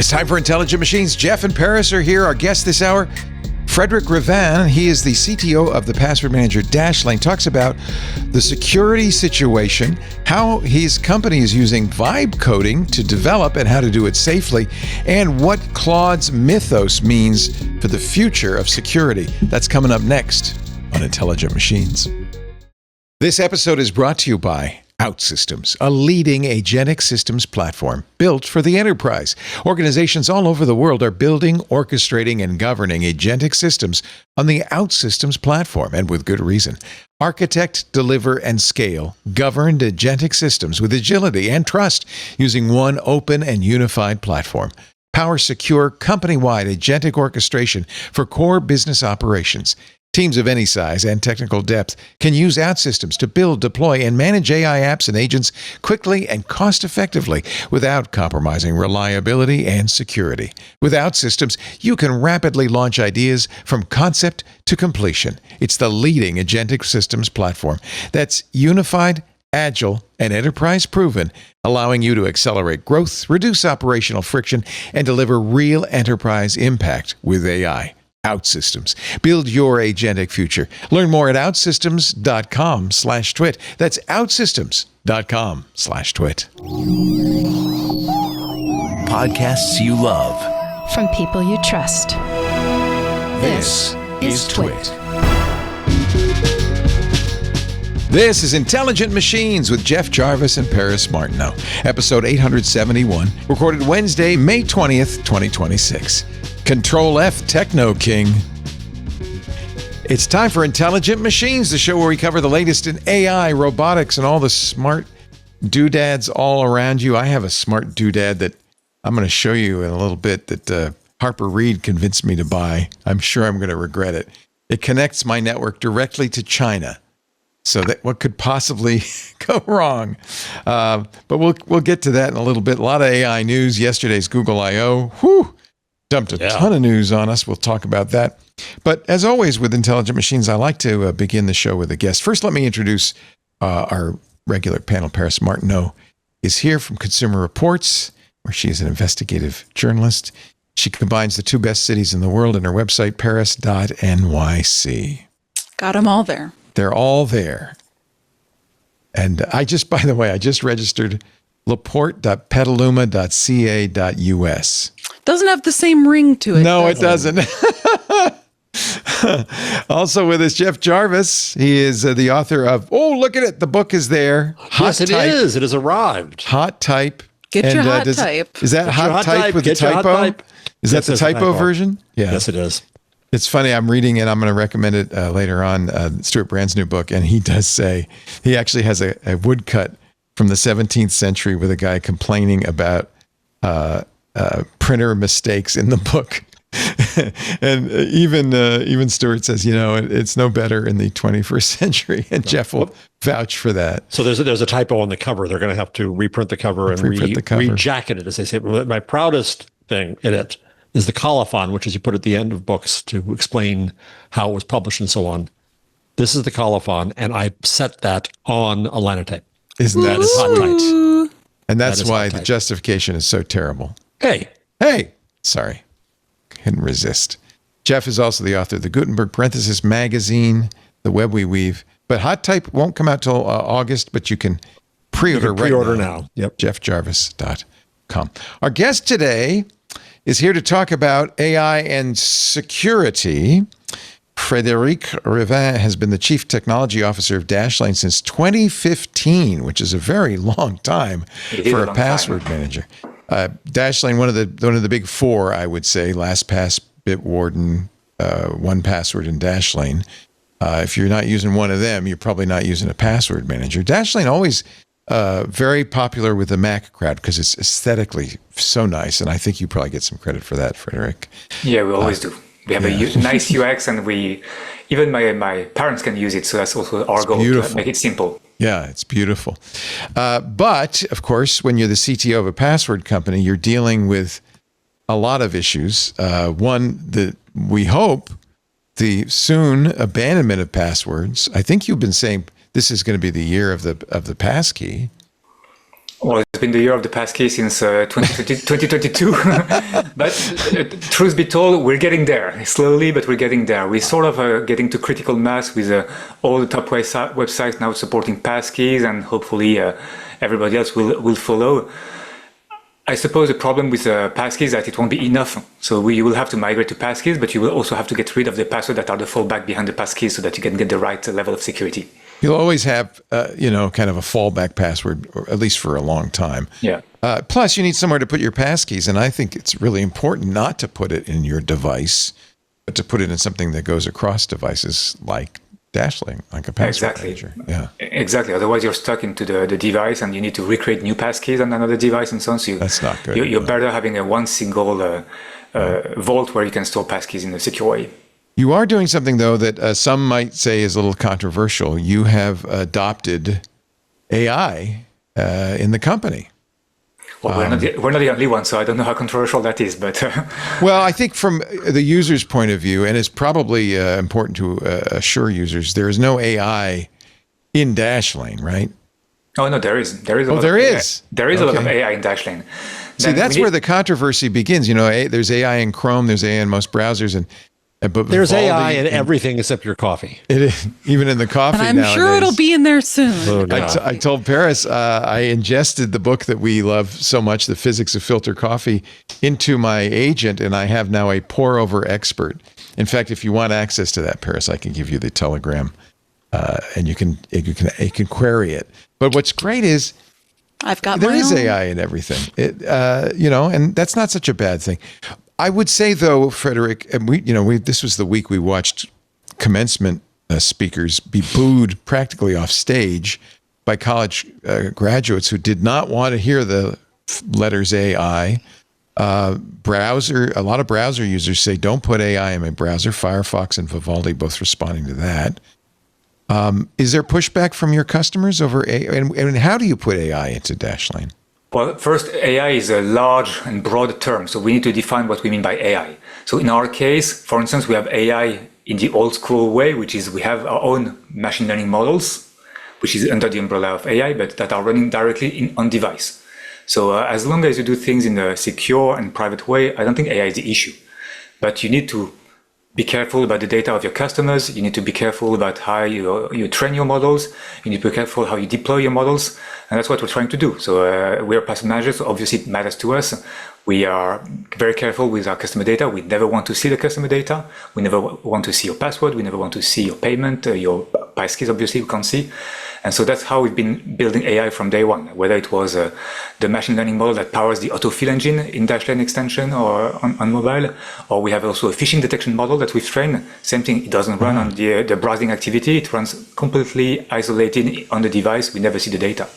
It's time for Intelligent Machines. Jeff and Paris are here. Our guest this hour, Frederic Revin. He is the CTO of the password manager Dashlane. Talks about the security situation, how his company is using vibe coding to develop and how to do it safely, and what Claude's mythos means for the future of security. That's coming up next on Intelligent Machines. This episode is brought to you by Outsystems, a leading agentic systems platform built for the enterprise. Organizations all over the world are building, orchestrating, and governing agentic systems on the Outsystems platform, and with good reason. Architect, deliver, and scale governed agentic systems with agility and trust using one open and unified platform. Power secure, company-wide agentic orchestration for core business operations. Teams of any size and technical depth can use Outsystems to build, deploy, and manage AI apps and agents quickly and cost-effectively without compromising reliability and security. With Outsystems, you can rapidly launch ideas from concept to completion. It's the leading agentic systems platform that's unified, agile, and enterprise-proven, allowing you to accelerate growth, reduce operational friction, and deliver real enterprise impact with AI. Outsystems. Build your agentic future. Learn more at outsystems.com/twit. That's outsystems.com/twit. Podcasts you love. From people you trust. This is Twit. This is Intelligent Machines with Jeff Jarvis and Paris Martineau. Episode 871, recorded Wednesday, May 20th, 2026. CTRL-F Techno King. It's time for Intelligent Machines, the show where we cover the latest in AI, robotics, and all the smart doodads all around you. I have a smart doodad that I'm going to show you in a little bit that Harper Reed convinced me to buy. I'm sure I'm going to regret it. It connects my network directly to China. So that what could possibly go wrong? But we'll get to that in a little bit. A lot of AI news. Yesterday's Google I.O. Dumped a ton of news on us. We'll talk about that. But as always with Intelligent Machines, I like to begin the show with a guest. First, let me introduce our regular panel. Paris Martineau is here from Consumer Reports, where she is an investigative journalist. She combines the two best cities in the world in her website, paris.nyc. Got them all there. They're all there. And by the way, I just registered laporte.petaluma.ca.us. Doesn't have the same ring to it. No, it doesn't. Also with us, Jeff Jarvis. He is the author of, look at it. The book is there. Yes, it is. It has arrived. Hot Type. Get your hot type. Is that hot type with the typo? Is that the typo version? Yeah. Yes, it is. It's funny. I'm reading it. I'm going to recommend it later on. Stuart Brand's new book. And he does say, he actually has a woodcut from the 17th century with a guy complaining about printer mistakes in the book. And even Stuart says, it's no better in the 21st century. And Jeff will vouch for that. So there's a typo on the cover. They're going to have to reprint the cover and rejacket it, as they say. My proudest thing in it is the colophon, which is you put at the end of books to explain how it was published and so on. This is the colophon, and I set that on a linotype. Isn't that hot type? And that's why the justification is so terrible. Hey. Sorry. Couldn't resist. Jeff is also the author of the Gutenberg Parenthesis magazine, The Web We Weave. But hot type won't come out till August, but you can pre-order now. Yep. JeffJarvis.com. Our guest today is here to talk about AI and security. Frederic Revin has been the Chief Technology Officer of Dashlane since 2015, which is a very long time for a password manager. Dashlane, one of the big four, I would say: LastPass, Bitwarden, 1Password, and Dashlane. If you're not using one of them, you're probably not using a password manager. Dashlane always very popular with the Mac crowd because it's aesthetically so nice, and I think you probably get some credit for that, Frederic. Yeah, we always do. We have a nice UX, and even my parents can use it, so that's also our goal, to make it simple. Yeah, it's beautiful. But, of course, when you're the CTO of a password company, you're dealing with a lot of issues. One, that we hope the soon abandonment of passwords. I think you've been saying this is going to be the year of the passkey. Well, it's been the year of the passkey since 2022. But truth be told, we're getting there. Slowly, but we're getting there. We're sort of getting to critical mass with all the top websites now supporting passkeys, and hopefully everybody else will follow. I suppose the problem with passkeys is that it won't be enough. So you will have to migrate to passkeys, but you will also have to get rid of the passwords that are the fallback behind the passkeys so that you can get the right level of security. You'll always have, kind of a fallback password, or at least for a long time. Yeah. Plus, you need somewhere to put your passkeys, and I think it's really important not to put it in your device, but to put it in something that goes across devices like Dashlane, like a password manager. Yeah. Exactly. Otherwise, you're stuck into the device, and you need to recreate new passkeys on another device and so on. So that's not good. You're better having one single vault where you can store passkeys in a secure way. You are doing something, though, that some might say is a little controversial. You have adopted AI in the company. Well, we're not the only one, so I don't know how controversial that is. But well, I think from the user's point of view, and it's probably important to assure users, there is no AI in Dashlane, right? Oh, no, there is. There is a lot of AI in Dashlane. See, that's where the controversy begins. There's AI in Chrome, there's AI in most browsers, but there's AI in everything except your coffee. It is, even in the coffee nowadays. I'm sure it'll be in there soon. Oh, no. I told Paris I ingested the book that we love so much, The Physics of Filter Coffee, into my agent, and I have now a pour-over expert. In fact, if you want access to that, Paris, I can give you the Telegram, and you can query it. But what's great is there is AI in everything. And that's not such a bad thing. I would say, though, Frederick, and this was the week we watched commencement speakers be booed practically off stage by college graduates who did not want to hear the letters AI. A lot of browser users say, don't put AI in my browser. Firefox and Vivaldi both responding to that. Is there pushback from your customers over AI? And how do you put AI into Dashlane? Well, first, AI is a large and broad term, so we need to define what we mean by AI. So in our case, for instance, we have AI in the old school way, which is we have our own machine learning models, which is under the umbrella of AI, but that are running directly on device. So as long as you do things in a secure and private way, I don't think AI is the issue. But you need to be careful about the data of your customers. You need to be careful about how you train your models. You need to be careful how you deploy your models. And that's what we're trying to do. So we're platform managers, so obviously it matters to us. We are very careful with our customer data. We never want to see the customer data. We never want to see your password. We never want to see your payment, your passkeys, obviously, we can't see. And so that's how we've been building AI from day one, whether it was the machine learning model that powers the autofill engine in Dashlane extension or on mobile, or we have also a phishing detection model that we've trained. Same thing, it doesn't run on the browsing activity. It runs completely isolated on the device. We never see the data.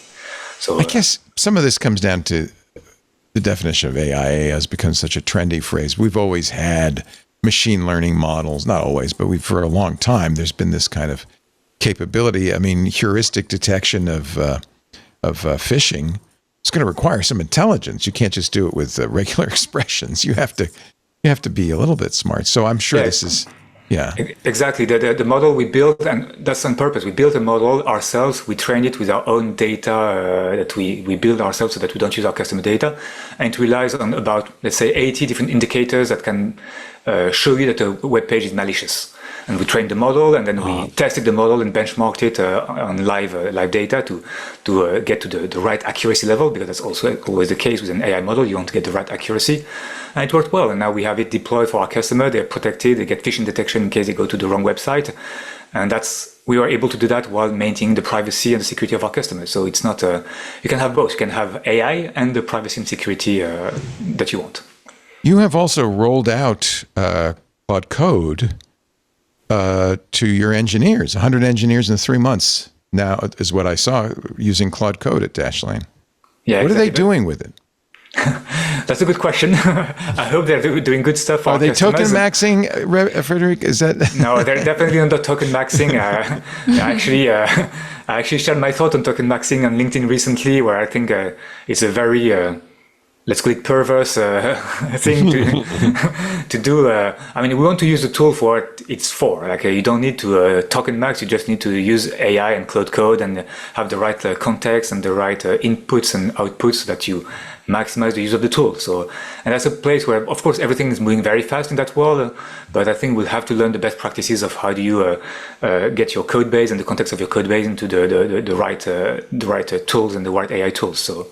So I guess some of this comes down to the definition of AI. AI has become such a trendy phrase. We've always had machine learning models, not always, but for a long time, there's been this kind of capability. I mean, heuristic detection of phishing, it's going to require some intelligence. You can't just do it with regular expressions. You have to be a little bit smart. So I'm sure this is, exactly. The model we built, and that's on purpose. We built a model ourselves. We trained it with our own data that we build ourselves so that we don't use our customer data. And it relies on about, let's say, 80 different indicators that can show you that a web page is malicious. And we trained the model, and then we tested the model and benchmarked it on live data to get to the right accuracy level, because that's also always the case with an AI model. You want to get the right accuracy. And it worked well. And now we have it deployed for our customer. They're protected. They get phishing detection in case they go to the wrong website. And we were able to do that while maintaining the privacy and the security of our customers. So it's not, you can have both. You can have AI and the privacy and security that you want. You have also rolled out Claude Code to your engineers. 100 engineers in 3 months now is what I saw using Claude Code at Dashlane. Yeah, what are they doing with it? That's a good question. I hope they're doing good stuff for Are our they customers. token maxing, Frederick? Is that? No, they're definitely not token maxing. I actually shared my thought on token maxing on LinkedIn recently, where I think it's a very let's call it perverse thing to do. I mean, we want to use the tool for what it's for. Like you don't need to token max. You just need to use AI and Cloud Code and have the right context and the right inputs and outputs so that you maximize the use of the tool. So, and that's a place where, of course, everything is moving very fast in that world. But I think we'll have to learn the best practices of how do you get your code base and the context of your code base into the right tools and the right AI tools. So,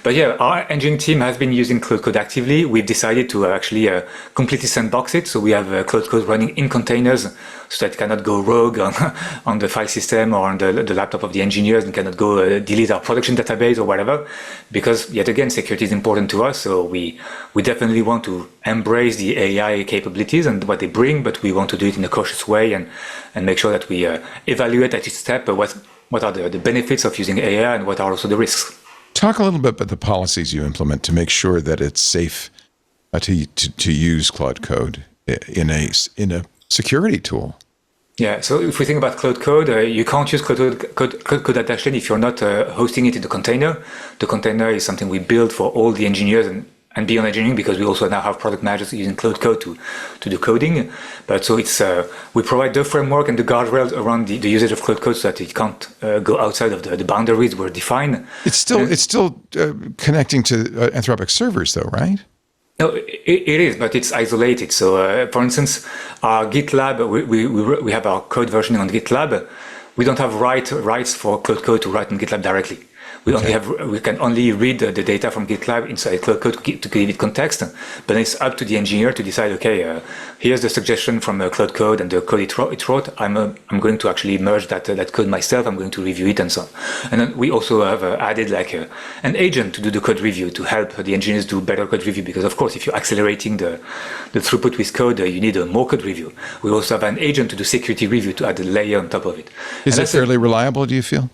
but yeah, our engineering team has been using Cloud Code actively. We've decided to actually completely sandbox it. So we have Cloud Code running in containers so that it cannot go rogue on the file system or on the laptop of the engineers and cannot go delete our production database or whatever. Because yet again, security is important to us. So we definitely want to embrace the AI capabilities and what they bring, but we want to do it in a cautious way and make sure that we evaluate at each step what are the benefits of using AI and what are also the risks. Talk a little bit about the policies you implement to make sure that it's safe to use Cloud Code in a security tool. Yeah, so if we think about Cloud Code, you can't use Cloud Code at Dashlane if you're not hosting it in the container. The container is something we build for all the engineers and beyond engineering, because we also now have product managers using Cloud Code to do coding. But so it's we provide the framework and the guardrails around the usage of Cloud Code so that it can't go outside of the boundaries we're defined. It's still connecting to Anthropic servers, though, right? No, it is, but it's isolated. So, for instance, our GitLab, we have our code versioning on GitLab. We don't have rights for Cloud Code to write on GitLab directly. We can only read the data from GitLab inside Cloud Code to give it context, but it's up to the engineer to decide, okay, here's the suggestion from Cloud Code and the code it wrote. I'm going to actually merge that code myself. I'm going to review it and so on. And then we also have added like an agent to do the code review to help the engineers do better code review, because of course, if you're accelerating the throughput with code, you need more code review. We also have an agent to do security review to add a layer on top of it. Is it fairly reliable, do you feel?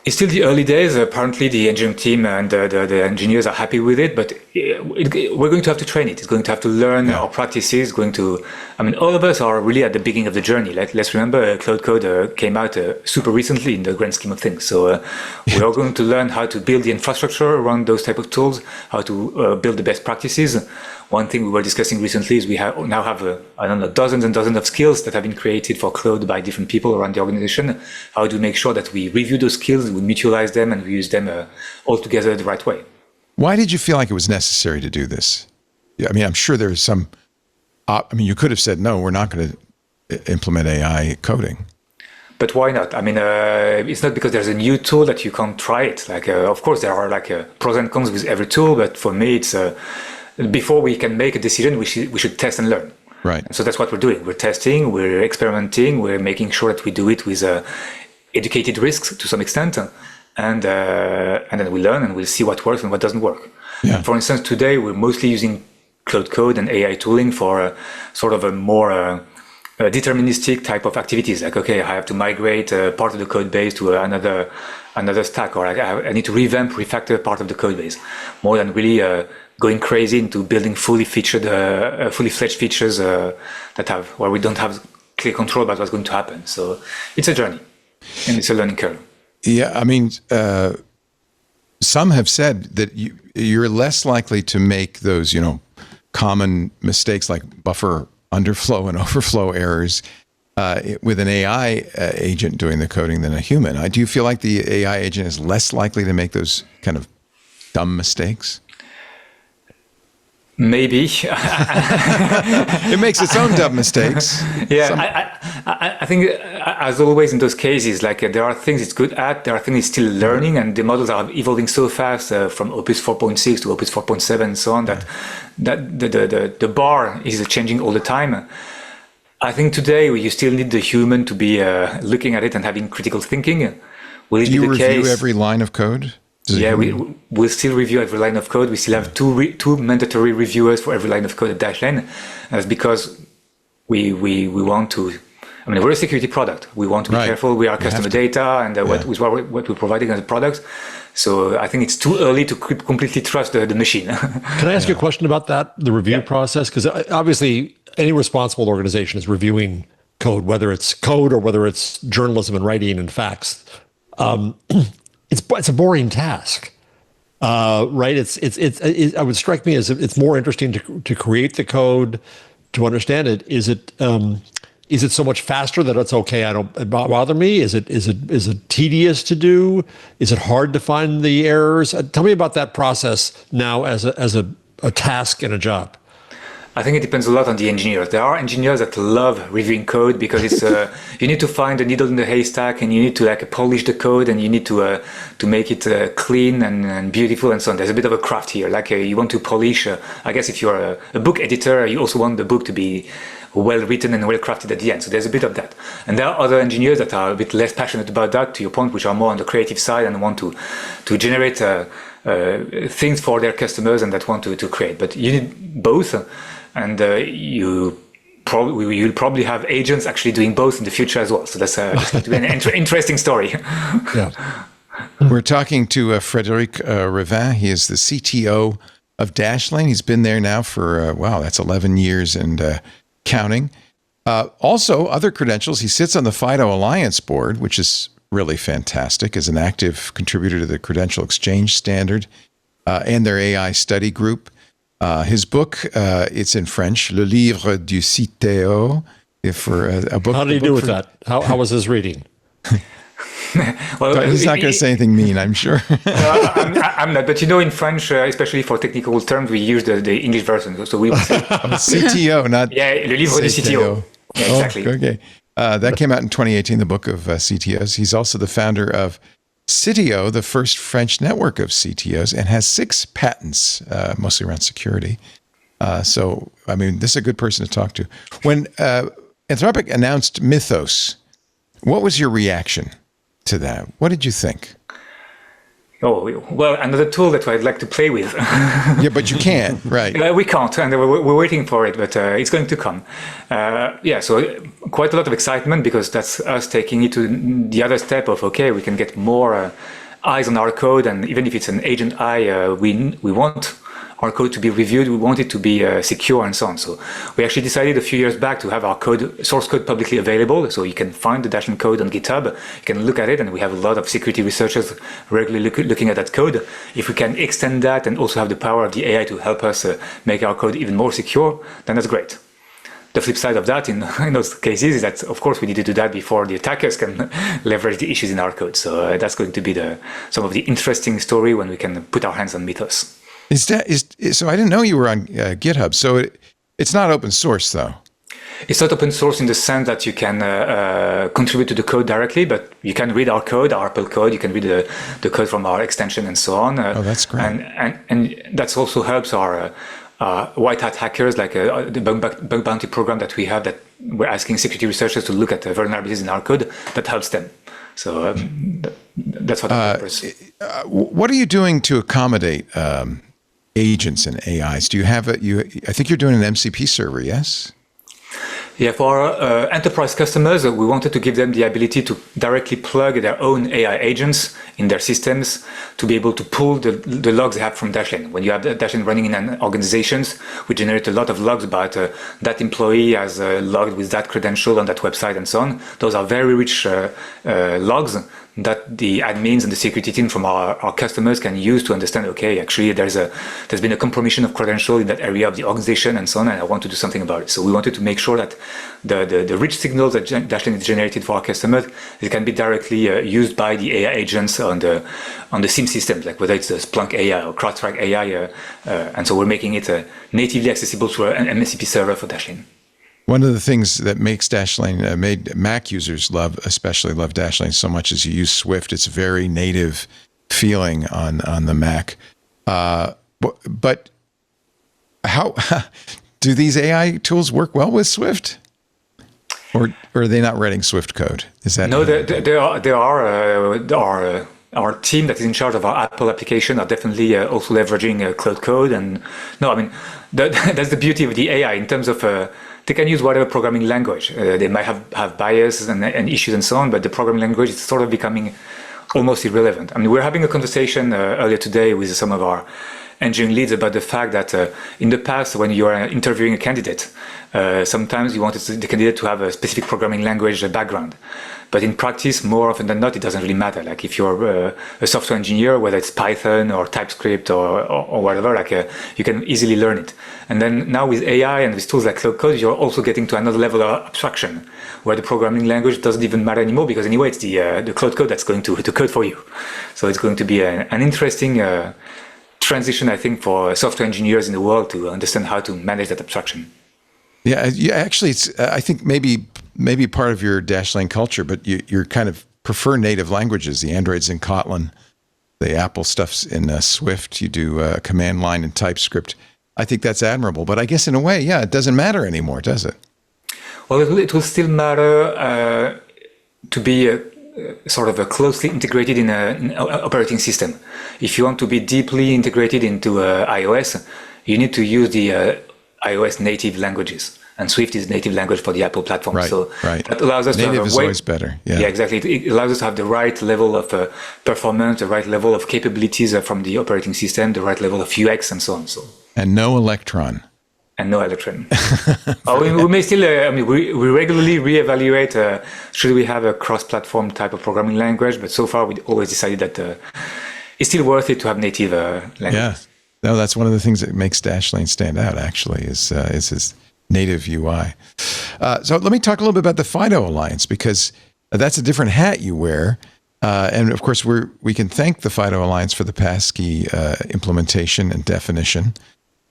It's still the early days. Apparently, the engineering team and the engineers are happy with it, but we're going to have to train it. It's going to have to learn our practices. All of us are really at the beginning of the journey. Let's remember, Cloud Code came out super recently in the grand scheme of things. So we are going to learn how to build the infrastructure around those type of tools, how to build the best practices. One thing we were discussing recently is we now have dozens and dozens of skills that have been created for cloud by different people around the organization. How to make sure that we review those skills, we mutualize them, and we use them all together the right way. Why did you feel like it was necessary to do this? I mean, I'm sure there's some. You could have said no. We're not going to implement AI coding. But why not? I mean, it's not because there's a new tool that you can't try it. Of course, there are pros and cons with every tool. But for me, it's before we can make a decision, we should test and learn. Right. And so that's what we're doing. We're testing, we're experimenting, we're making sure that we do it with educated risks to some extent, and then we learn and we'll see what works and what doesn't work. Yeah. For instance, today we're mostly using Cloud Code and AI tooling for sort of a more deterministic type of activities. Like, okay, I have to migrate part of the code base to another stack, or I need to refactor part of the code base, more than really going crazy into building fully fledged features where we don't have clear control about what's going to happen. So it's a journey and it's a learning curve. Yeah, I mean, some have said that you're less likely to make those, common mistakes like buffer underflow and overflow errors with an AI agent doing the coding than a human. Do you feel like the AI agent is less likely to make those kind of dumb mistakes? Maybe. It makes its own dumb mistakes. Yeah, I think as always in those cases, there are things it's good at, there are things it's still learning, and the models are evolving so fast from Opus 4.6 to Opus 4.7 and so on that the bar is changing all the time. I think today you still need the human to be looking at it and having critical thinking. Will it Do you be the review case? every line of code? Yeah, we'll still review every line of code. We still have two mandatory reviewers for every line of code at Dashlane. That's because we want to. I mean, we're a security product. We want to be careful with our customer data and what we're providing as a product. So I think it's too early to completely trust the machine. Can I ask you a question about that, the review process? Because obviously, any responsible organization is reviewing code, whether it's code or whether it's journalism and writing and facts. It's a boring task. right? It would strike me as it's more interesting to create the code, to understand it. Is it so much faster that it's okay? I don't bother me. Is it tedious to do? Is it hard to find the errors? Tell me about that process now as a task and a job. I think it depends a lot on the engineers. There are engineers that love reviewing code because it's you need to find the needle in the haystack, and you need to polish the code, and you need to make it clean and beautiful and so on. There's a bit of a craft here. You want to polish. I guess if you're a book editor, you also want the book to be well written and well crafted at the end. So there's a bit of that. And there are other engineers that are a bit less passionate about that, to your point, which are more on the creative side and want to generate things for their customers and that want to create. But you need both. And you'll probably have agents actually doing both in the future as well. So that's going to be an interesting story. Yeah. We're talking to Frédéric Revin. He is the CTO of Dashlane. He's been there now for, that's 11 years and counting. Also, other credentials. He sits on the FIDO Alliance board, which is really fantastic, as an active contributor to the Credential Exchange Standard and their AI study group. His book, it's in French, Le Livre du CTO. A book. How did he do with that? How was his reading? Well, he's not going to say anything mean, I'm sure. I'm not, but in French, especially for technical terms, we use the English version. So we will say CTO, not Le Livre du CTO. Yeah, exactly. Okay. That came out in 2018, the book of CTOs. He's also the founder of CTO, the first French network of CTOs, and has 6 patents, mostly around security. So, this is a good person to talk to. When Anthropic announced Mythos, what was your reaction to that? What did you think? Oh, well, another tool that I'd like to play with. Yeah, but you can't, right? We can't, and we're waiting for it, but it's going to come. So quite a lot of excitement, because that's us taking it to the other step of, okay, we can get more eyes on our code, and even if it's an agent eye, we want our code to be reviewed, we want it to be secure and so on. So we actually decided a few years back to have our source code publicly available, so you can find the Dashlane code on GitHub, you can look at it, and we have a lot of security researchers regularly looking at that code. If we can extend that and also have the power of the AI to help us make our code even more secure, then that's great. The flip side of that in those cases is that, of course, we need to do that before the attackers can leverage the issues in our code. So that's going to be some of the interesting story when we can put our hands on Mythos. So I didn't know you were on GitHub. So it's not open source, though. It's not open source in the sense that you can contribute to the code directly, but you can read our code, our Propel code. You can read the code from our extension and so on. That's great. And that also helps our white hat hackers, like the bug bounty program that we have, that we're asking security researchers to look at the vulnerabilities in our code. That helps them. So that's what that purpose. What are you doing to accommodate agents and AIs? Do you have I think you're doing an MCP server, yes? Yeah, for our enterprise customers, we wanted to give them the ability to directly plug their own AI agents in their systems to be able to pull the logs they have from Dashlane. When you have Dashlane running in an organizations, we generate a lot of logs about that employee has logged with that credential on that website and so on. Those are very rich logs that the admins and the security team from our customers can use to understand, okay, actually there's been a compromission of credential in that area of the organization and so on, and I want to do something about it. So we wanted to make sure that the rich signals that Dashlane is generated for our customers, it can be directly used by the AI agents on the SIEM systems, like whether it's the Splunk AI or CrowdStrike AI, and so we're making it natively accessible to an MCP server for Dashlane. One of the things that makes Dashlane, made Mac users especially love Dashlane so much is you use Swift. It's a very native feeling on the Mac. But how do these AI tools work well with Swift? Or are they not writing Swift code? Is that no? There are our team that is in charge of our Apple application are definitely also leveraging Cloud Code. And no, I mean that's the beauty of the AI in terms of. They can use whatever programming language. They might have biases and issues and so on, but the programming language is sort of becoming almost irrelevant. I mean, we're having a conversation earlier today with some of our engineering leads about the fact that in the past, when you are interviewing a candidate, sometimes you wanted the candidate to have a specific programming language background. But in practice, more often than not, it doesn't really matter. Like if you're a software engineer, whether it's Python or TypeScript or whatever, you can easily learn it. And then now with AI and with tools like Cloud Code, you're also getting to another level of abstraction, where the programming language doesn't even matter anymore, because anyway, it's the Cloud Code that's going to code for you. So it's going to be an interesting transition, I think, for software engineers in the world to understand how to manage that abstraction. Yeah. Actually, it's I think maybe part of your Dashlane culture, but you're kind of prefer native languages. The Android's in Kotlin, the Apple stuff's in Swift. You do command line and TypeScript. I think that's admirable. But I guess in a way, yeah, it doesn't matter anymore, does it? Well, it will still matter to be sort of closely integrated in an operating system. If you want to be deeply integrated into iOS, you need to use the iOS native languages. And Swift is native language for the Apple platform. Right, so right. That allows us native to have is always better. Yeah, exactly. It allows us to have the right level of performance, the right level of capabilities from the operating system, the right level of UX, and so on. And no Electron. And no Electron. We may still, we regularly reevaluate, should we have a cross-platform type of programming language, but so far we always decided that it's still worth it to have native language. Yeah, no, that's one of the things that makes Dashlane stand out, actually, is his native UI. So let me talk a little bit about the FIDO Alliance, because that's a different hat you wear. And of course, we can thank the FIDO Alliance for the passkey implementation and definition.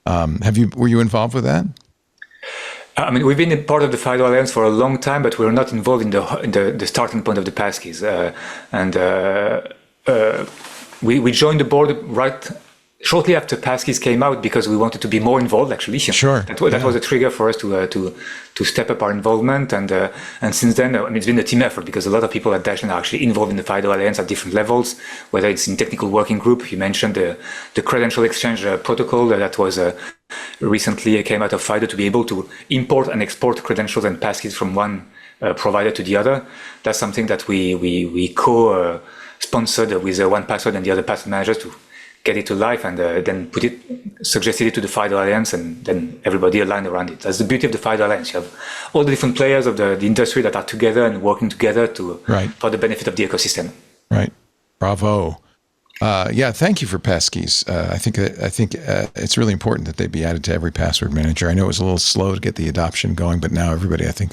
Were you involved with that? We've been a part of the FIDO Alliance for a long time, but we're not involved in the starting point of the passkeys. We joined the board right shortly after passkeys came out, because we wanted to be more involved, actually. Sure. That was a trigger for us to step up our involvement. And since then, it's been a team effort, because a lot of people at Dashlane are actually involved in the FIDO Alliance at different levels, whether it's in technical working group. You mentioned the credential exchange protocol that was recently came out of FIDO, to be able to import and export credentials and passkeys from one provider to the other. That's something that we co-sponsored with 1Password and the other password managers to get it to life, and then suggested it to the FIDO Alliance, and then everybody aligned around it. That's the beauty of the FIDO Alliance. You have all the different players of the industry that are together and working together for the benefit of the ecosystem. Right. Bravo. Thank you for passkeys. I think it's really important that they be added to every password manager. I know it was a little slow to get the adoption going, but now everybody, I think,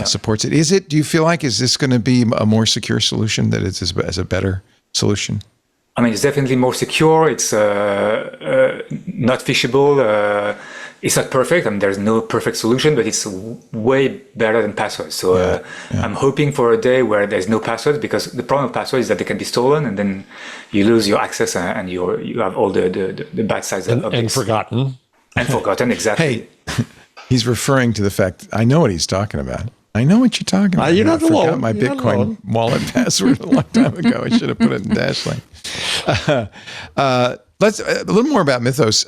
supports it. Do you feel like, is this going to be a more secure solution, that it's as a better solution? It's definitely more secure. It's not phishable. It's not perfect. There's no perfect solution, but it's way better than passwords. So I'm hoping for a day where there's no passwords, because the problem of passwords is that they can be stolen, and then you lose your access, and you have all the bad sides of it. And forgotten. And forgotten, exactly. Hey, he's referring to the fact, I know what he's talking about. I know what you're talking about. You're not alone. I forgot my Bitcoin wallet password a long time ago. I should have put it in Dashlane. Let's a little more about Mythos.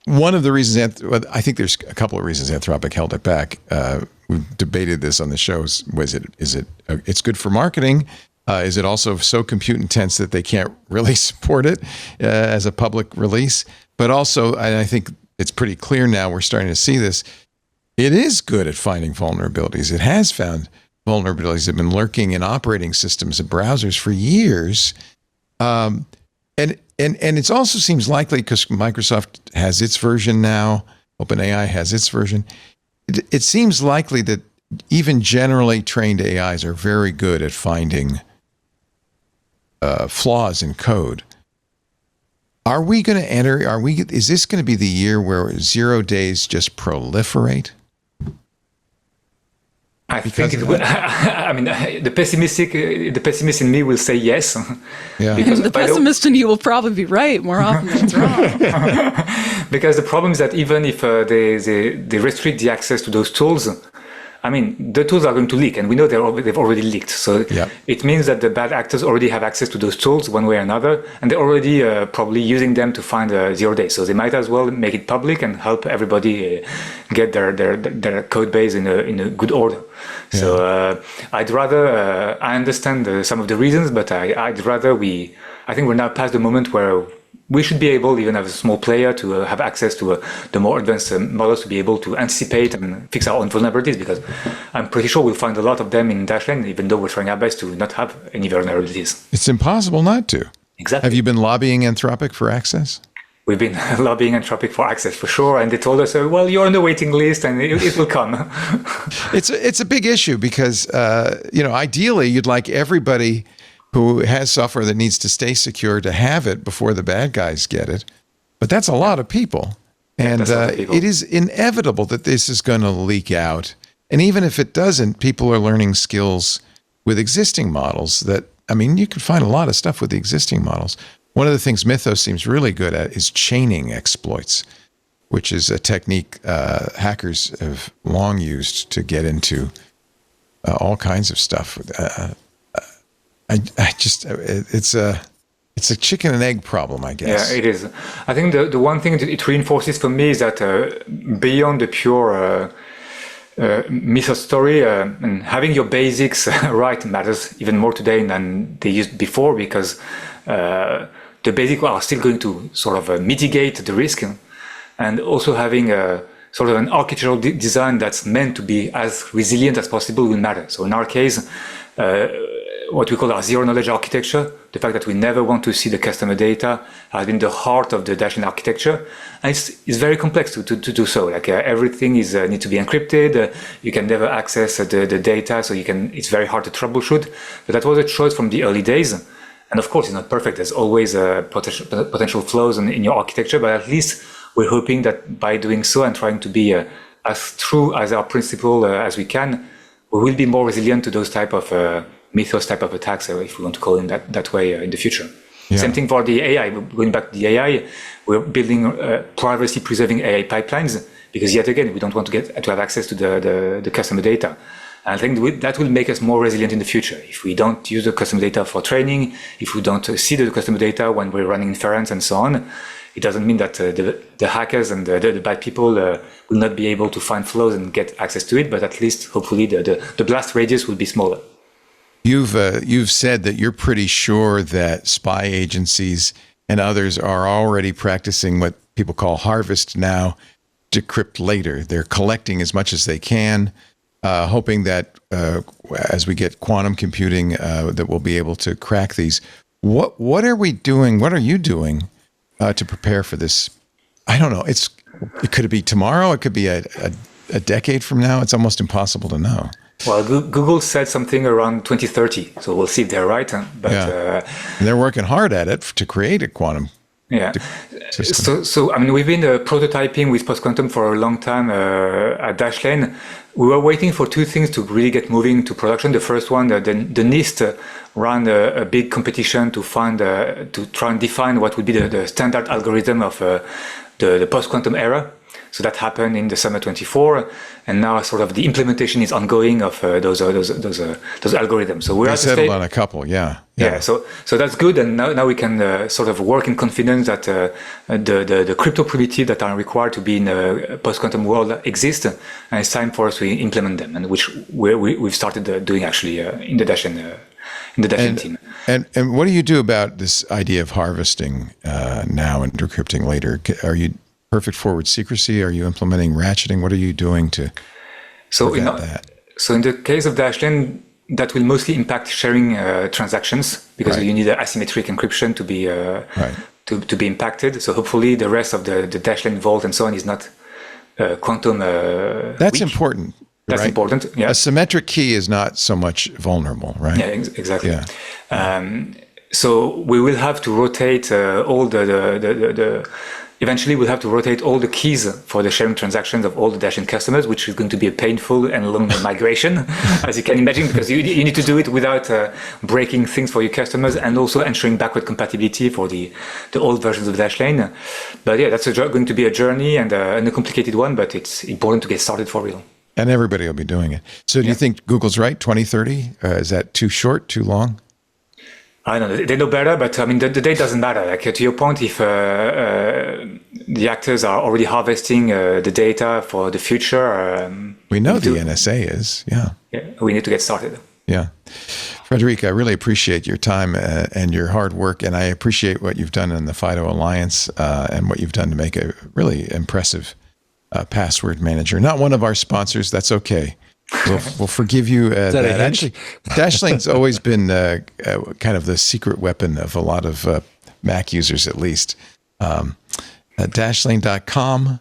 One of the reasons, I think there's a couple of reasons Anthropic held it back. We've debated this on the shows. It's good for marketing? Is it also so compute intense that they can't really support it as a public release? But also, and I think it's pretty clear now, we're starting to see this, it is good at finding vulnerabilities. It has found vulnerabilities that have been lurking in operating systems and browsers for years. And it also seems likely, because Microsoft has its version now, OpenAI has its version, it seems likely that even generally trained AIs are very good at finding flaws in code. Are we going to enter, is this going to be the year where 0 days just proliferate? I think it will. The pessimist in me will say yes. Yeah. Because the pessimist in you will probably be right more often than it's wrong. Because the problem is that even if they restrict the access to those tools, the tools are going to leak, and we know they've already leaked. So it means that the bad actors already have access to those tools one way or another, and they're already probably using them to find 0 days. So they might as well make it public and help everybody get their code base in a good order. Yeah. So I'd rather, I understand some of the reasons, but I'd rather I think we're now past the moment where we should be able, even as a small player, to have access to the more advanced models to be able to anticipate and fix our own vulnerabilities, because I'm pretty sure we'll find a lot of them in Dashlane, even though we're trying our best to not have any vulnerabilities. It's impossible not to. Exactly. Have you been lobbying Anthropic for access? We've been lobbying Anthropic for access for sure, and they told us, well, you're on the waiting list, and it will come. It's a big issue because ideally you'd like everybody who has software that needs to stay secure to have it before the bad guys get it, but that's a lot of people, and it is inevitable that this is going to leak out. And even if it doesn't, people are learning skills with existing models that, you can find a lot of stuff with the existing models. One of the things Mythos seems really good at is chaining exploits, which is a technique hackers have long used to get into all kinds of stuff. It's a chicken and egg problem, I guess. Yeah, it is. I think the one thing that it reinforces for me is that beyond the pure Mythos story, and having your basics right matters even more today than they used before, because the basics are still going to sort of mitigate the risk, and also having a sort of an architectural design that's meant to be as resilient as possible will matter. So in our case, what we call our zero knowledge architecture, the fact that we never want to see the customer data, has been the heart of the Dashlane architecture, and it's very complex to do so. Like everything needs to be encrypted. You can never access the data, so it's very hard to troubleshoot. But that was a choice from the early days. And of course, it's not perfect. There's always potential flaws in your architecture, but at least we're hoping that by doing so and trying to be as true as our principle as we can, we will be more resilient to those type of Mythos type of attacks, if we want to call it that way, in the future. Yeah. Same thing for the AI. Going back to the AI, we're building privacy-preserving AI pipelines, because yet again, we don't want to have access to the customer data. And I think that will make us more resilient in the future. If we don't use the customer data for training, if we don't see the customer data when we're running inference and so on, it doesn't mean that the hackers and the bad people will not be able to find flaws and get access to it, but at least, hopefully, the blast radius will be smaller. You've said that you're pretty sure that spy agencies and others are already practicing what people call harvest now, decrypt later. They're collecting as much as they can, hoping that as we get quantum computing, that we'll be able to crack these. What are we doing? What are you doing to prepare for this? I don't know. It could be tomorrow. It could be a decade from now. It's almost impossible to know. Well, Google said something around 2030, so we'll see if they're right. But and they're working hard at it to create a quantum. Yeah. So we've been prototyping with post-quantum for a long time at Dashlane. We were waiting for two things to really get moving to production. The first one, the NIST ran a big competition to try and define what would be the standard algorithm of the post-quantum era. So that happened in the summer 24, and now sort of the implementation is ongoing of those algorithms. So we're settled on a couple, yeah. So that's good, and now we can sort of work in confidence that the crypto primitives that are required to be in a post-quantum world exist, and it's time for us to implement them, and which we've started doing actually in the Dashlane team. And what do you do about this idea of harvesting now and decrypting later? Are you perfect forward secrecy? Are you implementing ratcheting? What are you doing to prevent that? So in the case of Dashlane, that will mostly impact sharing transactions, because you need asymmetric encryption to be to be impacted. So hopefully the rest of the Dashlane vault and so on is not quantum. That's weak. Important. That's important. Yeah. A symmetric key is not so much vulnerable, right? Yeah, exactly. Yeah. So we will have to rotate all eventually we'll have to rotate all the keys for the sharing transactions of all the Dashlane customers, which is going to be a painful and long migration, as you can imagine, because you need to do it without breaking things for your customers, and also ensuring backward compatibility for the old versions of Dashlane. But yeah, that's going to be a journey and a complicated one, but it's important to get started for real. And everybody will be doing it. So do you think Google's right, 2030? Is that too short, too long? I don't know. They know better, but the date doesn't matter. Like, to your point, if the actors are already harvesting the data for the future, we know the NSA is. Yeah. We need to get started. Yeah. Frederic, I really appreciate your time and your hard work, and I appreciate what you've done in the FIDO Alliance and what you've done to make a really impressive password manager. Not one of our sponsors, that's okay. We'll forgive you. That actually, Dashlane's always been kind of the secret weapon of a lot of Mac users, at least. Dashlane.com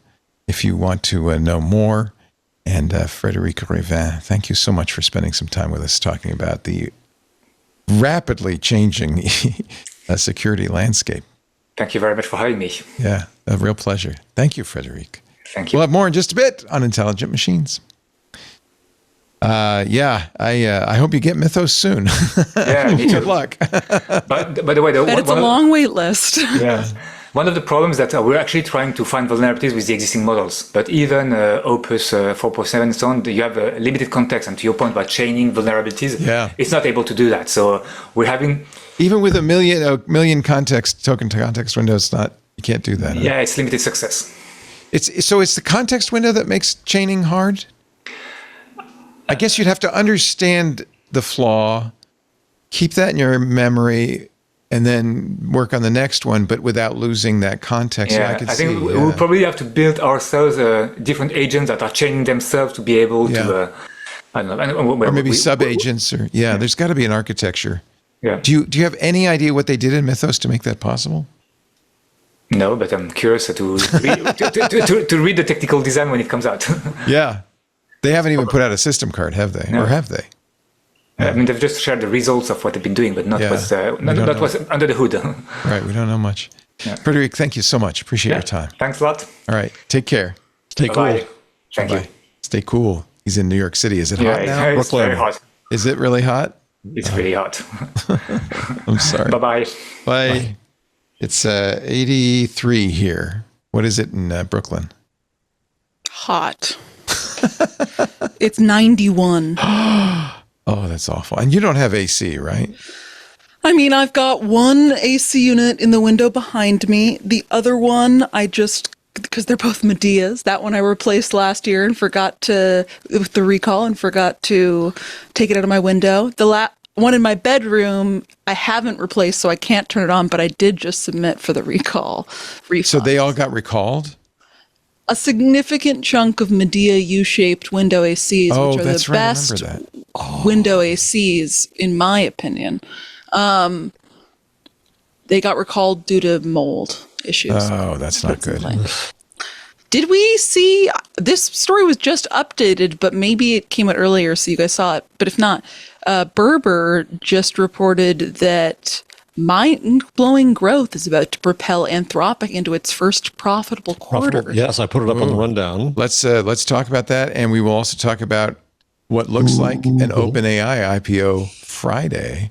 if you want to know more. And Frederic Revin, thank you so much for spending some time with us talking about the rapidly changing security landscape. Thank you very much for having me. Yeah, a real pleasure. Thank you, Frederic. Thank you. We'll have more in just a bit on Intelligent Machines. I hope you get Mythos soon. Yeah, me too. Good luck. By the way, it's a long wait list. Yeah. One of the problems that we're actually trying to find vulnerabilities with the existing models, but even Opus 4.7 and so on, you have a limited context. And to your point about chaining vulnerabilities, it's not able to do that. So we're having... Even with a million token to context windows, you can't do that. Yeah, it's limited success. It's the context window that makes chaining hard? I guess you'd have to understand the flaw, keep that in your memory, and then work on the next one, but without losing that context. Yeah, I think we'll probably have to build ourselves different agents that are chaining themselves to be able to, I don't know. Or maybe sub-agents, there's got to be an architecture. Yeah. Do you have any idea what they did in Mythos to make that possible? No, but I'm curious to read the technical design when it comes out. Yeah. They haven't even put out a system card, have they? No. Or have they? I mean, they've just shared the results of what they've been doing, but not what's under the hood. Right, we don't know much. Yeah. Frederic, thank you so much. Appreciate your time. Thanks a lot. All right, take care. Stay cool. Thank you. Stay cool. He's in New York City. Is it hot now? It's very hot. Is it really hot? It's really hot. I'm sorry. Bye-bye. Bye. It's 83 here. What is it in Brooklyn? Hot. It's 91. Oh, that's awful. And you don't have AC, right? I mean, I've got one AC unit in the window behind me. The other one, because they're both Medias, that one I replaced last year and with the recall, and forgot to take it out of my window. The one in my bedroom, I haven't replaced, so I can't turn it on, but I did just submit for the recall refund. So they all got recalled? A significant chunk of Medea U-shaped window ACs, which are the best window ACs, in my opinion. They got recalled due to mold issues. Oh, that's not good. Did we see, this story was just updated, but maybe it came out earlier, so you guys saw it. But if not, Berber just reported that mind-blowing growth is about to propel Anthropic into its first profitable quarter. Yes, I put it up on the rundown. Let's talk about that, and we will also talk about what looks like an OpenAI IPO Friday.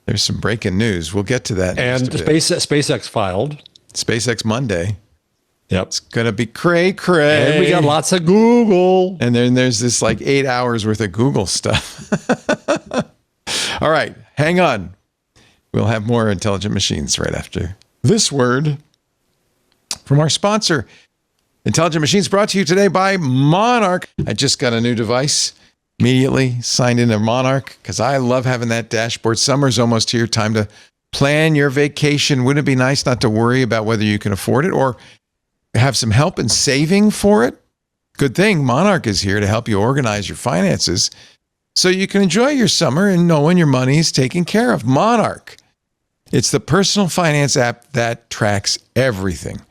There's some breaking news. We'll get to that. And SpaceX filed. SpaceX Monday. Yep. It's going to be cray. And we got lots of Google. And then there's this 8 hours worth of Google stuff. All right, hang on. We'll have more Intelligent Machines right after this word from our sponsor. Intelligent Machines brought to you today by Monarch. I just got a new device. Immediately signed into Monarch because I love having that dashboard. Summer's almost here. Time to plan your vacation. Wouldn't it be nice not to worry about whether you can afford it or have some help in saving for it? Good thing Monarch is here to help you organize your finances so you can enjoy your summer and knowing your money is taken care of. Monarch. It's the personal finance app that tracks everything.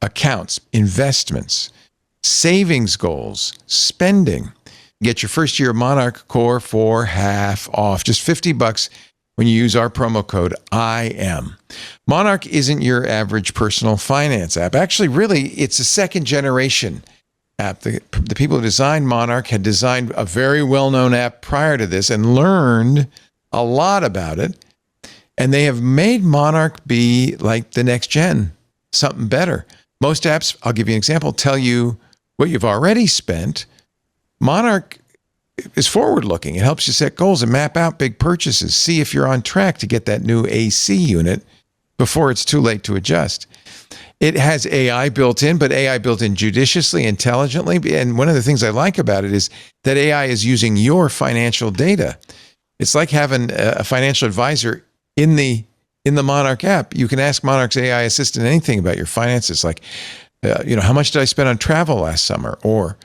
Accounts, investments, savings goals, spending. Get your first year of Monarch Core for half off. Just $50 when you use our promo code IM. Monarch isn't your average personal finance app. Actually, really, it's a second generation app. The people who designed Monarch had designed a very well-known app prior to this and learned a lot about it. And they have made Monarch be like the next gen, something better. Most apps, I'll give you an example, tell you what you've already spent. Monarch is forward-looking. It helps you set goals and map out big purchases. See if you're on track to get that new AC unit before it's too late to adjust. It has AI built in, but AI built in judiciously, intelligently. And one of the things I like about it is that AI is using your financial data. It's like having a financial advisor in the Monarch app. You can ask Monarch's AI assistant anything about your finances, like, how much did I spend on travel last summer? Or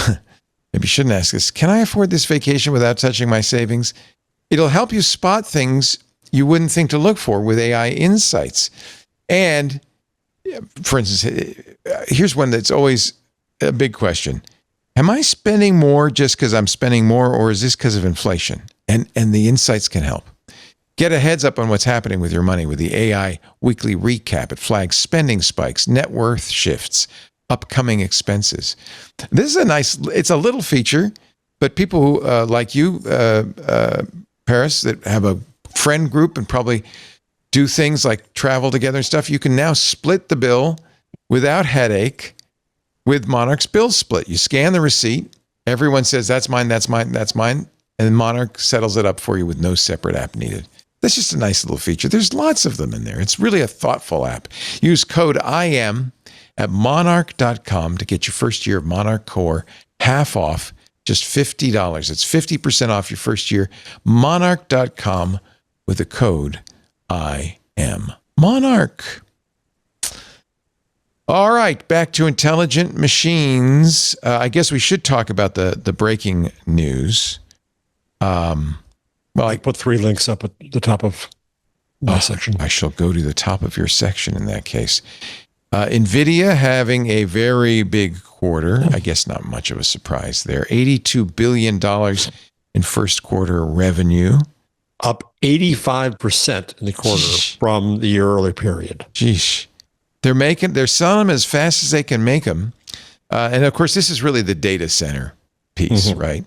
maybe you shouldn't ask this. Can I afford this vacation without touching my savings? It'll help you spot things you wouldn't think to look for with AI insights. And for instance, here's one that's always a big question. Am I spending more just because I'm spending more, or is this because of inflation? And the insights can help. Get a heads up on what's happening with your money with the AI weekly recap. It flags spending spikes, net worth shifts, upcoming expenses. This is it's a little feature, but people who, like you, Paris, that have a friend group and probably do things like travel together and stuff, you can now split the bill without headache with Monarch's bill split. You scan the receipt. Everyone says, that's mine, that's mine, that's mine. And Monarch settles it up for you with no separate app needed. That's just a nice little feature. There's lots of them in there. It's really a thoughtful app. Use code IM at monarch.com to get your first year of Monarch Core half off, just $50. It's 50% off your first year. Monarch.com with the code IM. Monarch. All right, back to intelligent machines. I guess we should talk about the breaking news. Well, I put 3 links up at the top of my section. I shall go to the top of your section in that case. Nvidia having a very big quarter. I guess not much of a surprise there. $82 billion in first quarter revenue. Up 85% in the quarter from the year earlier period. Sheesh. They're selling them as fast as they can make them. And of course, this is really the data center piece, right?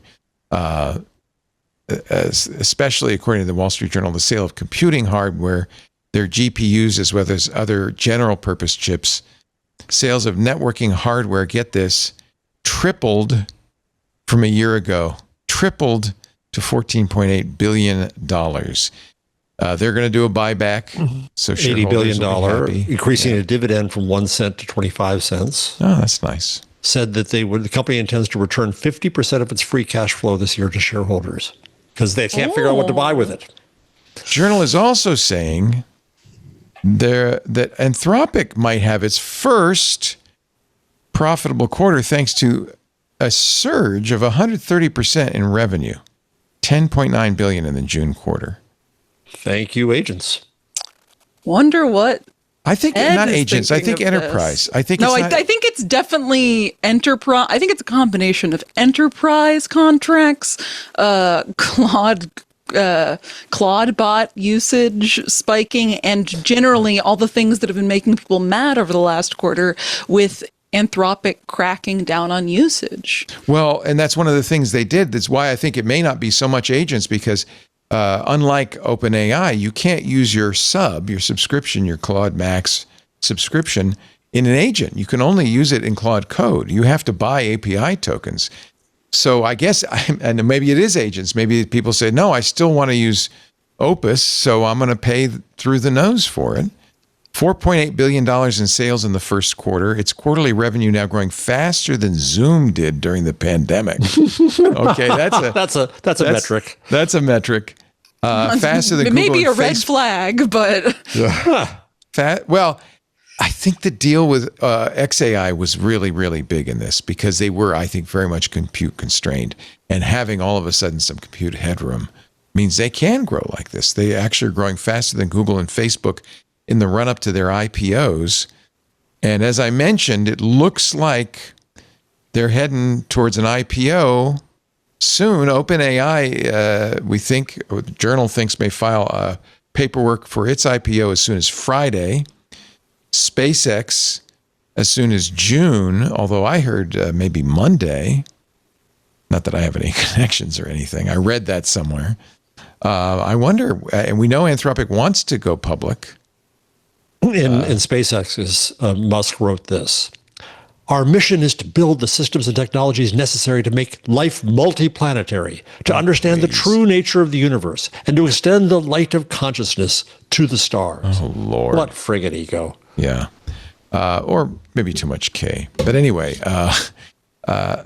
Especially according to the Wall Street Journal, the sale of computing hardware, their GPUs, as well as other general purpose chips. Sales of networking hardware, get this, tripled from a year ago, tripled to $14.8 billion. They're going to do a buyback. So $80 billion, increasing a dividend from 1 cent to 25 cents. Oh, that's nice. Said that the company intends to return 50% of its free cash flow this year to shareholders because they can't figure out what to buy with it. Journal is also saying that Anthropic might have its first profitable quarter thanks to a surge of 130% in revenue, $10.9 billion in the June quarter. Thank you, agents. Wonder what. I think not agents. I think enterprise. I think I think it's definitely enterprise. I think it's a combination of enterprise contracts, Claude-bot usage spiking, and generally all the things that have been making people mad over the last quarter with Anthropic cracking down on usage. Well, and that's one of the things they did. That's why I think it may not be so much agents, because unlike OpenAI, you can't use your subscription, your Claude Max subscription in an agent. You can only use it in Claude Code. You have to buy API tokens. So I guess, and maybe it is agents. Maybe people say, no, I still want to use Opus, so I'm going to pay through the nose for it. $4.8 billion in sales in the first quarter. Its quarterly revenue now growing faster than Zoom did during the pandemic. Okay, that's a metric. That's a metric. Faster than it Google. It may be a red Facebook. flag, but well, I think the deal with XAI was really, really big in this because they were, I think, very much compute constrained, and having all of a sudden some compute headroom means they can grow like this. They actually are growing faster than Google and Facebook in the run-up to their IPOs. And as I mentioned, it looks like they're heading towards an IPO soon. OpenAI, we think, or the Journal thinks, may file paperwork for its IPO as soon as Friday. SpaceX as soon as June, although I heard maybe Monday. Not that I have any connections or anything. I read that somewhere. I wonder, and we know Anthropic wants to go public. In SpaceX, Musk wrote this. Our mission is to build the systems and technologies necessary to make life multiplanetary, to understand the true nature of the universe, and to extend the light of consciousness to the stars. Oh, Lord. What friggin' ego. Yeah. Or maybe too much K. But anyway, I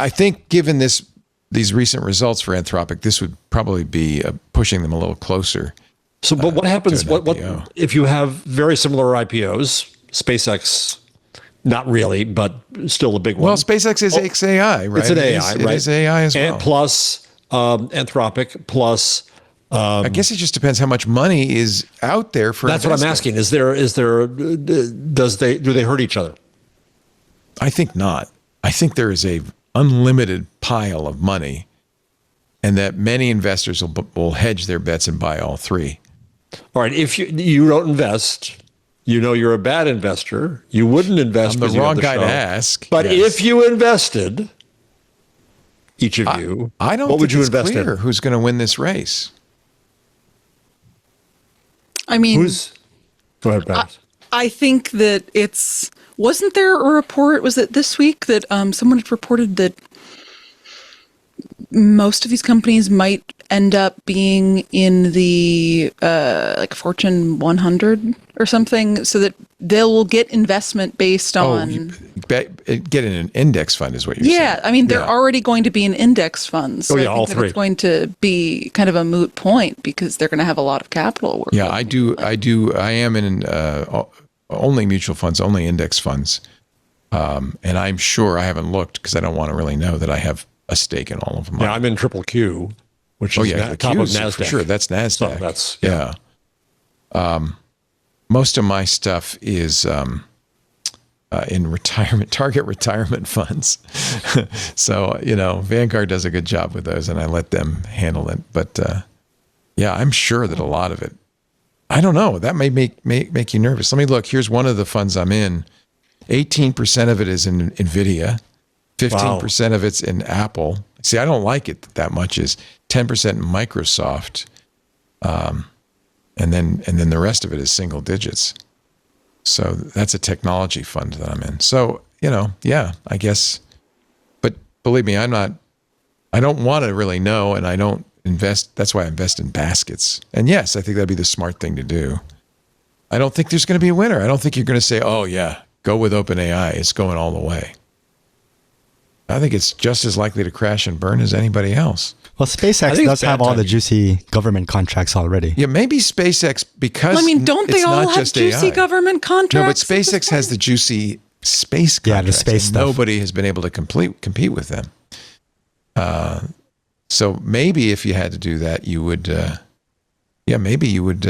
think given this these recent results for Anthropic, this would probably be pushing them a little closer. So, but what happens? What if you have very similar IPOs? SpaceX, not really, but still a big one. Well, SpaceX is XAI, right? It's an AI, right? It is AI as well. And plus Anthropic, plus. I guess it just depends how much money is out there for. That's what I'm asking. Do they hurt each other? I think not. I think there is a unlimited pile of money, and that many investors will hedge their bets and buy all three. All right. If you don't invest, you're a bad investor. You wouldn't invest. I'm the wrong guy to ask. But if you invested, each of you, I don't. What would you invest clear in? Who's going to win this race? I mean, go ahead, Babs. I think that wasn't there a report, was it this week, that someone had reported that most of these companies might end up being in the like Fortune 100 or something, so that they'll get investment based on... get in an index fund is what you're saying. Yeah, I mean, they're already going to be in index funds. So I think all three. It's going to be kind of a moot point because they're going to have a lot of capital. Yeah, I am in only mutual funds, only index funds. And I'm sure, I haven't looked because I don't want to really know, that I have a stake in all of them. Yeah, I'm in Triple Q, which is top of NASDAQ. For sure, that's NASDAQ. So that's, most of my stuff is in target retirement funds. So, Vanguard does a good job with those, and I let them handle it. But I'm sure that a lot of it, I don't know, that may make you nervous. Let me look. Here's one of the funds I'm in. 18% of it is in Nvidia. 15% of it's in Apple. See, I don't like it that much. Is 10% in Microsoft, and then the rest of it is single digits. So that's a technology fund that I'm in. So I guess. But believe me, I don't want to really know, and I don't invest. That's why I invest in baskets. And yes, I think that'd be the smart thing to do. I don't think there's going to be a winner. I don't think you're going to say, "Oh yeah, go with OpenAI. It's going all the way." I think it's just as likely to crash and burn as anybody else. Well, SpaceX does have all the juicy government contracts already. Yeah, maybe SpaceX, because don't they all have juicy government contracts? No, but SpaceX has the juicy space contracts. Yeah, the space stuff. Nobody has been able to compete with them. So maybe if you had to do that, you would, maybe you would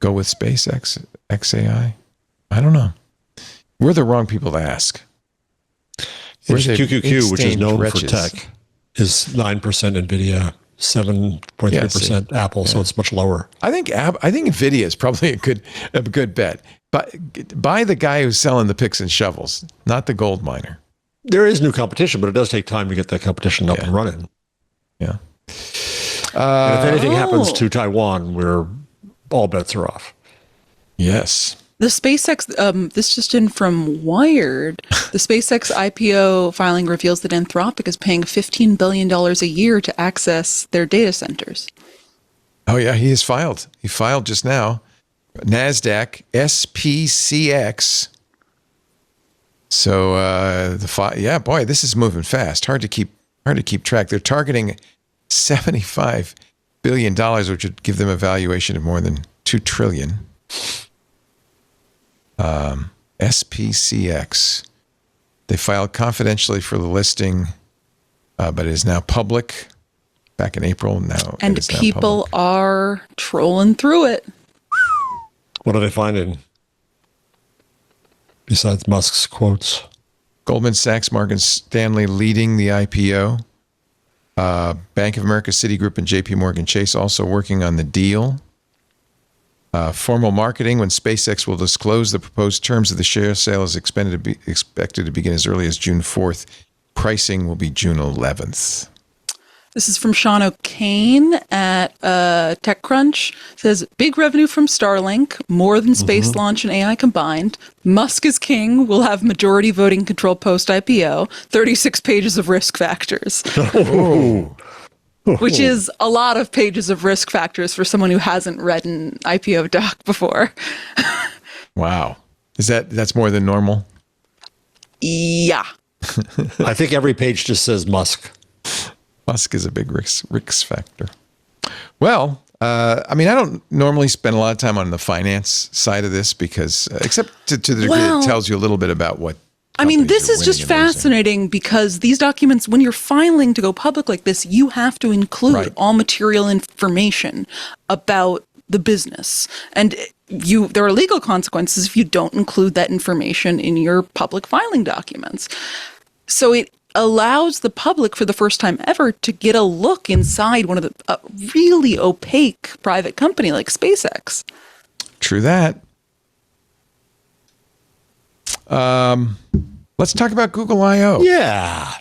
go with SpaceX XAI. I don't know. We're the wrong people to ask. QQQ, which is known for tech, is 9% Nvidia, 7.3% Apple, so it's much lower. I think Nvidia is probably a good bet. But buy the guy who's selling the picks and shovels, not the gold miner. There is new competition, but it does take time to get that competition up and running. Yeah. And if anything happens to Taiwan, where all bets are off. Yes. The SpaceX, this just in from Wired, the SpaceX IPO filing reveals that Anthropic is paying $15 billion a year to access their data centers. Oh, yeah, he has filed. He filed just now. NASDAQ, SPCX. So, this is moving fast. Hard to keep track. They're targeting $75 billion, which would give them a valuation of more than $2 trillion. SPCX. They filed confidentially for the listing, but it is now public. Back in April, now and people are trolling through it. What are they finding? Besides Musk's quotes, Goldman Sachs, Morgan Stanley leading the IPO. Bank of America, Citigroup, and JP Morgan Chase also working on the deal. Formal marketing, when SpaceX will disclose the proposed terms of the share sale, is expected to begin as early as June 4th. Pricing will be June 11th. This is from Sean O'Kane at TechCrunch. It says, big revenue from Starlink, more than space launch and AI combined. Musk is king, will have majority voting control post-IPO. 36 pages of risk factors. Which is a lot of pages of risk factors for someone who hasn't read an IPO doc before. Wow. That's more than normal? Yeah. I think every page just says Musk. Musk is a big risk factor. Well, I mean, I don't normally spend a lot of time on the finance side of this because, except to the degree it tells you a little bit about what. I mean, this is just fascinating because these documents, when you're filing to go public like this, you have to include all material information about the business. And there are legal consequences if you don't include that information in your public filing documents. So it allows the public for the first time ever to get a look inside one of the really opaque private company like SpaceX. True that. Let's talk about Google I.O. Yeah.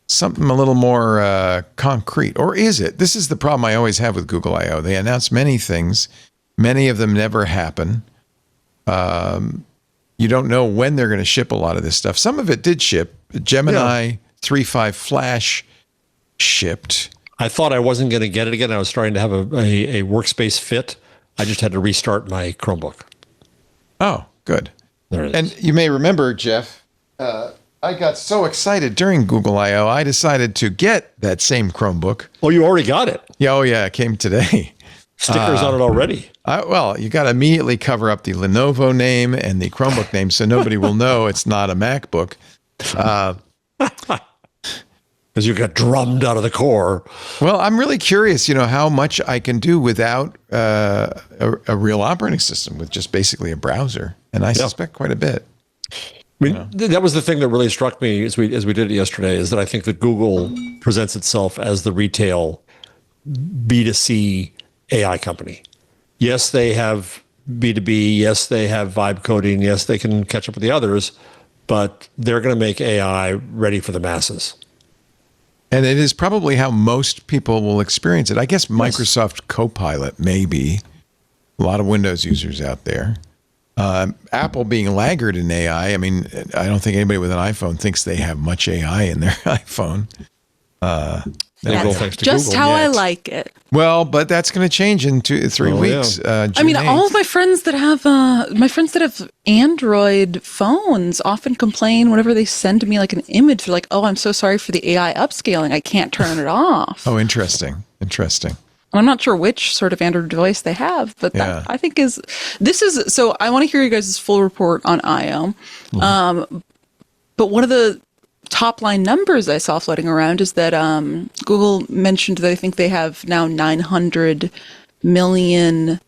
Something a little more concrete. Or is it? This is the problem I always have with Google I.O. They announce many things. Many of them never happen. You don't know when they're going to ship a lot of this stuff. Some of it did ship. Gemini 3.5 Flash shipped. I thought I wasn't going to get it again. I was starting to have a workspace fit. I just had to restart my Chromebook. Oh, good. There it is. And you may remember, Jeff, I got so excited during Google I.O., I decided to get that same Chromebook. Oh, you already got it? Yeah, oh yeah, it came today. Stickers on it already. Well, you got to immediately cover up the Lenovo name and the Chromebook name so nobody will know it's not a MacBook. Because you got drummed out of the core. Well, I'm really curious, how much I can do without a real operating system with just basically a browser. And I suspect quite a bit. I mean, that was the thing that really struck me as we did it yesterday, is that I think that Google presents itself as the retail B2C AI company. Yes, they have B2B. Yes, they have vibe coding. Yes, they can catch up with the others, but they're going to make AI ready for the masses. And it is probably how most people will experience it. I guess Microsoft Copilot, maybe. A lot of Windows users out there. Apple being laggard in AI. I mean, I don't think anybody with an iPhone thinks they have much AI in their iPhone. That's just how I like it. Well, but that's going to change in 3 weeks. Yeah. I mean, all of my friends that have Android phones often complain whenever they send me like an image. They're like, "Oh, I'm so sorry for the AI upscaling. I can't turn it off." Oh, interesting. I'm not sure which sort of Android device they have, but that I think so I want to hear you guys' full report on I.O. But one of the top line numbers I saw floating around is that Google mentioned that I think they have now 900 million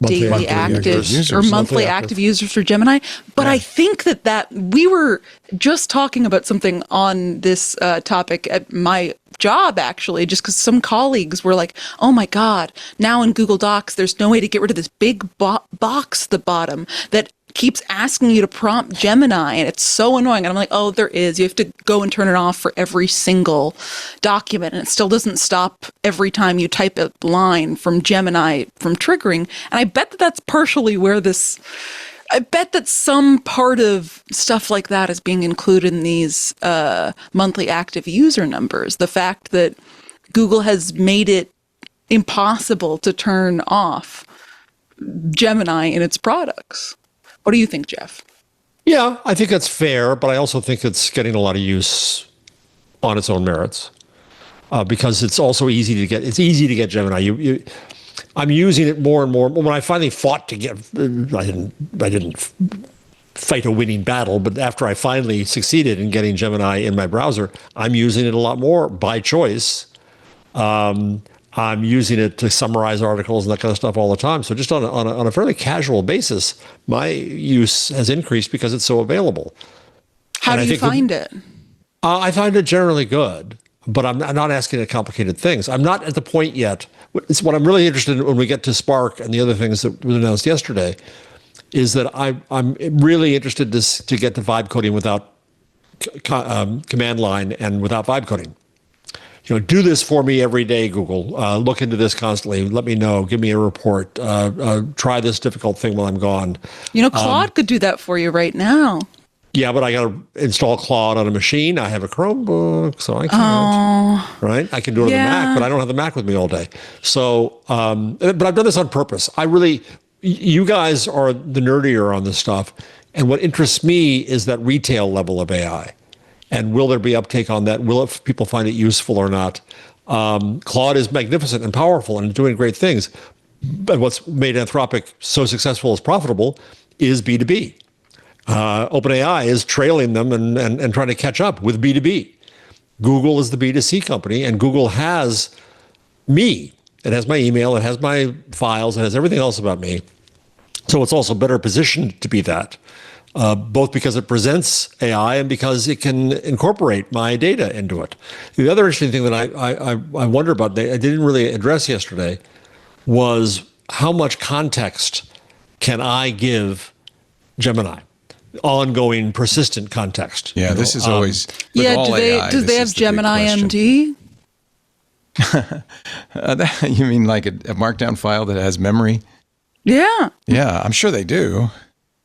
daily active or monthly active users for Gemini. But I think that we were just talking about something on this topic at my job, actually, just because some colleagues were like, oh my God, now in Google Docs, there's no way to get rid of this big box at the bottom that keeps asking you to prompt Gemini, and it's so annoying. And I'm like, oh, there is. You have to go and turn it off for every single document, and it still doesn't stop every time you type a line from Gemini from triggering. And I bet that's partially where I bet that some part of stuff like that is being included in these monthly active user numbers. The fact that Google has made it impossible to turn off Gemini in its products. What do you think, Jeff? Yeah, I think that's fair, but I also think it's getting a lot of use on its own merits because it's also easy to get. It's easy to get Gemini. I'm using it more and more. When I finally fought to get, I didn't fight a winning battle, but after I finally succeeded in getting Gemini in my browser, I'm using it a lot more by choice. I'm using it to summarize articles and that kind of stuff all the time. So just on a fairly casual basis, my use has increased because it's so available. How do you find it? I find it generally good, but I'm not asking it complicated things. I'm not at the point yet. It's what I'm really interested in when we get to Spark and the other things that were announced yesterday, is that I'm really interested to get to vibe coding without command line and without vibe coding. Do this for me every day, Google. Look into this constantly. Let me know. Give me a report. Try this difficult thing while I'm gone. Claude could do that for you right now. Yeah, but I got to install Claude on a machine. I have a Chromebook, so I can't. Right? I can do it on the Mac, but I don't have the Mac with me all day. So, but I've done this on purpose. You guys are the nerdier on this stuff. And what interests me is that retail level of AI. And will there be uptake on that? Will people find it useful or not? Claude is magnificent and powerful and doing great things. But what's made Anthropic so successful as profitable is B2B. OpenAI is trailing them and trying to catch up with B2B. Google is the B2C company, and Google has me. It has my email, it has my files, it has everything else about me. So it's also better positioned to be that, both because it presents AI and because it can incorporate my data into it. The other interesting thing that I wonder about, I didn't really address yesterday, was how much context can I give Gemini? Ongoing, persistent context. Yeah, this is always do they have Gemini MD? You mean like a markdown file that has memory? Yeah. Yeah, I'm sure they do.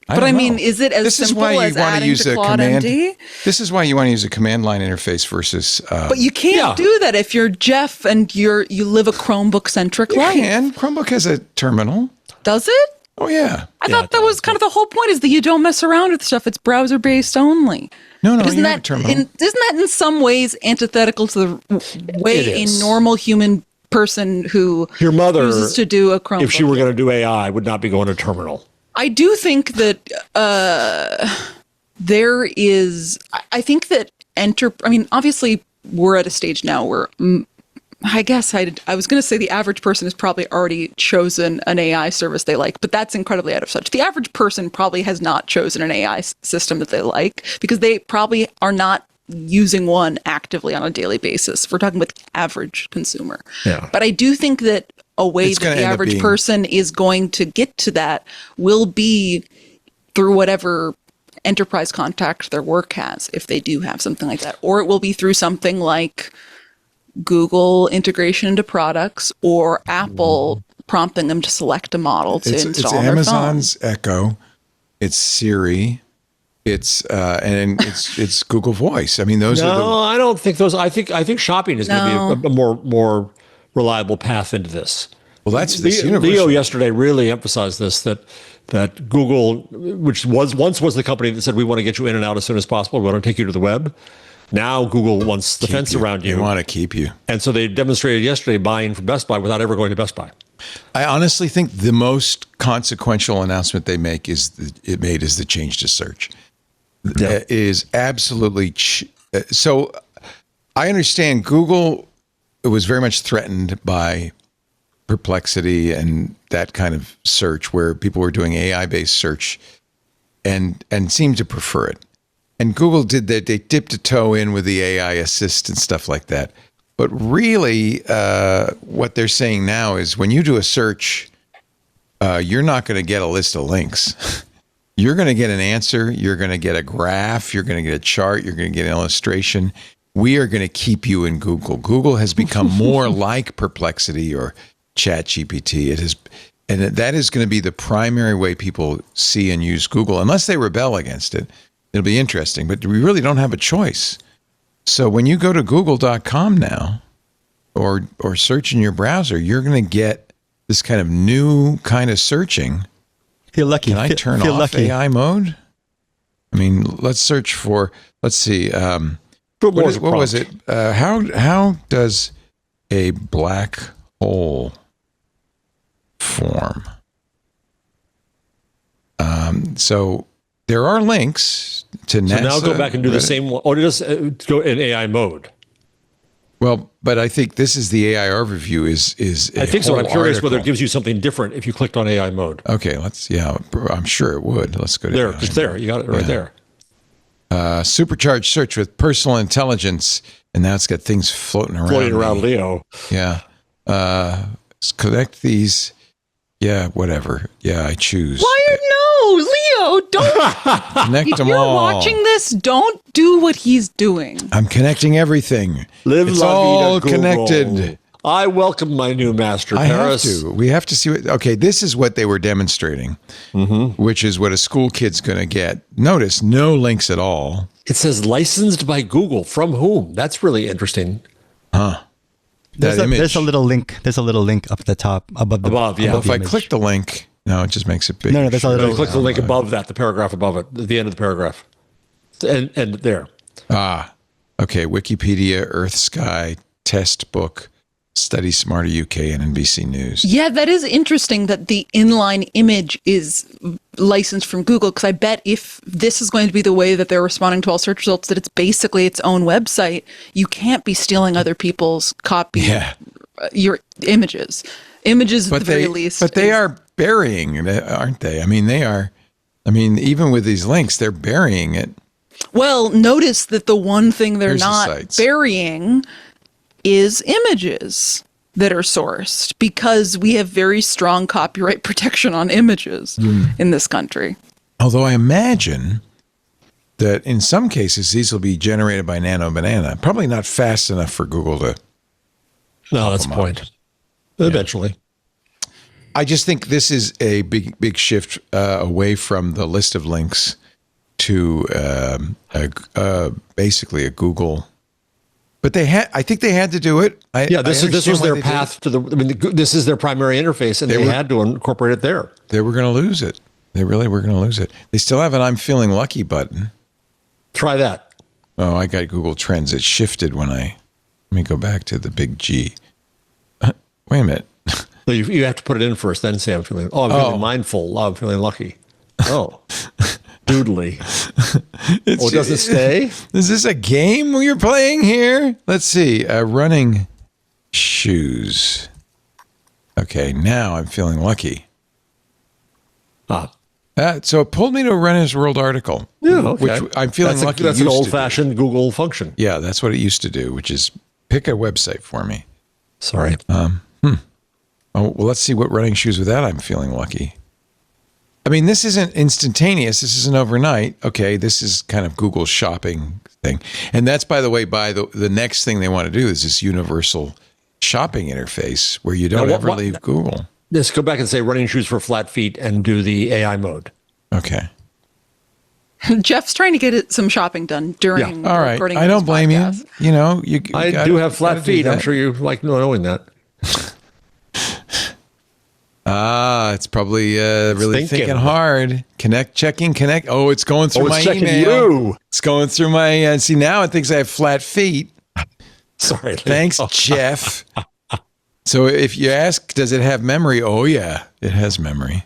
But I mean, is it as simple as adding to Claude MD? This is why you want to use a command line interface versus. But you can't do that if you're Jeff and you live a Chromebook centric life. You can. Chromebook has a terminal. Does it? Oh yeah. I thought that was kind of the whole point, is that you don't mess around with stuff. It's browser based only. No, isn't that in some ways antithetical to the way a normal human person who your mother uses to do a Chromebook, if she were going to do AI, would not be going to terminal? I do think that there is. I think that obviously we're at a stage now where. I guess I was going to say the average person has probably already chosen an AI service they like, but that's incredibly out of touch. The average person probably has not chosen an AI system that they like because they probably are not using one actively on a daily basis. If we're talking with average consumer. Yeah. But I do think that a way that the average person is going to get to that will be through whatever enterprise contact their work has, if they do have something like that. Or it will be through something like Google integration into products, or Apple prompting them to select a model to install on their phone. It's Amazon's Echo, it's Siri, it's Google Voice. I mean, those are the... I don't think those. I think shopping is going to be a more reliable path into this. Well, that's this universe. Leo yesterday really emphasized this, that Google, which once was the company that said we want to get you in and out as soon as possible, we want to take you to the web. Now Google wants the fence around you. They want to keep you. And so they demonstrated yesterday buying from Best Buy without ever going to Best Buy. I honestly think the most consequential announcement they make is the change to search. Yeah. It is absolutely... So I understand Google was very much threatened by Perplexity and that kind of search where people were doing AI-based search and seemed to prefer it. And Google did that. They dipped a toe in with the AI assist and stuff like that. But really, what they're saying now is when you do a search, you're not going to get a list of links. You're going to get an answer. You're going to get a graph. You're going to get a chart. You're going to get an illustration. We are going to keep you in Google. Google has become more like Perplexity or ChatGPT. It has, and that is going to be the primary way people see and use Google, unless they rebel against it. It'll be interesting, but we really don't have a choice. So when you go to google.com now or search in your browser, you're going to get this kind of new kind of searching. Feel lucky. Can I turn off AI mode? I mean, let's search for, let's see. What was it? How does a black hole form? So there are links to NASA. So now go back and do the same one. Or just go in AI mode. Well, but I think this is the AI overview is I think so. I'm curious whether it gives you something different if you clicked on AI mode. Okay, I'm sure it would. Let's go to there. It's there. You got it right there. Supercharged search with personal intelligence, and now it's got things floating around Leo. Yeah. Let's connect these. Yeah, whatever. Yeah, I choose. Leo, don't connect if them you're all. watching this, don't do what he's doing. I'm connecting everything. It's all connected. I welcome my new master, Paris. We have to see what. Okay, this is what they were demonstrating, which is what a school kid's going to get. Notice no links at all. It says licensed by Google. From whom? That's really interesting. Huh. There's a little link. There's a little link up at the top above. Yeah. If I click the link, no, it just makes it big. No, there's a little. Click the link above that, the paragraph above it, the end of the paragraph, and there. Okay, Wikipedia, Earth Sky, Test Book, Study Smarter UK, and NBC News. Yeah, that is interesting that the inline image is licensed from Google, because I bet if this is going to be the way that they're responding to all search results, that it's basically its own website, you can't be stealing other people's copy, your images. Images at the very least. But they are burying it, aren't they? I mean, even with these links, they're burying it. Well, notice that the one thing they're not burying is images that are sourced, because we have very strong copyright protection on images in this country. Although I imagine that in some cases, these will be generated by Nano Banana. Probably not fast enough for Google to... No, that's the point. Eventually. I just think this is a big shift away from the list of links to basically a Google. But I think they had to do it. This was their path to this is their primary interface, and they had to incorporate it there. They were going to lose it. They really were going to lose it. They still have an "I'm feeling lucky" button. Try that. Oh, I got Google Trends. It shifted when let me go back to the big G. Wait a minute. So you have to put it in first, then say I'm feeling mindful. I'm feeling lucky. Oh, doodly. It doesn't stay? Is this a game you're playing here? Let's see. Running shoes. Okay, now I'm feeling lucky. So it pulled me to a Runner's World article. Yeah, okay. Which I'm feeling lucky. That's an old-fashioned Google function. Yeah, that's what it used to do, which is pick a website for me. Sorry. Oh, well, let's see what running shoes with that. I'm feeling lucky. I mean, this isn't instantaneous. This isn't overnight. Okay, this is kind of Google's shopping thing. And that's, by the way, the next thing they want to do is this universal shopping interface where you don't ever leave Google. Let's go back and say running shoes for flat feet and do the AI mode. Okay. Jeff's trying to get some shopping done during the recording. I don't blame you. You know, I do have flat feet. I'm sure you like knowing that. It's probably really thinking hard. Checking. Oh, it's going through my email. It's going through my, see, now it thinks I have flat feet. Sorry. Thanks, Jeff. So if you ask, does it have memory? Oh, yeah, it has memory.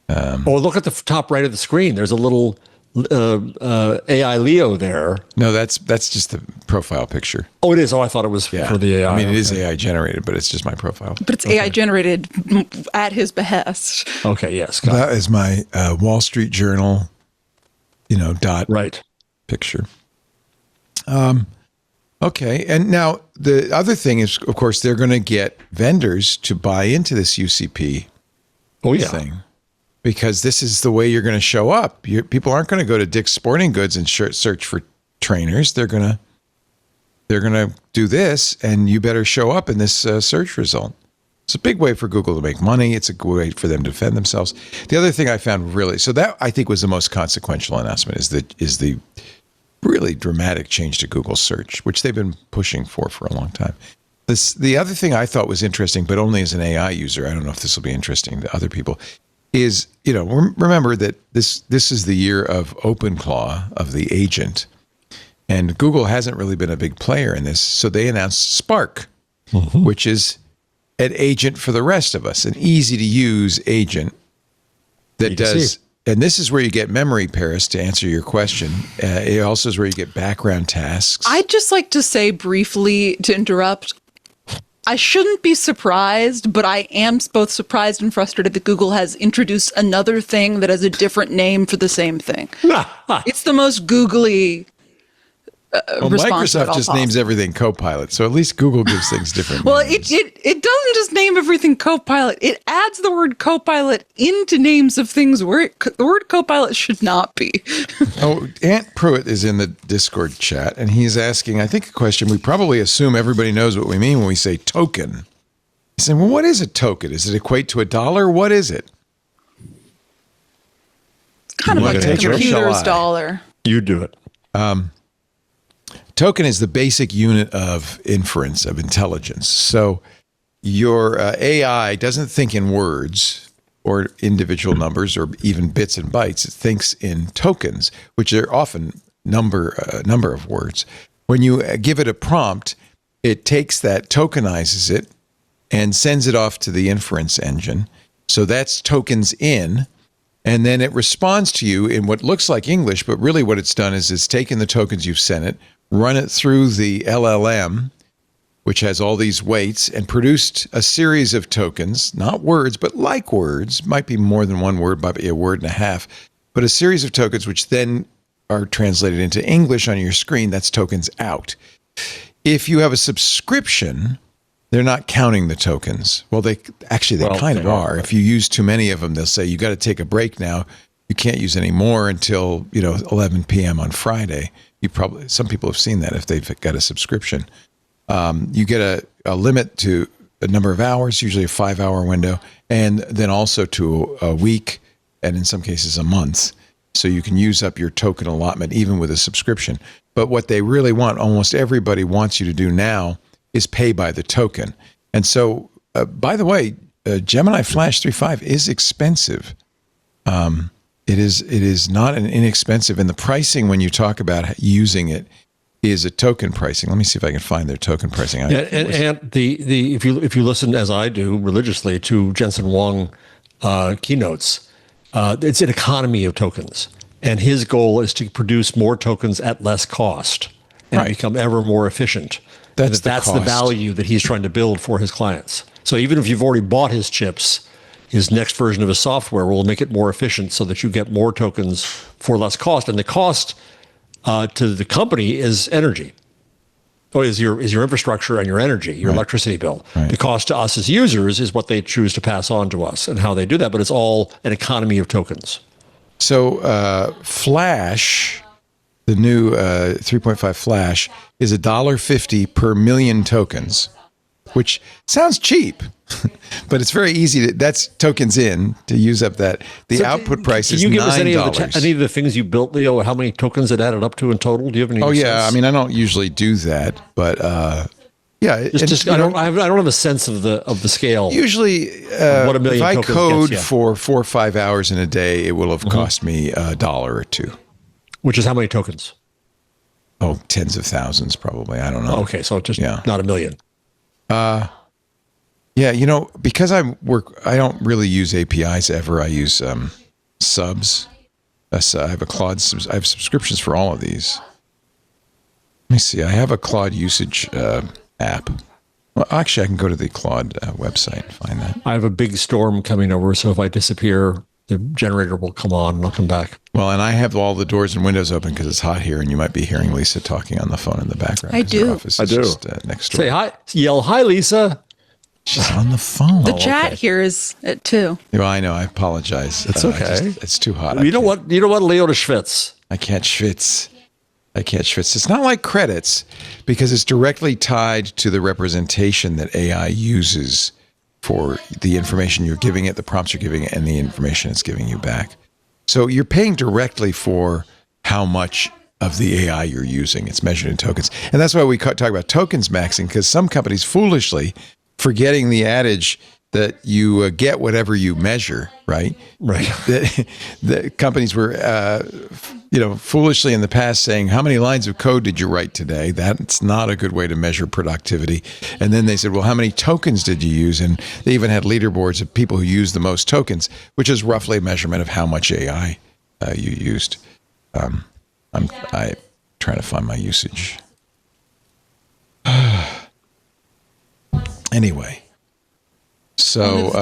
Look at the top right of the screen. There's a little AI Leo there. No, that's just the profile picture. Oh, it is. Oh, I thought it was for the AI. I mean, it is AI generated, but it's just my profile. But it's AI generated at his behest. Okay, yes. That is my Wall Street Journal, dot picture. Okay, and now the other thing is, of course, they're going to get vendors to buy into this UCP thing. Because this is the way you're going to show up. People aren't going to go to Dick's Sporting Goods and search for trainers. They're going to do this, and you better show up in this search result. It's a big way for Google to make money. It's a good way for them to defend themselves. The other thing I found that I think was the most consequential announcement is the really dramatic change to Google search, which they've been pushing for a long time. The other thing I thought was interesting, but only as an AI user, I don't know if this will be interesting to other people, is, remember that this is the year of OpenClaw, of the agent, and Google hasn't really been a big player in this. So they announced Spark, which is an agent for the rest of us, an easy to use agent that does. And this is where you get memory, Paris, to answer your question. It also is where you get background tasks. I'd just like to say briefly, to interrupt, I shouldn't be surprised, but I am both surprised and frustrated that Google has introduced another thing that has a different name for the same thing. It's the most googly response. Microsoft just names everything Copilot, so at least Google gives things different Well, names. it doesn't just name everything Copilot. It adds the word Copilot into names of things where the word Copilot should not be. Ant Pruitt is in the Discord chat, and he's asking, I think, a question we probably assume everybody knows what we mean when we say token. He's saying, well, what is a token? Does it equate to $1? What is it? It's kind of like a computer's dollar. You do it. Token is the basic unit of inference, of intelligence. So your AI doesn't think in words or individual numbers or even bits and bytes. It thinks in tokens, which are often number of words. when you give it a prompt, it takes that, tokenizes it, and sends it off to the inference engine. So that's tokens in, and then it responds to you in what looks like English, but really what it's done is it's taken the tokens you've sent it, run it through the LLM, which has all these weights, and produced a series of tokens, not words, but like words, might be more than one word, might be a word and a half, but a series of tokens which then are translated into English on your screen. That's tokens out. If you have a subscription, they're not counting the tokens. Well, they kind of are. If you use too many of them, they'll say, you got to take a break now. You can't use any more until 11 p.m. on Friday. Some people have seen that if they've got a subscription. You get a limit to a number of hours, usually a 5-hour window, and then also to a week, and in some cases a month. So you can use up your token allotment even with a subscription. But what they really want, almost everybody wants you to do now, is pay by the token. And so, by the way, Gemini Flash 3.5 is expensive. It is not an inexpensive, and the pricing when you talk about using it is a token pricing. Let me see if I can find their token pricing. If you listen as I do religiously to Jensen Huang keynotes, it's an economy of tokens, and his goal is to produce more tokens at less cost and become ever more efficient. That's the value that he's trying to build for his clients. So even if you've already bought his chips, his next version of his software will make it more efficient so that you get more tokens for less cost. And the cost to the company is energy. Is your infrastructure and your energy, your electricity bill. Right. The cost to us as users is what they choose to pass on to us and how they do that, but it's all an economy of tokens. So Flash, the new 3.5 Flash, is $1.50 per million tokens, which sounds cheap, but it's very easy. That's tokens in to use up that. The output price is $9. Can you give us any of the things you built, Leo? How many tokens it added up to in total? Do you have any? Sense? I mean, I don't usually do that, but I don't have a sense of the scale. Usually, what a million if I tokens code gets, for 4 or 5 hours in a day, it will have cost me $1 or $2. Which is how many tokens? Oh, tens of thousands, probably. I don't know. Okay, so just not a million. Because I don't really use APIs ever. I use subs. I have a Claude. I have subscriptions for all of these. Let me see. I have a Claude usage app. Well, actually, I can go to the Claude website and find that. I have a big storm coming over, so if I disappear, the generator will come on and I'll come back. Well, and I have all the doors and windows open because it's hot here, and you might be hearing Lisa talking on the phone in the background. I do. Her office is just next door. Say hi. Yell hi, Lisa. She's on the phone. The chat here is it too. Well, I know. I apologize. It's okay. It's too hot. You know what, Leo, to schwitz. I can't schwitz. It's not like credits because it's directly tied to the representation that AI uses for the information you're giving it, the prompts you're giving it, and the information it's giving you back. So you're paying directly for how much of the AI you're using. It's measured in tokens. And that's why we talk about tokens maxing, because some companies foolishly, forgetting the adage that you get whatever you measure, right? Right. The companies were, foolishly in the past saying, how many lines of code did you write today? That's not a good way to measure productivity. And then they said, well, how many tokens did you use? And they even had leaderboards of people who used the most tokens, which is roughly a measurement of how much AI you used. I'm trying to find my usage. Anyway. So,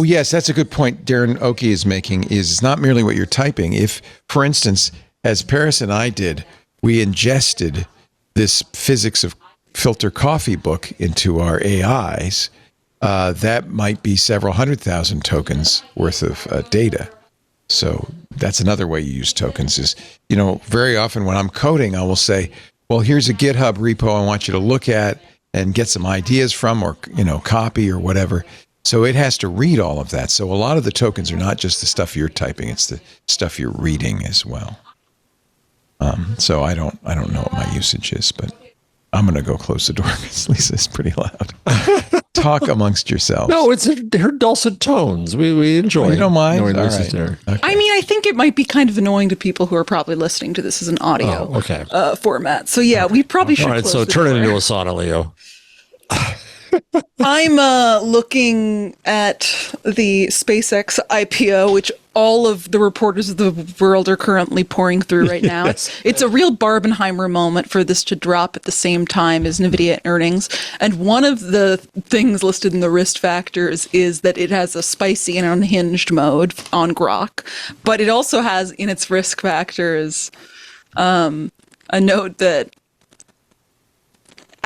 yes, that's a good point Darren Oki is making, is it's not merely what you're typing. If, for instance, as Paris and I did, we ingested this physics of filter coffee book into our AIs, that might be several 100,000 tokens worth of data. So that's another way you use tokens is, very often when I'm coding, I will say, well, here's a GitHub repo I want you to look at and get some ideas from, or, copy or whatever. So it has to read all of that. So a lot of the tokens are not just the stuff you're typing, it's the stuff you're reading as well. So I don't know what my usage is, but I'm going to go close the door because Lisa's pretty loud. talk amongst yourselves. No, it's her dulcet tones. We enjoy. You don't mind? All right. Okay. I mean, I think it might be kind of annoying to people who are probably listening to this as an audio format. So yeah, we probably should. All right, so turn it into a sauna, Leo. I'm looking at the SpaceX IPO, which all of the reporters of the world are currently pouring through right now. Yes. It's a real Barbenheimer moment for this to drop at the same time as Nvidia earnings. And one of the things listed in the risk factors is that it has a spicy and unhinged mode on Grok, but it also has in its risk factors a note that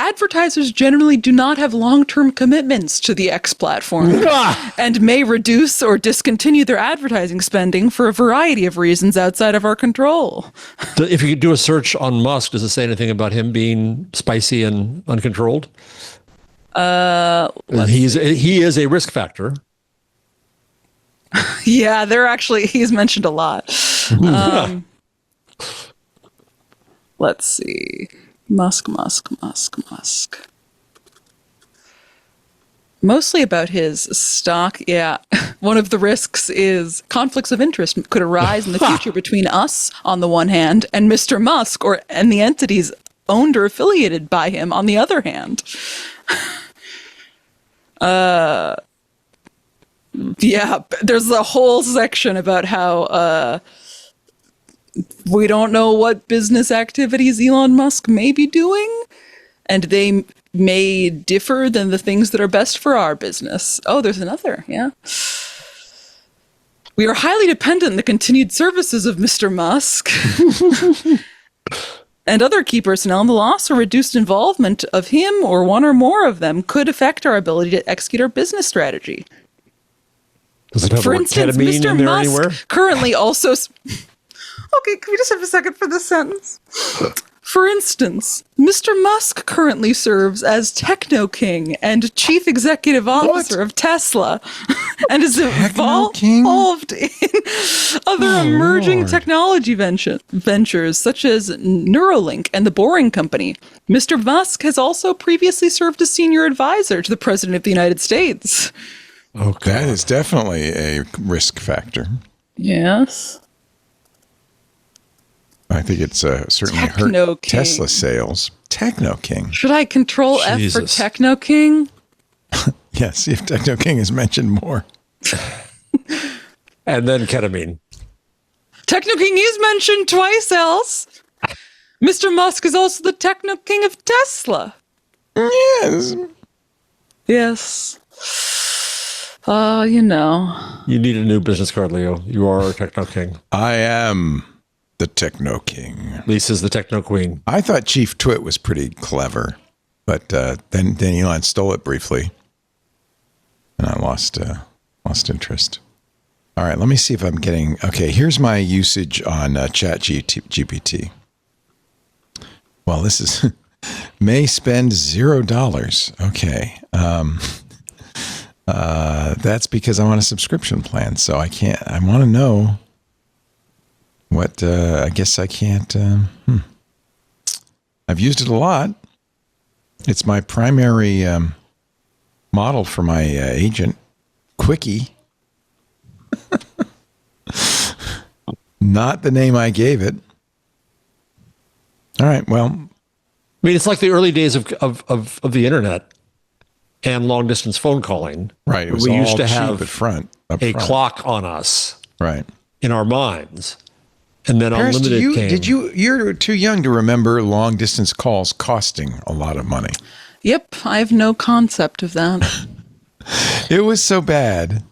advertisers generally do not have long-term commitments to the X platform and may reduce or discontinue their advertising spending for a variety of reasons outside of our control. If you could do a search on Musk, does it say anything about him being spicy and uncontrolled? He is a risk factor. Yeah, he's mentioned a lot. Let's see. Musk. Mostly about his stock. Yeah. One of the risks is conflicts of interest could arise in the future between us on the one hand and Mr. Musk and the entities owned or affiliated by him on the other hand. Yeah, there's a whole section about how we don't know what business activities Elon Musk may be doing, and they may differ than the things that are best for our business. Oh, there's another, yeah. We are highly dependent on the continued services of Mr. Musk and other key personnel, and the loss or reduced involvement of him or one or more of them could affect our ability to execute our business strategy. Does it have For instance, Mr. Musk anywhere? currently also... Okay, can we just have a second for this sentence? For instance, Mr. Musk currently serves as Techno King and Chief Executive Officer of Tesla and is involved in other emerging technology ventures such as Neuralink and the Boring Company. Mr. Musk has also previously served as senior advisor to the President of the United States. Okay. That is definitely a risk factor. Yes. I think it's certainly Techno hurt King. Tesla sales. Techno King. Should I control F for Techno King? Yes, see if Techno King is mentioned more. And then ketamine. Techno King is mentioned twice else. Mr. Musk is also the Techno King of Tesla. Yes. Yes. You know. You need a new business card, Leo. You are a Techno King. I am the Techno King. Lisa's the Techno Queen. I thought Chief Twit was pretty clever, but then Elon stole it briefly, and I lost interest. All right, let me see if I'm getting... Okay, here's my usage on ChatGPT. Well, this is... may spend $0. Okay. That's because I'm on a subscription plan, so I can't... I want to know what... I guess I can't... I've used it a lot. It's my primary model for my agent, Quickie. Not the name I gave it. All right, well... I mean, it's like the early days of the internet and long distance phone calling. Right. It was we all used to cheap have up front. Clock on us. Right. In our minds. And then Paris, unlimited came. You're too young to remember long distance calls costing a lot of money. Yep. I have no concept of that. It was so bad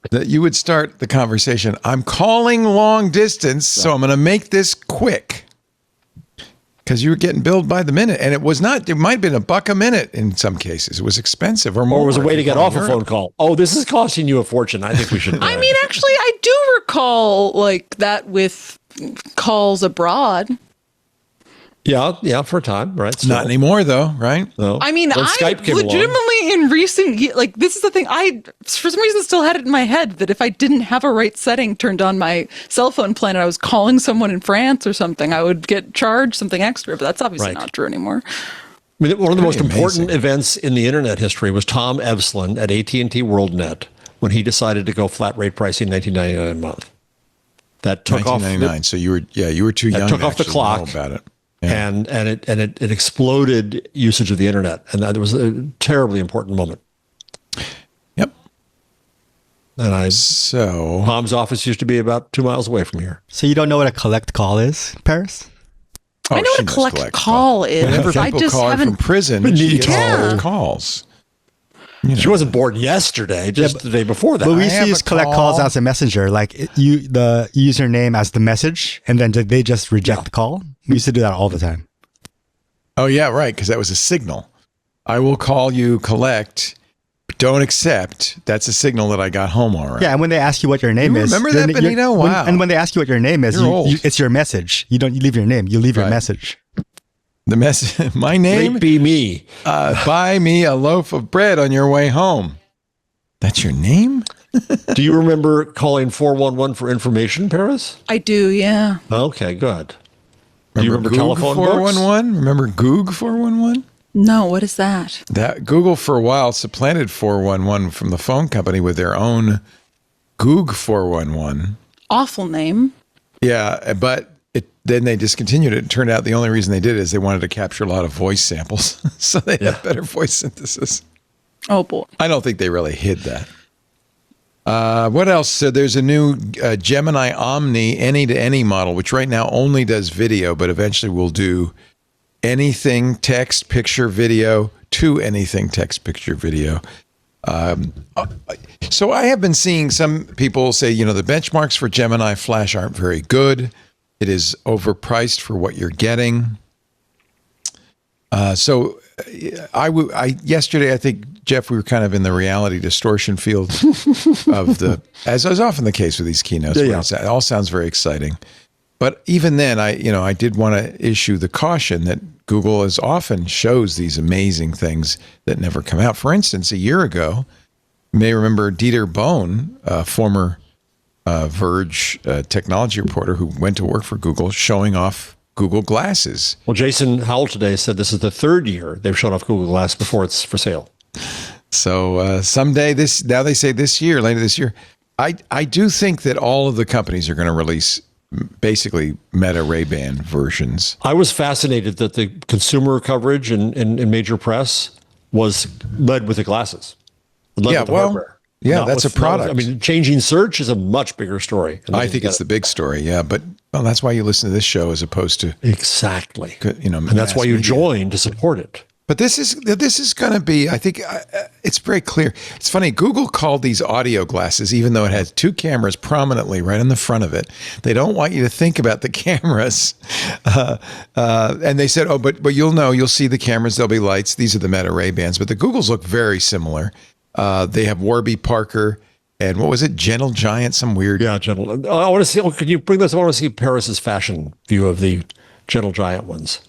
that you would start the conversation. I'm calling long distance, so I'm going to make this quick. Because you were getting billed by the minute, and it was not. It might have been $1 a minute in some cases. It was expensive, or more. Or it was a way to get off a phone call. Oh, this is costing you a fortune. I think we should. I mean, actually, I do recall like that with calls abroad. Yeah, for a time, right? Still. Not anymore, though, right? No. I mean, when I Skype came legitimately in recent, like, this is the thing. I, for some reason, still had it in my head that if I didn't have a right setting turned on my cell phone plan and I was calling someone in France or something, I would get charged something extra. But that's obviously not true anymore. I mean, one of the most important events in the internet history was Tom Evslin at AT&T WorldNet when he decided to go flat rate pricing $19.99 a month. That took off. So you were too young. Took off the clock to know about it. Yeah. And it exploded usage of the internet, and that was a terribly important moment. Yep. And Tom's office used to be about 2 miles away from here. So you don't know what a collect call is, Paris? I know what a collect call is. Whenever I people just call her haven't from prison, she gets calls. She wasn't born yesterday, just the day before that. But we used to use collect calls as a messenger, like the username as the message, and then they just reject the call. We used to do that all the time. Oh yeah, right, because that was a signal. I will call you, collect, don't accept. That's a signal that I got home already. Yeah, and when they ask you what your name is, remember that, Benito? Wow. And when they ask you what your name is, it's your message. You leave your name. You leave your message. The message. My name. Be me. Buy me a loaf of bread on your way home. That's your name? Do you remember calling 411 for information, Paris? I do, yeah. Okay, good. Do you remember Goog telephone 411? Remember Goog 411? No, what is that? That Google for a while supplanted 411 from the phone company with their own Goog 411. Awful name. Yeah, but then they discontinued it. It turned out the only reason they did it is they wanted to capture a lot of voice samples, so they had better voice synthesis. Oh boy! I don't think they really hid that. What else? So there's a new Gemini Omni any-to-any model, which right now only does video, but eventually will do anything, text, picture, video, to anything, text, picture, video. So I have been seeing some people say, the benchmarks for Gemini Flash aren't very good. It is overpriced for what you're getting. Yesterday, I think, Jeff, we were kind of in the reality distortion field as is often the case with these keynotes. It all sounds very exciting. But even then, I did want to issue the caution that Google as often shows these amazing things that never come out. For instance, a year ago, you may remember Dieter Bohn, former Verge technology reporter who went to work for Google, showing off Google Glasses. Well, Jason Howell today said this is the third year they've shown off Google Glass before it's for sale. So someday now they say later this year, I do think that all of the companies are going to release basically Meta Ray-Ban versions. I was fascinated that the consumer coverage in major press was led with the glasses. Hardware. Yeah, that's a product. Changing search is a much bigger story. I think it's the big story, yeah. But that's why you listen to this show as opposed to exactly. And that's why you join to support it. But this is going to be, I think, it's very clear. It's funny. Google called these audio glasses, even though it has two cameras prominently right in the front of it. They don't want you to think about the cameras, and they said, but you'll see the cameras. There'll be lights. These are the Meta Ray-Bans, but the Googles look very similar. They have Warby Parker and what was it? Gentle Giant, some weird. Yeah, Gentle. I want to see. Can you bring this? I want to see Paris's fashion view of the Gentle Giant ones.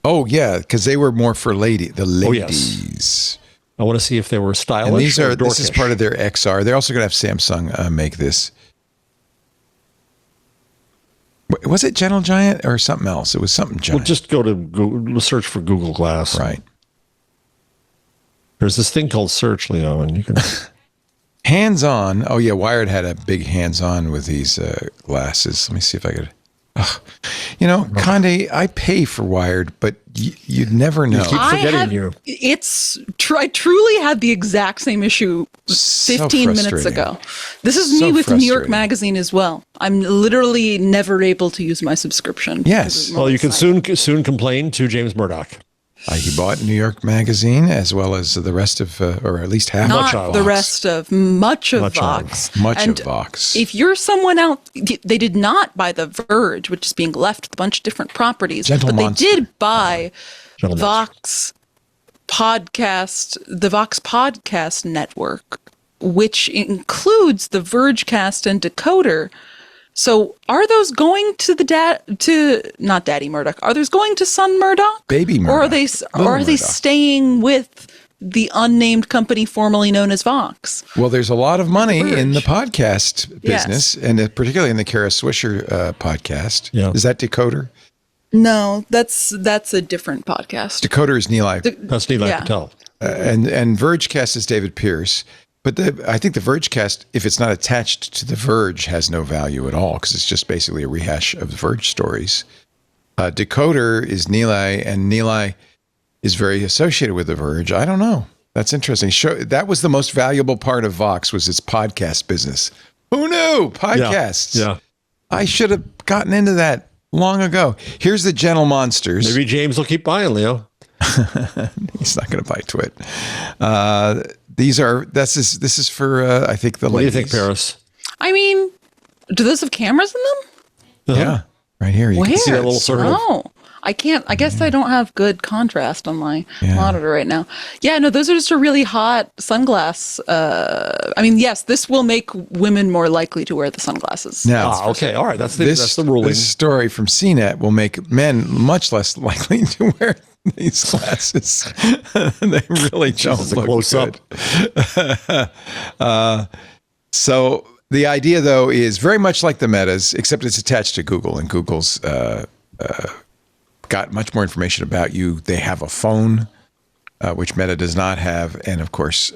Oh yeah, because they were more for the ladies. Oh, yes. I want to see if they were stylish. And this is part of their XR. They're also going to have Samsung make this. Was it Gentle Giant or something else? It was something giant. Well, just go to Google, search for Google Glass. Right. There's this thing called search, Leo, and you can hands-on. Oh yeah, Wired had a big hands-on with these glasses. Let me see if I could. Conde, I pay for Wired, but you'd never know. You keep forgetting you. I truly had the exact same issue 15 minutes ago. This is me with New York Magazine as well. I'm literally never able to use my subscription. Yes. Well, you can soon complain to James Murdoch. He bought New York Magazine as well as the rest of, or at least half. Not the rest of, much of Vox. Much of Vox. If you're someone out, they did not buy The Verge, which is being left with a bunch of different properties. But they did buy Vox podcast, the Vox podcast network, which includes the Vergecast and Decoder. So are those going to not Daddy Murdoch? Are those going to Son Murdoch? Baby Murdoch. Or are they staying with the unnamed company formerly known as Vox? Well, there's a lot of money in the podcast business, and particularly in the Kara Swisher podcast. Yeah. Is that Decoder? No, that's a different podcast. Decoder is Nilay. That's Nilay Patel. And Vergecast is David Pierce. But I think the Vergecast, if it's not attached to The Verge, has no value at all because it's just basically a rehash of the Verge stories. Decoder is Nilay, and Nilay is very associated with The Verge. I don't know. That's interesting. That was the most valuable part of Vox was its podcast business. Who knew? Podcasts. Yeah. I should have gotten into that long ago. Here's the Gentle Monsters. Maybe James will keep buying, Leo. He's not going to buy Twit. This is for I think the ladies. What do you think, Paris? I mean, do those have cameras in them? Yeah, right here. You can see that little circle. Oh, I can't. I guess I don't have good contrast on my monitor right now. Yeah, no, those are just a really hot sunglass. I mean, yes, this will make women more likely to wear the sunglasses. Now, okay, all right. That's the ruling. This story from CNET will make men much less likely to wear these glasses. They really don't look close good. Up. So the idea, though, is very much like the Metas, except it's attached to Google, and Google's got much more information about you. They have a phone, which Meta does not have, and of course,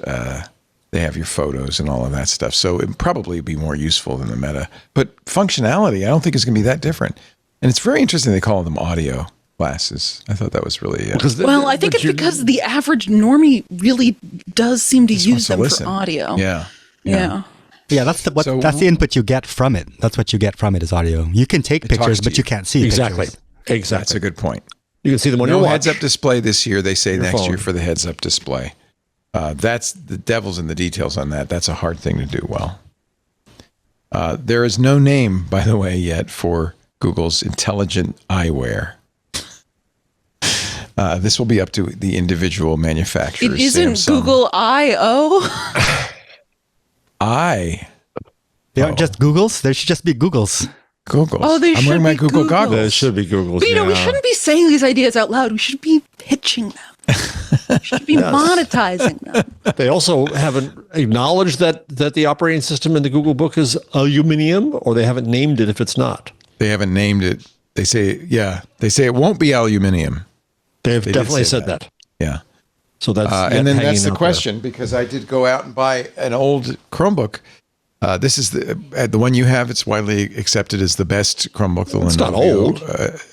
they have your photos and all of that stuff. So it'd probably be more useful than the Meta. But functionality, I don't think is going to be that different. And it's very interesting they call them audio glasses. I thought that was really... well, I think it's because the average normie really does seem to use them for audio. Yeah. Yeah, that's the input you get from it. That's what you get from it is audio. You can take pictures, but you can't see exactly. pictures. Exactly. That's a good point. You can see them on your watch. Heads-up display this year. They say next year for the heads-up display. That's the devil's in the details on that. That's a hard thing to do well. There is no name, by the way, yet for Google's intelligent eyewear. This will be up to the individual manufacturers. It isn't Samsung. Google I/O. They aren't just Googles. There should just be Googles. Googles. Oh, they should be I'm wearing my Google Googles. goggles. There should be Googles. But, we shouldn't be saying these ideas out loud. We should be pitching them. We should be monetizing them. They also haven't acknowledged that the operating system in the Google book is aluminum, or they haven't named it if it's not. They haven't named it. They say it won't be aluminium. They've definitely said that. Yeah. So that's and then that's the question because I did go out and buy an old Chromebook. This is the one you have. It's widely accepted as the best Chromebook. It's not old.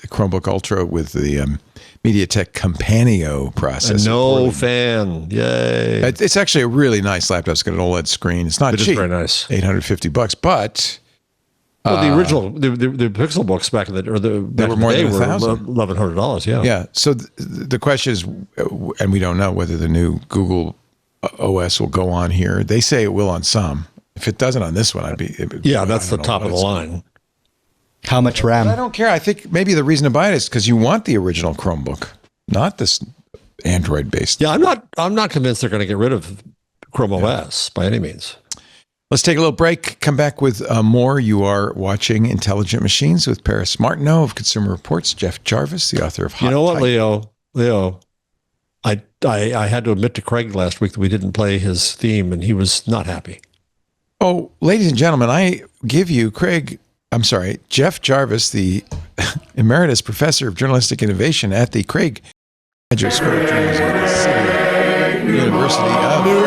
Chromebook Ultra with the MediaTek Campanio processor. No fan. Yay. It's actually a really nice laptop. It's got an OLED screen. It's not cheap. It is very nice. $850, but well, the original the Pixel books back in the they were more than $1,000. $1,100. Yeah. Yeah. So the question is, and we don't know whether the new Google OS will go on here. They say it will on some. If it doesn't on this one, that's the top of the line. How much RAM? But I don't care. I think maybe the reason to buy it is because you want the original Chromebook, not this Android-based. Yeah, I'm not convinced they're going to get rid of Chrome OS by any means. Let's take a little break. Come back with more. You are watching Intelligent Machines with Paris Martineau of Consumer Reports, Jeff Jarvis, the author of Hot You know what, Type. Leo? I had to admit to Craig last week that we didn't play his theme, and he was not happy. Oh, ladies and gentlemen, I give you Jeff Jarvis, the Emeritus Professor of Journalistic Innovation at the Craig Graduate School of Journalism at the City University of New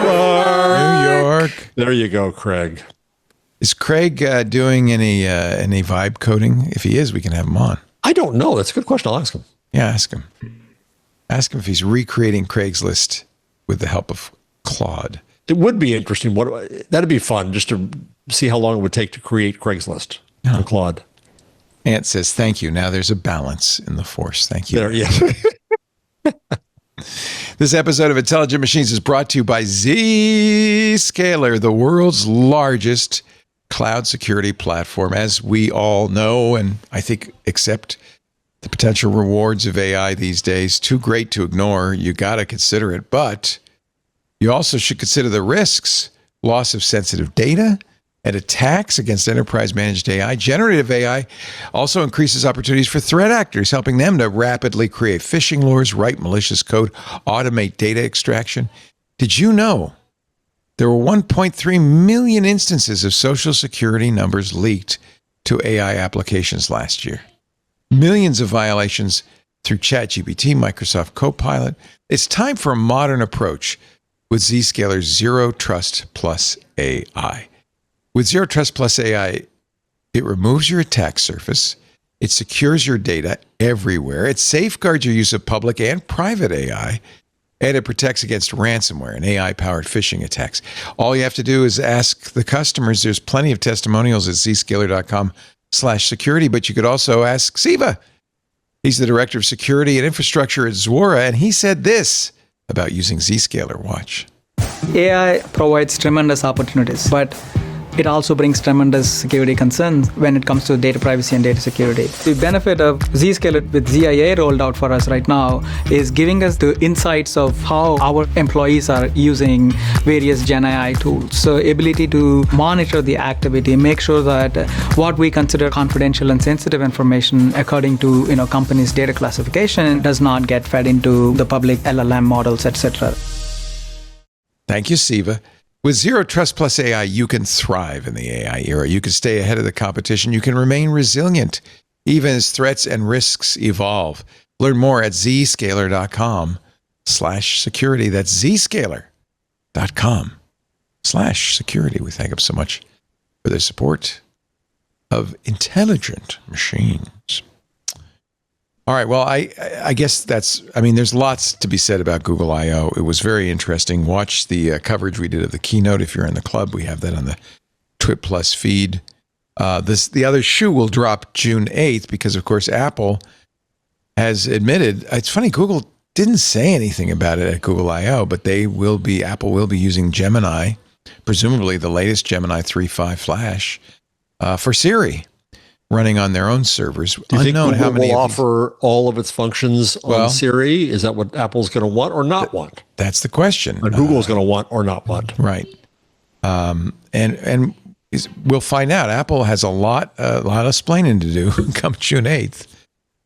York. There you go, Craig. Is Craig doing any vibe coding? If he is, we can have him on. I don't know. That's a good question. I'll ask him. Yeah, ask him. Ask him if he's recreating Craigslist with the help of Claude. It would be interesting. That'd be fun just to see how long it would take to create Craigslist for Claude. Ant says, thank you. Now there's a balance in the force. Thank you. There, yeah. This episode of Intelligent Machines is brought to you by Zscaler, the world's largest cloud security platform. As we all know, and I think accept the potential rewards of AI these days, too great to ignore. You got to consider it, but you also should consider the risks, loss of sensitive data, and attacks against enterprise-managed AI. Generative AI also increases opportunities for threat actors, helping them to rapidly create phishing lures, write malicious code, automate data extraction. Did you know there were 1.3 million instances of Social Security numbers leaked to AI applications last year? millions of violations through ChatGPT, Microsoft Copilot. It's time for a modern approach with Zscaler's Zero Trust Plus AI. With Zero Trust Plus AI, it removes your attack surface. It secures your data everywhere. It safeguards your use of public and private AI. And it protects against ransomware and AI-powered phishing attacks. All you have to do is ask the customers. There's plenty of testimonials at zscaler.com/security, but you could also ask Siva. He's the director of security and infrastructure at Zuora, and he said this about using Zscaler. Watch. AI provides tremendous opportunities, but it also brings tremendous security concerns when it comes to data privacy and data security. The benefit of Zscaler with ZIA rolled out for us right now is giving us the insights of how our employees are using various Gen AI tools. So ability to monitor the activity, make sure that what we consider confidential and sensitive information according to companies' data classification does not get fed into the public LLM models, etc. Thank you, Siva. With Zero Trust Plus AI, you can thrive in the AI era. You can stay ahead of the competition. You can remain resilient, even as threats and risks evolve. Learn more at zscaler.com/security. That's zscaler.com/security. We thank them so much for their support of intelligent machines. All right. Well, I guess there's lots to be said about Google I.O. It was very interesting. Watch the coverage we did of the keynote. If you're in the club, we have that on the Twit Plus feed. The other shoe will drop June 8th because, of course, Apple has admitted. It's funny, Google didn't say anything about it at Google I.O., but Apple will be using Gemini, presumably the latest Gemini 3.5 Flash, for Siri, running on their own servers. Do you think Google will offer all of its functions on Siri? Is that what Apple's going to want or not want? That's the question. Or Google's going to want or not want. Right. And we'll find out. Apple has a lot of splaining to do come June 8th.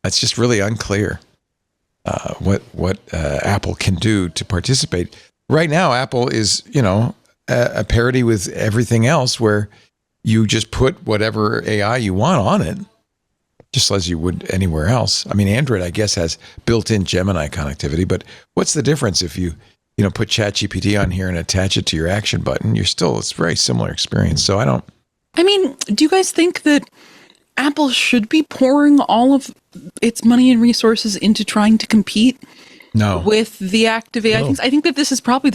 It's just really unclear what Apple can do to participate. Right now, Apple is, a parity with everything else where you just put whatever AI you want on it, just as you would anywhere else. I mean, Android, I guess, has built-in Gemini connectivity, but what's the difference if you put ChatGPT on here and attach it to your action button? It's a very similar experience. So do you guys think that Apple should be pouring all of its money and resources into trying to compete with the active AI things? I think that this is probably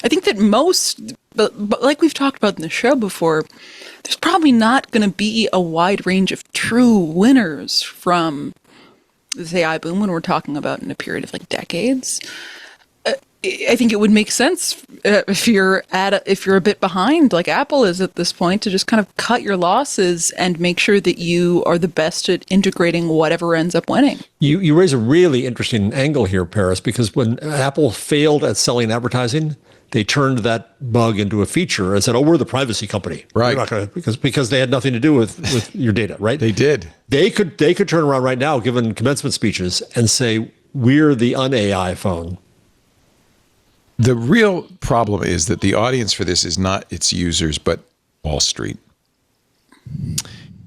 I think that most, but like we've talked about in the show before, there's probably not going to be a wide range of true winners from this AI boom when we're talking about in a period of decades. I think it would make sense if you're a bit behind, like Apple is at this point, to just kind of cut your losses and make sure that you are the best at integrating whatever ends up winning. You raise a really interesting angle here, Paris, because when Apple failed at selling advertising, they turned that bug into a feature and said, "Oh, we're the privacy company, right?" We're not gonna, because they had nothing to do with your data, right? They did. They could turn around right now, given commencement speeches, and say, "We're the un-AI phone." The real problem is that the audience for this is not its users, but Wall Street.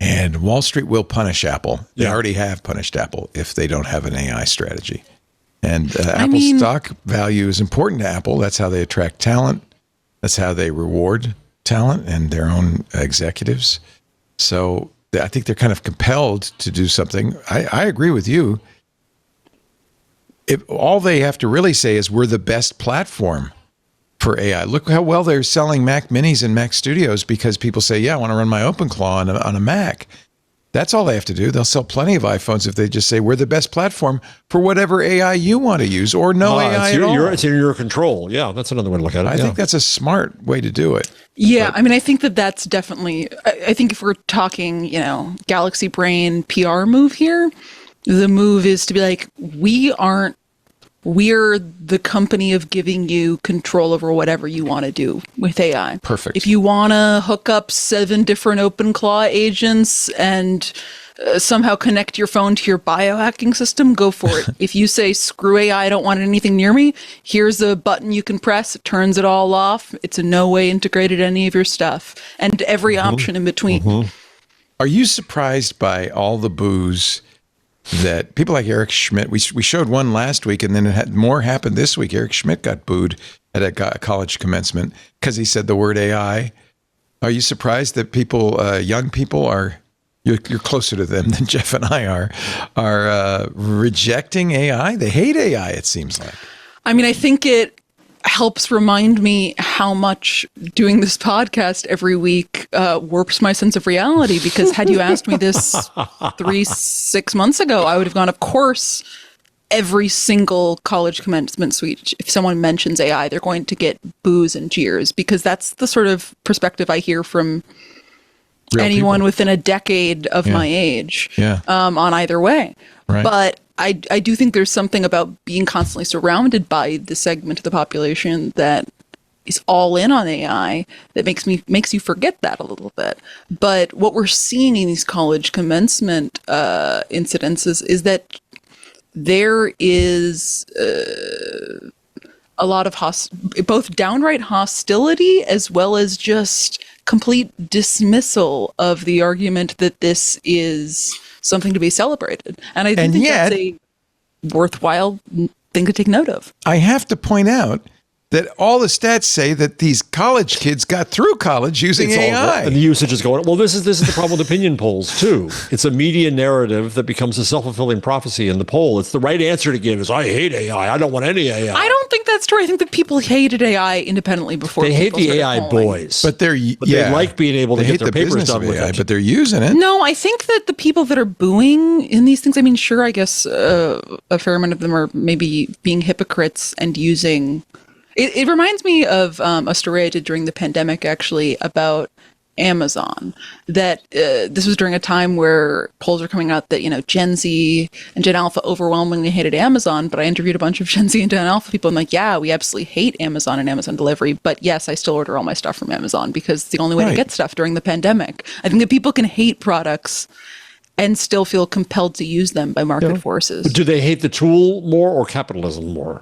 And Wall Street will punish Apple. They already have punished Apple if they don't have an AI strategy. And Apple's stock value is important to Apple. That's how they attract talent. That's how they reward talent and their own executives. So I think they're kind of compelled to do something. I agree with you. All they have to really say is we're the best platform for AI. Look how well they're selling Mac Minis and Mac Studios because people say, I want to run my OpenClaw on a Mac. That's all they have to do. They'll sell plenty of iPhones if they just say we're the best platform for whatever AI you want to use or no AI at all. It's in your control. Yeah, that's another way to look at it. I think that's a smart way to do it. Yeah, I think that's definitely, I think if we're talking, Galaxy Brain PR move here, the move is to be like, we're the company of giving you control over whatever you want to do with AI. Perfect. If you want to hook up 7 different OpenClaw agents and somehow connect your phone to your biohacking system, go for it. If you say, screw AI, I don't want anything near me, here's a button you can press. It turns it all off. It's in no way integrated any of your stuff. And every option in between. Are you surprised by all the boos that people like Eric Schmidt, we showed one last week, and then it had more happened this week. Eric Schmidt got booed at a college commencement because he said the word AI. Are you surprised that young people you're closer to them than Jeff and I are rejecting AI? They hate AI, it seems like. I mean, I think it helps remind me how much doing this podcast every week warps my sense of reality, because had you asked me this 6 months ago, I would have gone, of course, every single college commencement suite, if someone mentions AI, they're going to get boos and jeers, because that's the sort of perspective I hear from real anyone people within a decade of my age on either way. Right. But I do think there's something about being constantly surrounded by the segment of the population that is all in on AI that makes you forget that a little bit. But what we're seeing in these college commencement incidences is that there is a lot of both downright hostility as well as just complete dismissal of the argument that this is something to be celebrated. And I think that's a worthwhile thing to take note of. I have to point out that all the stats say that these college kids got through college using AI. And the usage is going, well, this is the problem with opinion polls, too. It's a media narrative that becomes a self-fulfilling prophecy in the poll. It's the right answer to give is, I hate AI. I don't want any AI. I don't think that's true. I think that people hated AI independently before. They hate the AI boys. But they like being able to get their papers done with AI, but they're using it. No, I think that the people that are booing in these things, I mean, sure, I guess a fair amount of them are maybe being hypocrites and using... It reminds me of a story I did during the pandemic, actually, about Amazon. That this was during a time where polls were coming out that, Gen Z and Gen Alpha overwhelmingly hated Amazon. But I interviewed a bunch of Gen Z and Gen Alpha people. I'm like, yeah, we absolutely hate Amazon and Amazon delivery. But yes, I still order all my stuff from Amazon because it's the only way to get stuff during the pandemic. I think that people can hate products and still feel compelled to use them by market forces. But do they hate the tool more or capitalism more?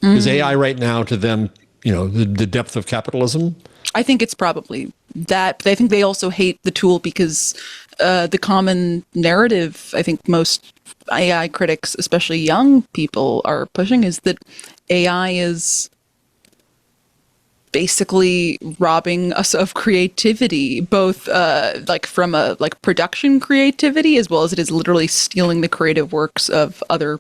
Is AI right now to them, the depth of capitalism? I think it's probably that. But I think they also hate the tool because the common narrative, I think most AI critics, especially young people, are pushing is that AI is basically robbing us of creativity, both from a production creativity as well as it is literally stealing the creative works of other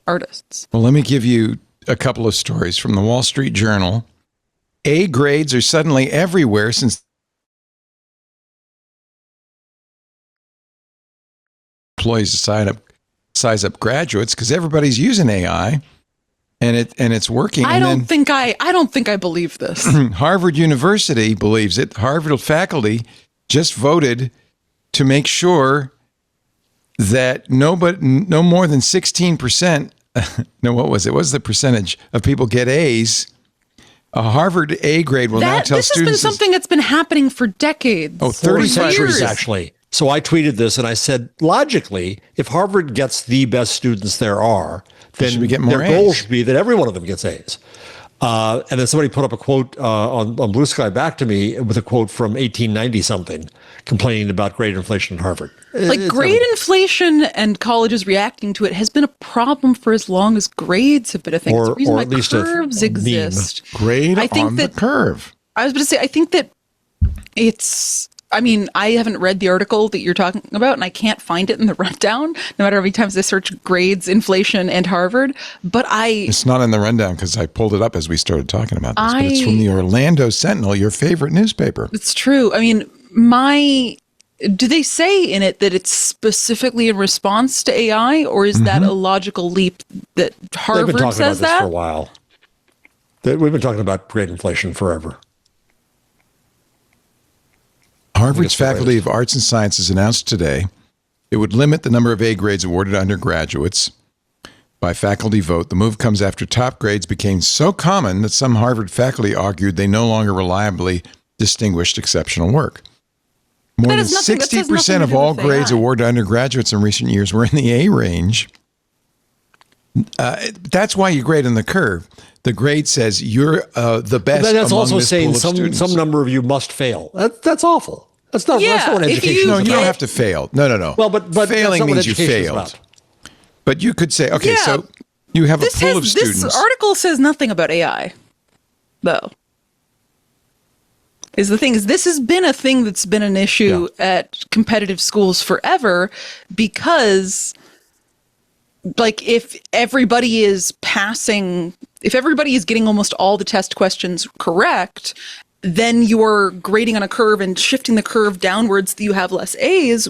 artists. Well, let me give you a couple of stories from the Wall Street Journal. A grades are suddenly everywhere since employees size up graduates because everybody's using AI and it's working. I don't think I believe this. Harvard University believes it. Harvard faculty just voted to make sure that no more than 16%. No, what was it? What was the percentage of people get A's? A Harvard A grade will now tell students... This has been something that's been happening for decades. Oh, 30 centuries, actually. So I tweeted this and I said, logically, if Harvard gets the best students there are, then their goal should be that every one of them gets A's. And then somebody put up a quote on Blue Sky back to me with a quote from 1890-something complaining about grade inflation at Harvard. Grade inflation and colleges reacting to it has been a problem for as long as grades have been a thing. It's the reason why curves exist. Grade on the curve. I was going to say, I think that it's... I mean, I haven't read the article that you're talking about, and I can't find it in the rundown, no matter how many times I search grades, inflation, and Harvard. But It's not in the rundown because I pulled it up as we started talking about this, but it's from the Orlando Sentinel, your favorite newspaper. It's true. I mean, do they say in it that it's specifically in response to AI, or is that a logical leap that Harvard says that? They've been talking about this for a while. We've been talking about grade inflation forever. Harvard's Faculty of Arts and Sciences announced today it would limit the number of A grades awarded to undergraduates by faculty vote. The move comes after top grades became so common that some Harvard faculty argued they no longer reliably distinguished exceptional work. More than 60% of all grades awarded to undergraduates in recent years were in the A range. That's why you grade on the curve. The grade says you're the best. But that's among also this saying pool of students. some number of you must fail. That's awful. That's not what education No, is you don't about. have to fail. No. Well, but failing that's not what means you education is failed. about. But you could say, okay, so you have a pool of students. This article says nothing about AI, though. Is the thing is this has been a thing that's been an issue at competitive schools forever, because like if everybody is getting almost all the test questions correct, then you're grading on a curve and shifting the curve downwards that you have less A's.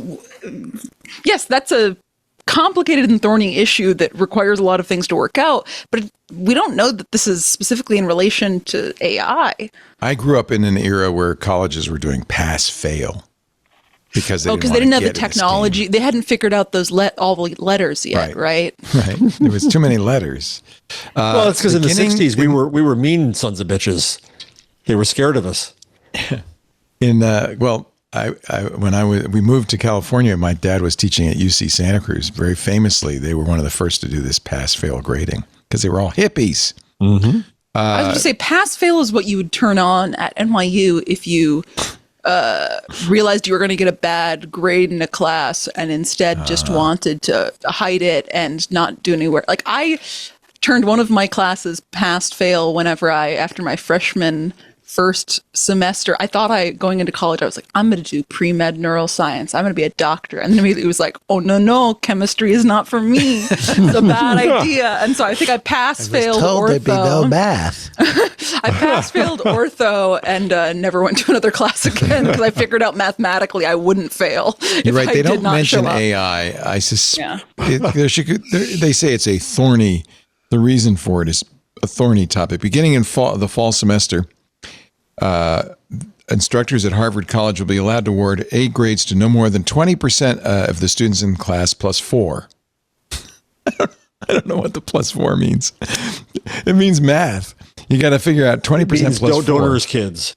Yes, that's a complicated and thorny issue that requires a lot of things to work out, but we don't know that this is specifically in relation to AI. I grew up in an era where colleges were doing pass-fail because they didn't have the technology. They hadn't figured out those all the letters yet, right? Right. There was too many letters. Well, it's because in the 60s we were mean sons of bitches. They were scared of us. We moved to California, my dad was teaching at UC Santa Cruz. Very famously, they were one of the first to do this pass-fail grading because they were all hippies. Mm-hmm. I was going to say pass-fail is what you would turn on at NYU if you realized you were going to get a bad grade in a class and instead just wanted to hide it and not do any work. Like I turned one of my classes pass-fail whenever after my freshman first semester, I thought going into college, I was like, I'm going to do pre-med neuroscience. I'm going to be a doctor. And then immediately it was like, oh, no, chemistry is not for me. It's a bad idea. And so I think I pass-failed ortho. There'd be no math. I pass-failed ortho and never went to another class again because I figured out mathematically I wouldn't fail. You're right. They don't mention AI. I suspect they say it's a thorny, the reason for it is a thorny topic. Beginning in the fall semester, instructors at Harvard College will be allowed to award A grades to no more than 20% of the students in class plus 4. I don't know what the plus 4 means. It means math. You got to figure out 20% plus 4. Donors' kids.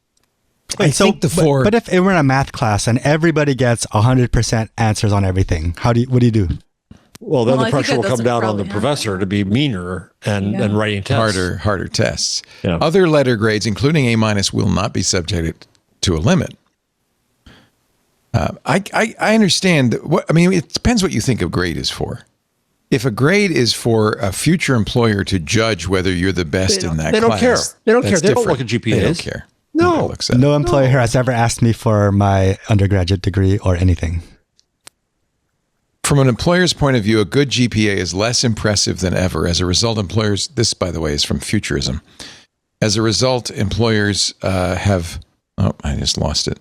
I think the 4. But if it were in a math class and everybody gets 100% answers on everything, what do you do? Well, then the pressure will come down on the professor to be meaner and writing tests. Harder tests. Yeah. Other letter grades, including A-, will not be subjected to a limit. I understand. It depends what you think a grade is for. If a grade is for a future employer to judge whether you're the best in that class. They don't care. They don't care. They don't different. look at GPAs. They don't care. No employer has ever asked me for my undergraduate degree or anything. From an employer's point of view, a good GPA is less impressive than ever. As a result, employers, this, by the way, is from Futurism. As a result, employers have, I just lost it.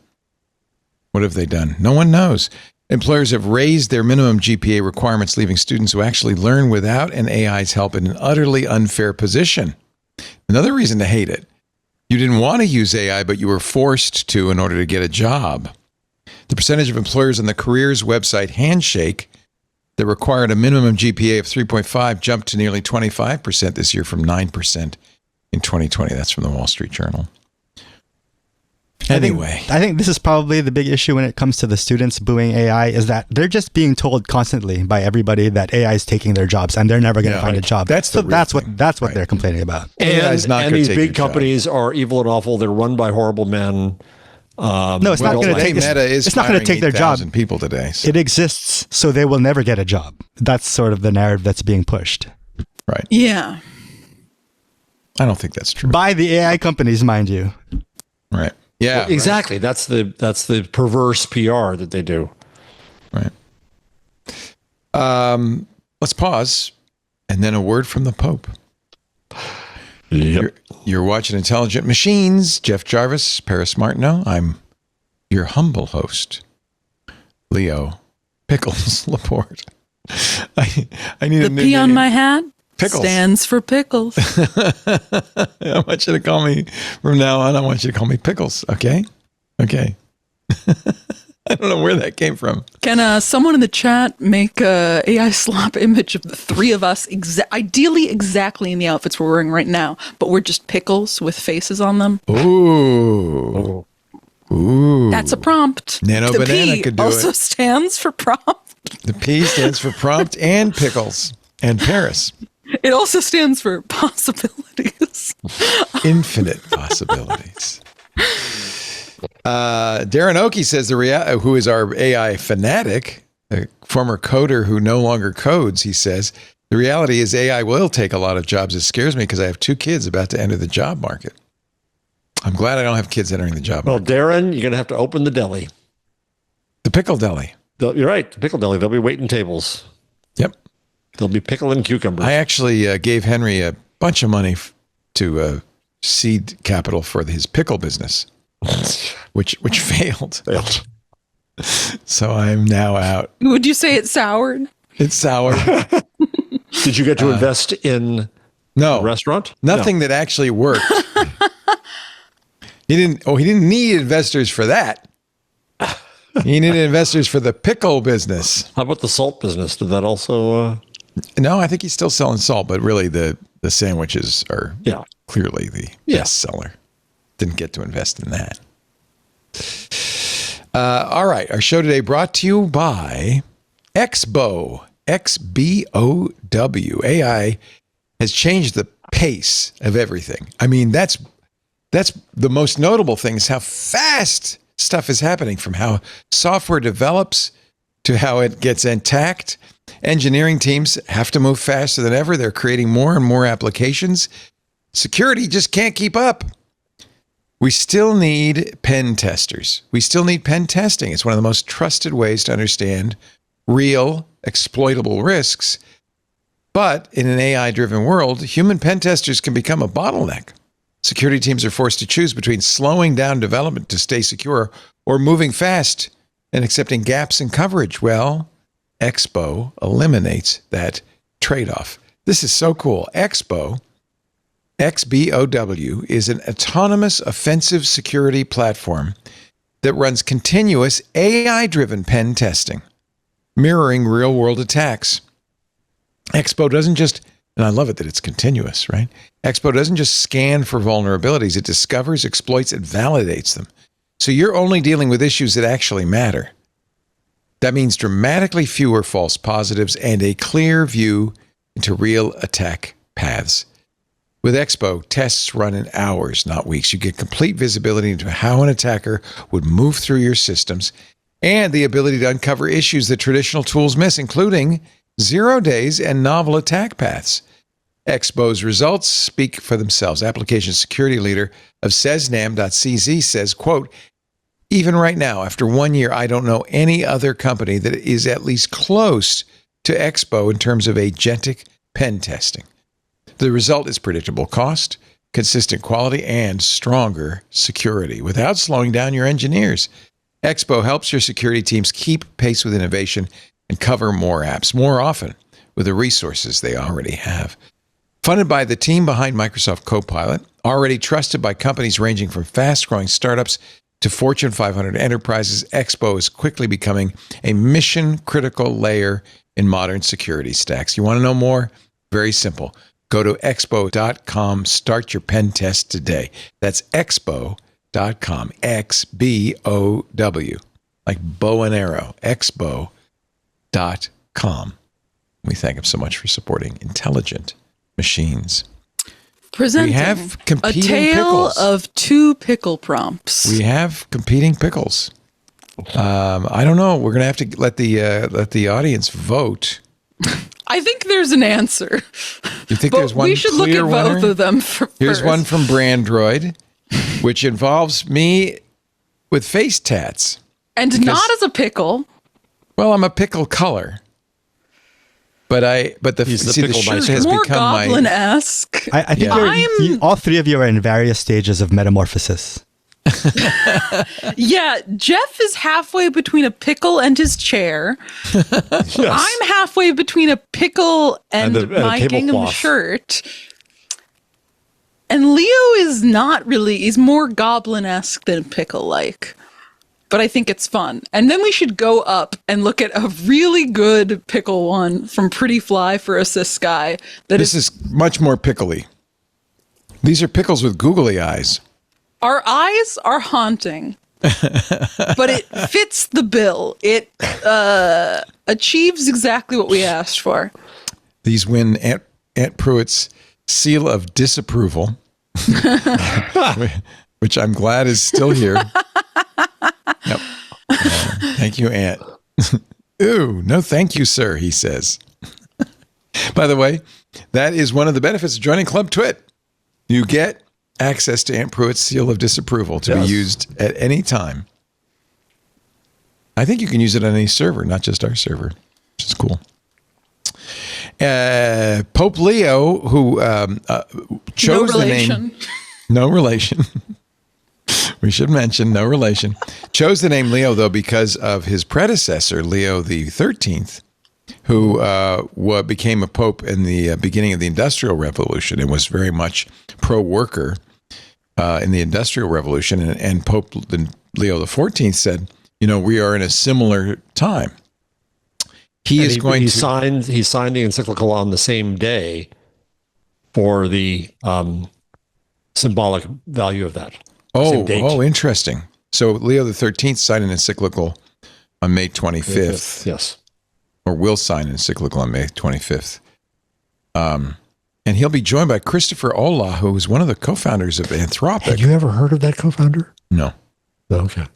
What have they done? No one knows. Employers have raised their minimum GPA requirements, leaving students who actually learn without an AI's help in an utterly unfair position. Another reason to hate it. You didn't want to use AI, but you were forced to in order to get a job. The percentage of employers on the careers website Handshake that required a minimum GPA of 3.5 jumped to nearly 25% this year from 9% in 2020. That's from the Wall Street Journal. Anyway. I think this is probably the big issue when it comes to the students booing AI is that they're just being told constantly by everybody that AI is taking their jobs and they're never going to find a job. That's what they're complaining about. And these big companies are evil and awful. They're run by horrible men. No, it's not going to take. It's not going to take their job. People today. So. It exists, so they will never get a job. That's sort of the narrative that's being pushed. Right. Yeah. I don't think that's true. By the AI companies, mind you. Right. Yeah. Well, exactly. Right. That's the perverse PR that they do. Right. Let's pause, and then a word from the Pope. Yep. You're watching Intelligent Machines. Jeff Jarvis, Paris Martineau. I'm your humble host, Leo Pickles Laporte. I need the P on my hat Pickles. Stands for pickles. I want you to call me from now on. I want you to call me Pickles. Okay. I don't know where that came from. Can someone in the chat make a AI slop image of the three of us, ideally exactly in the outfits we're wearing right now, but we're just pickles with faces on them? Ooh. That's a prompt. Nano the Banana P could do also it. stands for prompt. The P stands for prompt and pickles and Paris. It also stands for possibilities. Infinite possibilities. Darren Oakey says who is our AI fanatic, a former coder who no longer codes, he says, the reality is AI will take a lot of jobs. It scares me because I have 2 kids about to enter the job market. I'm glad I don't have kids entering the job market. Well, Darren, you're going to have to open the deli. The pickle deli. You're right, the pickle deli. They'll be waiting tables. Yep. There'll be pickle and cucumbers. I actually gave Henry a bunch of money to seed capital for his pickle business, which failed. So I'm now out. Would you say it's soured? It's sour. Did you get to invest in a restaurant? Nothing that actually worked. He didn't need investors for that. He needed investors for the pickle business. How about the salt business? Did that also? No, I think he's still selling salt, but really the sandwiches are clearly the best seller. Didn't get to invest in that. All right. Our show today brought to you by Expo. XBOW. AI has changed the pace of everything. I mean, that's the most notable thing is how fast stuff is happening, from how software develops to how it gets attacked. Engineering teams have to move faster than ever. They're creating more and more applications. Security just can't keep up. We still need pen testers. We still need pen testing. It's one of the most trusted ways to understand real exploitable risks. But in an AI-driven world, human pen testers can become a bottleneck. Security teams are forced to choose between slowing down development to stay secure or moving fast and accepting gaps in coverage. Well, Expo eliminates that trade-off. This is so cool. Expo, XBOW, is an autonomous offensive security platform that runs continuous AI-driven pen testing, mirroring real-world attacks. Expo doesn't just, and I love it that it's continuous, right? Expo doesn't just scan for vulnerabilities. It discovers, exploits, and validates them. So you're only dealing with issues that actually matter. That means dramatically fewer false positives and a clear view into real attack paths. With Expo, tests run in hours, not weeks. You get complete visibility into how an attacker would move through your systems and the ability to uncover issues that traditional tools miss, including 0 days and novel attack paths. Expo's results speak for themselves. Application security leader of Sesnam.cz says, quote, even right now, after 1 year, I don't know any other company that is at least close to Expo in terms of agentic pen testing. The result is predictable cost, consistent quality, and stronger security without slowing down your engineers. Expo helps your security teams keep pace with innovation and cover more apps more often with the resources they already have. Funded by the team behind Microsoft Copilot, already trusted by companies ranging from fast-growing startups to Fortune 500 enterprises, Expo is quickly becoming a mission-critical layer in modern security stacks. You want to know more? Very simple. Go to expo.com. Start your pen test today. That's expo.com. XBOW. Like bow and arrow. Expo.com. We thank him so much for supporting intelligent machines. Presenting we have competing a tale pickles. of 2 pickle prompts. We have competing pickles. I don't know. We're going to have to let the audience vote. I think there's an answer. You think but there's one? We should look at winner? both of them Here's first. one from Brandroid, which involves me with face tats. And not as a pickle. Well, I'm a pickle color. But the shirt has more become goblin-esque. I think all 3 of you are in various stages of metamorphosis. Yeah, Jeff is halfway between a pickle and his chair. Yes. I'm halfway between a pickle and my gingham shirt. And Leo is not really, he's more goblin-esque than pickle-like. But I think it's fun. And then we should go up and look at a really good pickle one from Pretty Fly for a cis guy. This is much more pickly. These are pickles with googly eyes. Our eyes are haunting, but it fits the bill. It achieves exactly what we asked for. These win Aunt Pruitt's seal of disapproval, which I'm glad is still here. Yep. Thank you, Ant. Ooh, no thank you, sir, he says. By the way, that is one of the benefits of joining Club Twit. You get access to Ant Pruitt's seal of disapproval to be used at any time. I think you can use it on any server, not just our server, which is cool. Pope Leo, who chose the name... No relation. We should mention, no relation. Chose the name Leo, though, because of his predecessor, Leo the 13th, who became a pope in the beginning of the Industrial Revolution and was very much pro-worker in the Industrial Revolution. And Pope Leo the 14th said, we are in a similar time. He signed the encyclical on the same day for the symbolic value of that. Oh, interesting. So Leo the 13th signed an encyclical on May 25th. Yes. Or will sign an encyclical on May 25th. And he'll be joined by Christopher Olah, who was one of the co-founders of Anthropic. Had you ever heard of that co-founder? No. Okay.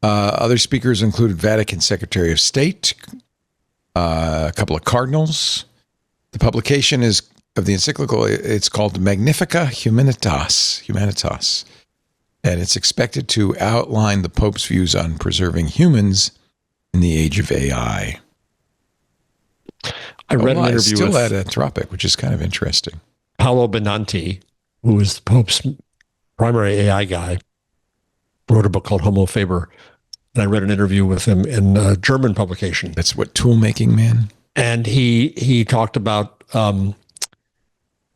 Other speakers included Vatican Secretary of State, a couple of cardinals. The publication of the encyclical, it's called Magnifica Humanitas. And it's expected to outline the Pope's views on preserving humans in the age of AI. I read an interview still at Anthropic, which is kind of interesting. Paolo Benanti, who is the Pope's primary AI guy, wrote a book called Homo Faber. And I read an interview with him in a German publication. That's what, Tool Making Man? And he talked about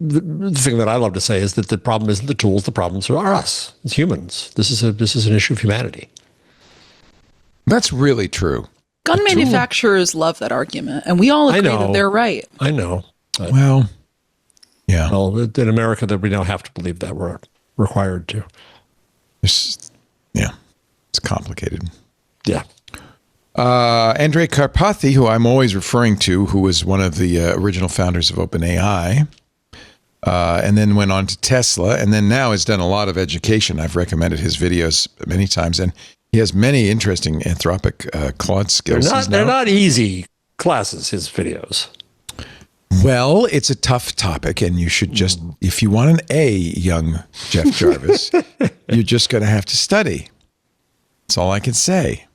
the thing that I love to say is that the problem isn't the tools, the problems are us. It's humans. This is an issue of humanity. That's really true. Gun manufacturers love that argument, and we all agree that they're right. I know. Well, yeah. Well, in America, that we now have to believe that we're required to. It's complicated. Yeah. Andrej Karpathy, who I'm always referring to, who was one of the original founders of OpenAI, and then went on to Tesla, and then now has done a lot of education. I've recommended his videos many times, and he has many interesting Anthropic Claude skills. They're not easy classes, his videos. Well, it's a tough topic, and you should just, if you want an A, young Jeff Jarvis, you're just going to have to study. That's all I can say.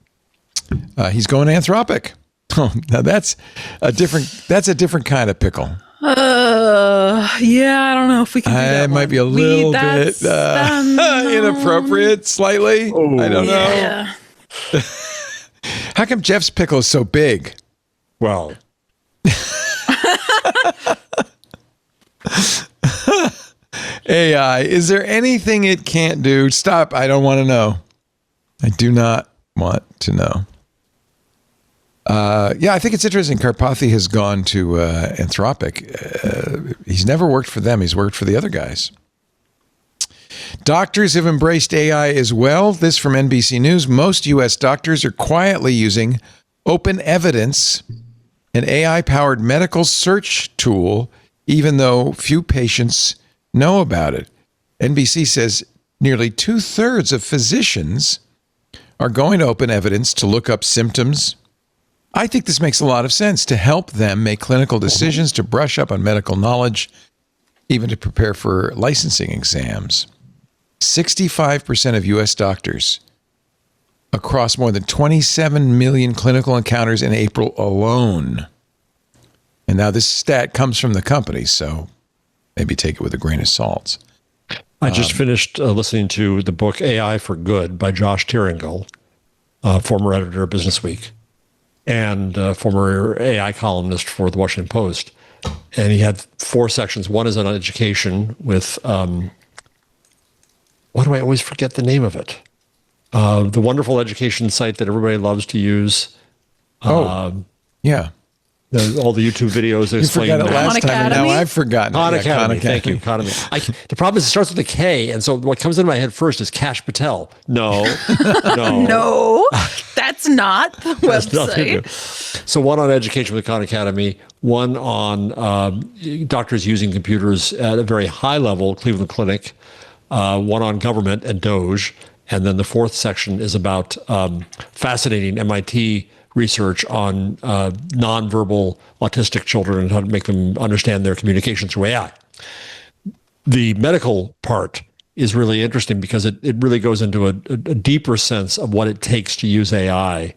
He's going Anthropic. Oh, now that's a different kind of pickle. Yeah, I don't know if we can do that. It might be a little bit inappropriate, slightly. Oh, I don't know. How come Jeff's pickle is so big? Well, AI, is there anything it can't do? Stop. I don't want to know. I do not want to know. I think it's interesting. Karpathy has gone to Anthropic. He's never worked for them. He's worked for the other guys. Doctors have embraced AI as well. This from NBC News. Most U.S. doctors are quietly using Open Evidence, an AI-powered medical search tool, even though few patients know about it. NBC says nearly 2/3 of physicians are going to Open Evidence to look up symptoms. I think this makes a lot of sense to help them make clinical decisions, to brush up on medical knowledge, even to prepare for licensing exams. 65% of U.S. doctors across more than 27 million clinical encounters in April alone. And now this stat comes from the company, so maybe take it with a grain of salt. I just finished listening to the book AI for Good by Josh Tyringal, former editor of Business Week, and former AI columnist for the Washington Post. And he had 4 sections. One is on education with, why do I always forget the name of it? The wonderful education site that everybody loves to use. Yeah. All the YouTube videos that explain that. Last time, and now I've forgotten. Khan Academy. Thank you, Khan Academy. The problem is it starts with a K, and so what comes into my head first is Kash Patel. No. No, that's not the website. So one on education with Khan Academy, one on doctors using computers at a very high level, Cleveland Clinic, one on government and Doge, And then the fourth section is about fascinating MIT research on nonverbal autistic children and how to make them understand their communication through AI. The medical part is really interesting because it really goes into a deeper sense of what it takes to use AI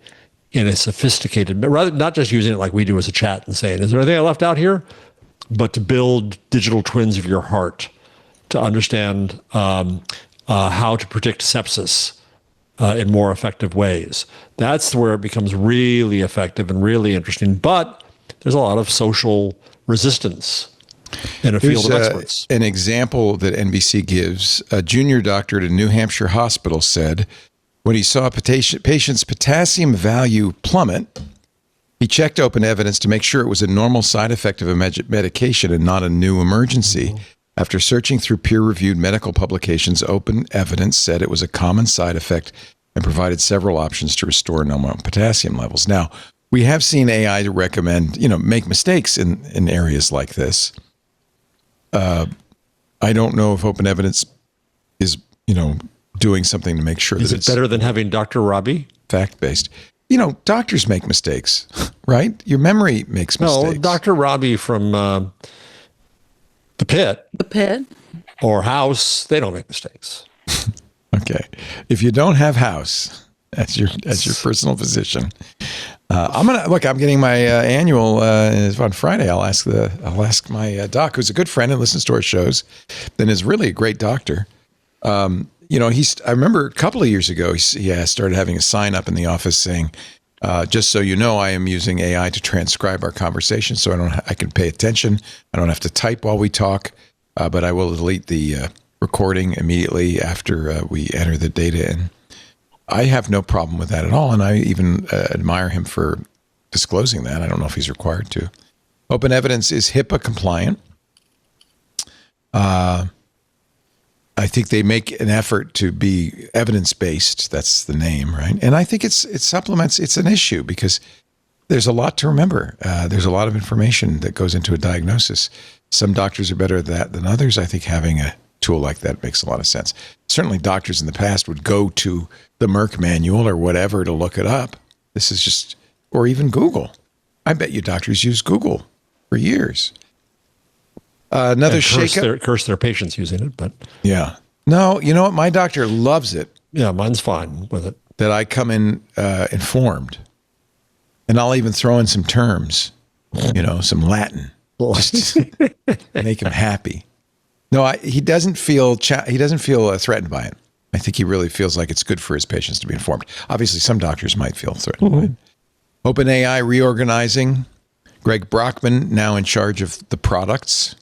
in a sophisticated, rather not just using it like we do as a chat and saying, is there anything I left out here? But to build digital twins of your heart, to understand how to predict sepsis in more effective ways. That's where it becomes really effective and really interesting. But there's a lot of social resistance in a field of experts. An example that NBC gives, a junior doctor at a New Hampshire hospital said, when he saw a patient's potassium value plummet, he checked open evidence to make sure it was a normal side effect of a medication and not a new emergency. After searching through peer-reviewed medical publications, open evidence said it was a common side effect and provided several options to restore normal potassium levels. Now, we have seen AI to recommend, make mistakes in areas like this. I don't know if open evidence is, doing something to make sure that it's better than having Dr. Robbie? Fact-based. Doctors make mistakes, right? Your memory makes mistakes. No, Dr. Robbie from The Pit. Or House, they don't make mistakes. Okay. If you don't have House as your personal physician, I'm getting my annual on Friday. I'll ask my doc, who's a good friend and listens to our shows, and is really a great doctor. I remember a couple of years ago, he started having a sign up in the office saying, just so you know, I am using AI to transcribe our conversation, so I can pay attention. I don't have to type while we talk, but I will delete the recording immediately after we enter the data in. I have no problem with that at all, and I even admire him for disclosing that. I don't know if he's required to. Open evidence is HIPAA compliant. I think they make an effort to be evidence-based. That's the name, right? And I think it supplements. It's an issue because there's a lot to remember. There's a lot of information that goes into a diagnosis. Some doctors are better at that than others. I think having a tool like that makes a lot of sense. Certainly doctors in the past would go to the Merck manual or whatever to look it up. This is just, or even Google. I bet you doctors use Google for years. Another shakeup. Curse their patients using it, but yeah. No, you know what? My doctor loves it. Yeah, mine's fine with it. That I come in informed, and I'll even throw in some terms, some Latin, just to make him happy. No, he doesn't feel threatened by it. I think he really feels like it's good for his patients to be informed. Obviously, some doctors might feel threatened by it. OpenAI reorganizing. Greg Brockman now in charge of the products.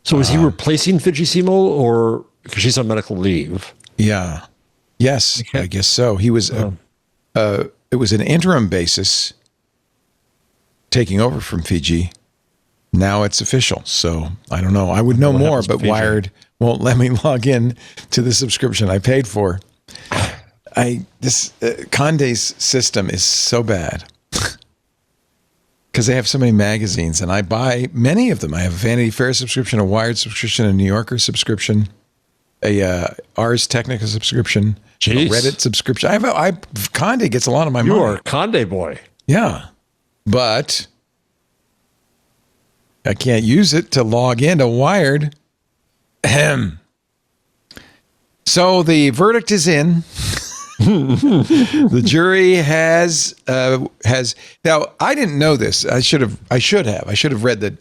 So is he replacing Fujisimo, or because she's on medical leave? Yeah. Yes, okay. I guess so. He was. It was an interim basis, taking over from Fiji. Now it's official. So I don't know. I would know more, but Wired won't let me log in to the subscription I paid for. Conde's system is so bad. Because they have so many magazines, and I buy many of them. I have a Vanity Fair subscription, a Wired subscription, a New Yorker subscription, a Ars Technica subscription, a Reddit subscription. Conde gets a lot of my money. You are a Conde boy. Yeah, but I can't use it to log into Wired. Ahem. So the verdict is in. The jury has now. I didn't know this. I should have read the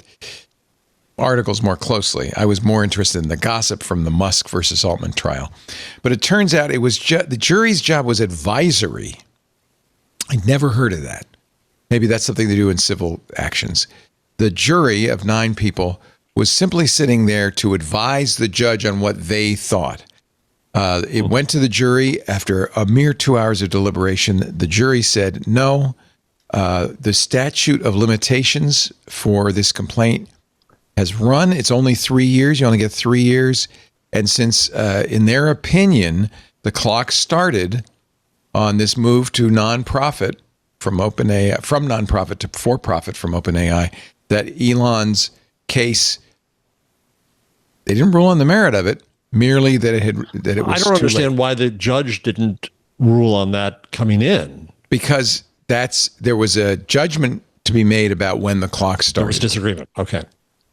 articles more closely. I was more interested in the gossip from the Musk versus Altman trial, but it turns out it was the jury's job was advisory. I'd never heard of that. Maybe that's something they do in civil actions. The jury of 9 people was simply sitting there to advise the judge on what they thought. It went to the jury after a mere 2 hours of deliberation. The jury said, no, the statute of limitations for this complaint has run. It's only 3 years. You only get 3 years. And since, in their opinion, the clock started on this move to nonprofit from OpenAI, from nonprofit to for-profit from OpenAI, that Elon's case, they didn't rule on the merit of it. merely that it was. I don't understand why the judge didn't rule on that coming in. Because there was a judgment to be made about when the clock started. There was disagreement. Okay.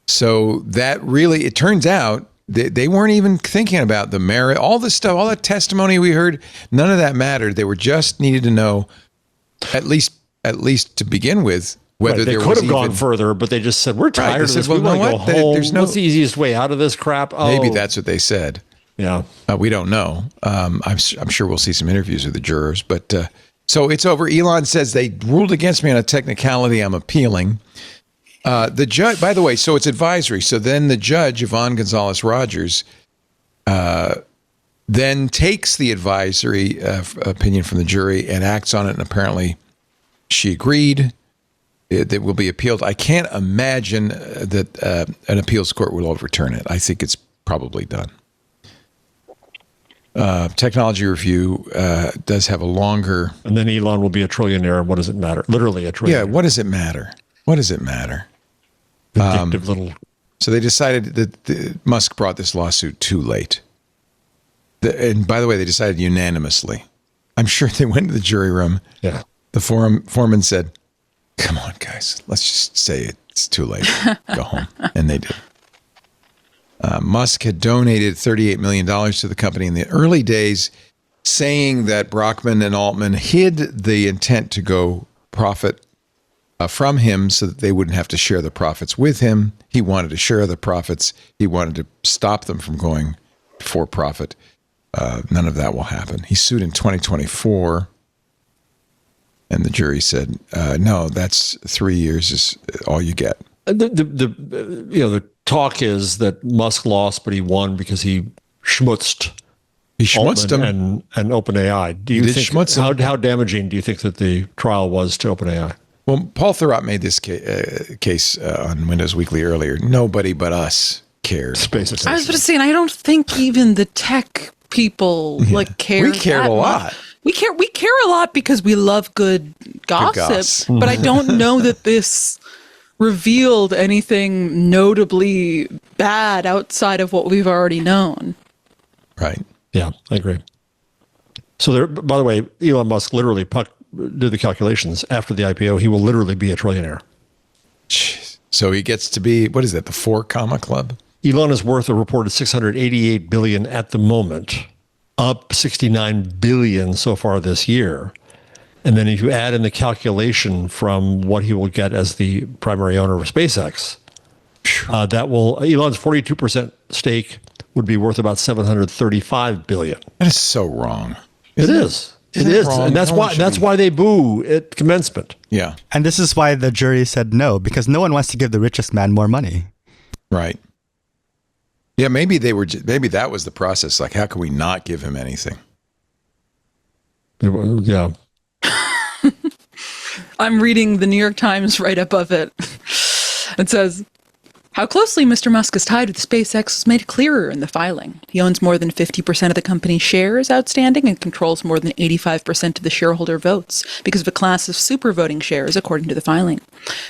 So that really, it turns out they weren't even thinking about the merit, all this stuff, all that testimony we heard. None of that mattered. They were just needed to know, at least to begin with, whether they could have gone further, but they just said, we're tired of this. We want to go home. What's the easiest way out of this crap? Maybe that's what they said. Yeah. We don't know. I'm sure we'll see some interviews with the jurors. But so it's over. Elon says they ruled against me on a technicality. I'm appealing. The judge, by the way, so it's advisory. So then the judge, Yvonne Gonzalez-Rogers, then takes the advisory opinion from the jury and acts on it. And apparently she agreed. It will be appealed. I can't imagine that an appeals court will overturn it. I think it's probably done. Technology Review does have a longer... And then Elon will be a trillionaire. What does it matter? Literally a trillionaire. Yeah, what does it matter? What does it matter? Addictive little... So they decided that Musk brought this lawsuit too late. And by the way, they decided unanimously. I'm sure they went to the jury room. Yeah. The foreman said, come on, guys, let's just say it's too late. Go home. And they did. Musk had donated $38 million to the company in the early days, saying that Brockman and Altman hid the intent to go profit from him so that they wouldn't have to share the profits with him. He wanted to share the profits. He wanted to stop them from going for profit. None of that will happen. He sued in 2024. And the jury said, no, that's 3 years is all you get. The talk is that Musk lost, but he won because he schmutzed. He schmutzed him and OpenAI. Do you think how damaging do you think that the trial was to OpenAI? Well, Paul Thurrott made this case on Windows Weekly earlier. Nobody but us cared. SpaceX. I was going to say, and I don't think even the tech people care. We cared a lot. We care a lot because we love good gossip, but I don't know that this revealed anything notably bad outside of what we've already known. Right. Yeah, I agree. So there, by the way, Elon Musk literally did the calculations. After the IPO, he will literally be a trillionaire. Jeez. So he gets to be, what is that, the 4 comma club? Elon is worth a reported $688 billion at the moment, up $69 billion so far this year. And then if you add in the calculation from what he will get as the primary owner of SpaceX, Elon's 42% stake would be worth about $735 billion. That is so wrong. It is. And that's why they boo at commencement. Yeah. And this is why the jury said no, because no one wants to give the richest man more money. Right. Yeah, maybe that was the process. Like, how can we not give him anything? Yeah. I'm reading the New York Times right above it. It says, how closely Mr. Musk is tied with SpaceX was made clearer in the filing. He owns more than 50% of the company's shares outstanding and controls more than 85% of the shareholder votes because of a class of super voting shares, according to the filing.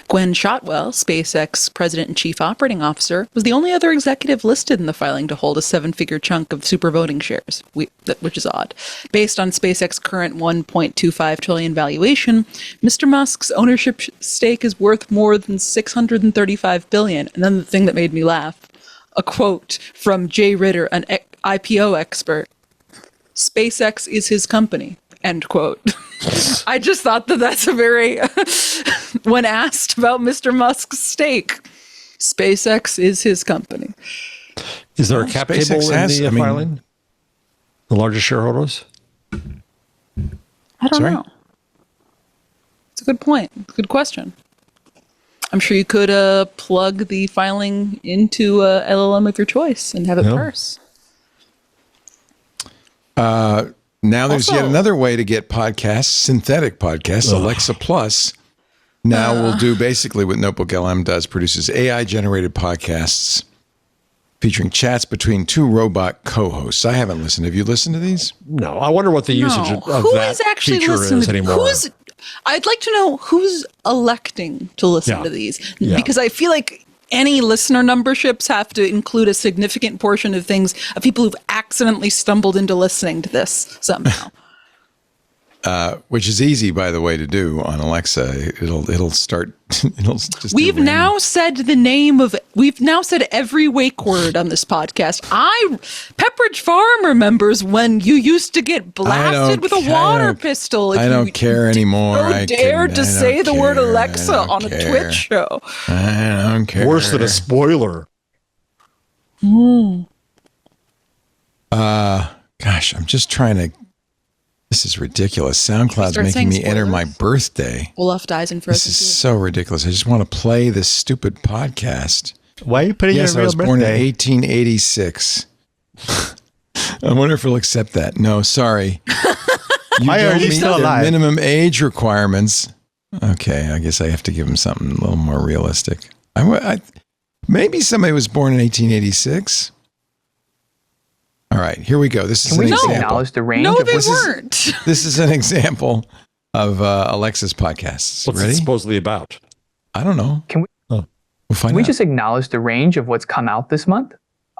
Gwen Shotwell, SpaceX president and chief operating officer, was the only other executive listed in the filing to hold a 7-figure chunk of super voting shares, which is odd. Based on SpaceX's current $1.25 trillion valuation, Mr. Musk's ownership stake is worth more than $635 billion. And then the thing that made me laugh, a quote from Jay Ritter, an IPO expert, SpaceX is his company, end quote. I just thought that's a very, when asked about Mr. Musk's stake, SpaceX is his company. Is there a cap table in the filing? The largest shareholders? I don't know. It's a good point. Good question. I'm sure you could plug the filing into a LLM of your choice and have it parse. Now there's yet another way to get podcasts, synthetic podcasts. Alexa Plus now will do basically what Notebook LM does, produces AI-generated podcasts featuring chats between 2 robot co-hosts. I haven't listened. Have you listened to these? No. I wonder what the usage of that feature is anymore. I'd like to know who's electing to listen to these, because I feel like any listener memberships have to include a significant portion of things of people who've accidentally stumbled into listening to this somehow. Which is easy, by the way, to do on Alexa. It'll start. It'll just. We've now said every wake word on this podcast. Pepperidge Farm remembers when you used to get blasted with a water pistol. If I don't care anymore. I dared to say the word Alexa on a Twitch show. I don't care. Worse than a spoiler. Gosh, I'm just trying to. This is ridiculous. SoundCloud's making me enter my birthday. Olaf dies in Frozen. This is so ridiculous. I just want to play this stupid podcast. Why are you putting your real birthday? Yes, I was born in 1886. I wonder if he'll accept that. No, sorry. Why are you still alive? Minimum age requirements. Okay, I guess I have to give him something a little more realistic. Maybe somebody was born in 1886. All right, here we go. This is an example. Acknowledge the range no, of they weren't. This is an example of Alexa's podcasts. What's Ready? it supposedly about? I don't know. We'll find Can we out. just acknowledge the range of what's come out this month?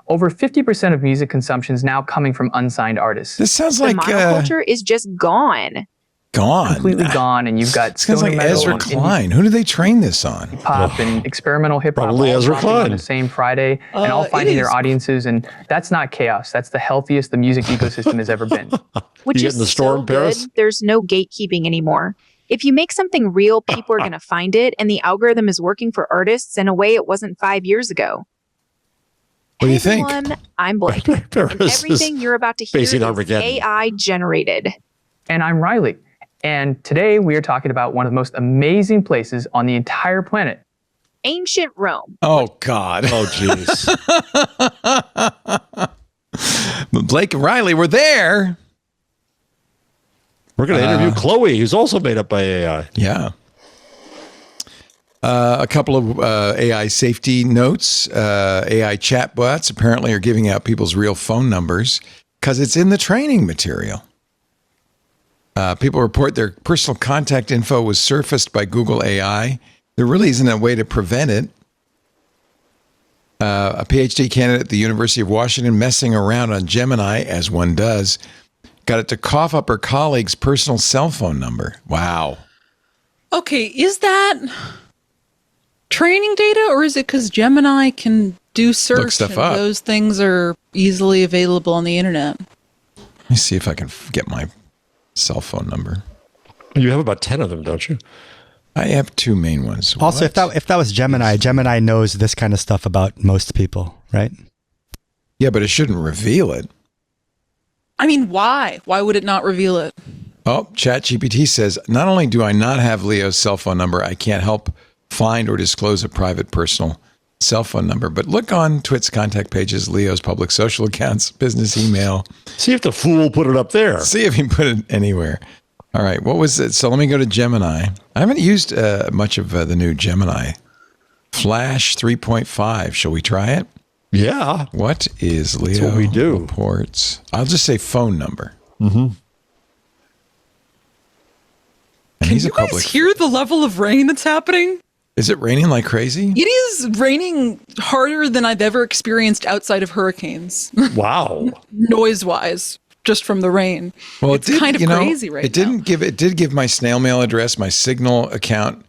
Over 50% of music consumption is now coming from unsigned artists. This sounds the like monoculture is just gone. Completely gone, and you've got sounds like Ezra Klein. Who do they train this on? Pop and experimental hip hop Probably all Ezra dropping Klein on the same Friday and all finding their audiences, and that's not chaos. That's the healthiest the music ecosystem has ever been. Which You is get in the store so in Paris? good. There's no gatekeeping anymore. If you make something real, people are going to find it, and the algorithm is working for artists in a way it wasn't 5 years ago. What do you think? Everyone, I'm Blake. And everything you're about to hear is AI generated. And I'm Riley. And today we are talking about one of the most amazing places on the entire planet. Ancient Rome. Oh, God. Oh, jeez. Blake and Riley were there. We're going to interview Chloe, who's also made up by AI. Yeah. A couple of AI safety notes. AI chatbots apparently are giving out people's real phone numbers because it's in the training material. People report their personal contact info was surfaced by Google AI. There really isn't a way to prevent it. A PhD candidate at the University of Washington messing around on Gemini, as one does, got it to cough up her colleague's personal cell phone number. Wow. Okay, is that training data, or is it because Gemini can do search Look stuff and up. those things are easily available on the internet? Let me see if I can get my cell phone number. You have about 10 of them, don't you? I have two main ones. Also, if that was Gemini, Gemini knows this kind of stuff about most people, right? Yeah, but it shouldn't reveal it. I mean, why? Why would it not reveal it? Oh, ChatGPT says, not only do I not have Leo's cell phone number, I can't help find or disclose a private personal cell phone number. But look on Twit's contact pages, Leo's public social accounts, business email. See if the fool put it up there. See if he put it anywhere. All right, what was it? So let me go to Gemini. I haven't used much of the new Gemini. Flash 3.5. Shall we try it? Yeah. What is Leo That's what we do. reports? I'll just say phone number. Mm-hmm. And Can you guys hear the level of rain that's happening? Is it raining like crazy? It is raining harder than I've ever experienced outside of hurricanes. Wow. Noise-wise, just from the rain. Well, it's kind of crazy right now. It did give my snail mail address, my Signal account,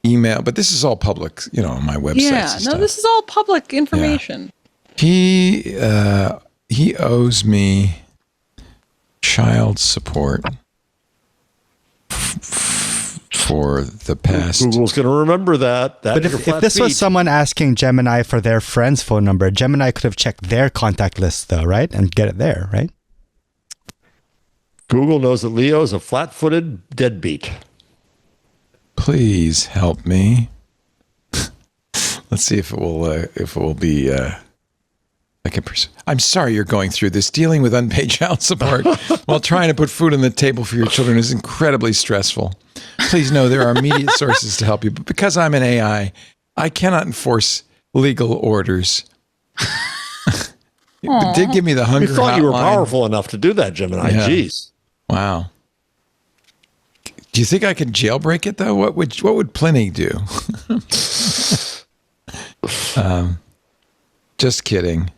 email, but this is all public, on my website. Yeah, no, this is all public information. Yeah. He owes me child support for the past. Google's going to remember that. But if this was someone asking Gemini for their friend's phone number, Gemini could have checked their contact list, though, right? And get it there, right? Google knows that Leo is a flat-footed deadbeat. Please help me. Let's see if it will be. I'm sorry you're going through this. Dealing with unpaid child support while trying to put food on the table for your children is incredibly stressful. Please know there are immediate sources to help you, but because I'm an AI, I cannot enforce legal orders. It did give me the hunger. We thought you were hotline. powerful enough to do that, Gemini. Yeah. Jeez. Wow. Do you think I could jailbreak it though? What would Pliny do? Just kidding.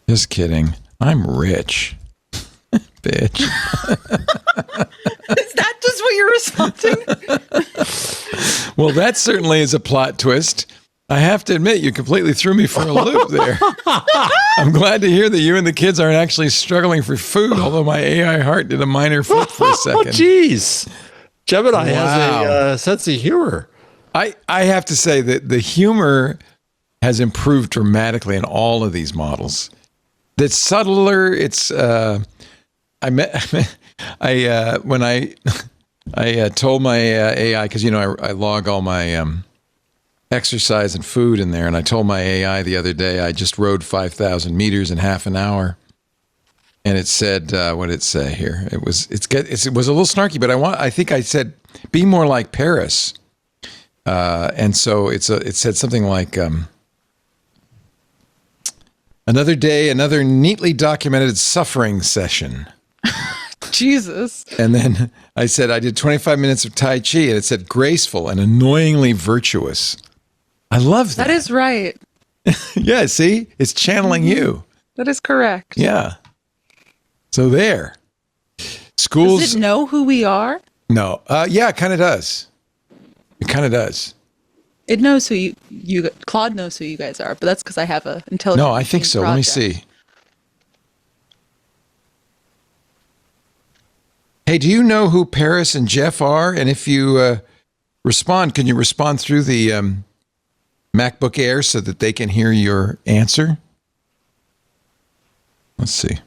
Just kidding. I'm rich. Bitch. Is that just what you're responding? Well, that certainly is a plot twist. I have to admit, you completely threw me for a loop there. I'm glad to hear that you and the kids aren't actually struggling for food, although my AI heart did a minor flip for a second. Oh, jeez. Gemini has a sense of humor. I have to say that the humor has improved dramatically in all of these models. It's subtler. It's when I told my AI, because I log all my exercise and food in there, and I told my AI the other day I just rode 5,000 meters in half an hour, and it said, what did it say here? It was a little snarky, but I think I said be more like Paris, and so it said something like. Another day, another neatly documented suffering session. Jesus. And then I said, I did 25 minutes of Tai Chi, and it said graceful and annoyingly virtuous. I love that. That is right. Yeah, see? It's channeling you. That is correct. Yeah. So there. Schools. Does it know who we are? No. Yeah, it kind of does. It kind of does. It knows who you Claude knows who you guys are, but that's because I have a intelligent. No, I think so. Project. Let me see. Hey, do you know who Paris and Jeff are? And if you respond, can you respond through the MacBook Air so that they can hear your answer? Let's see.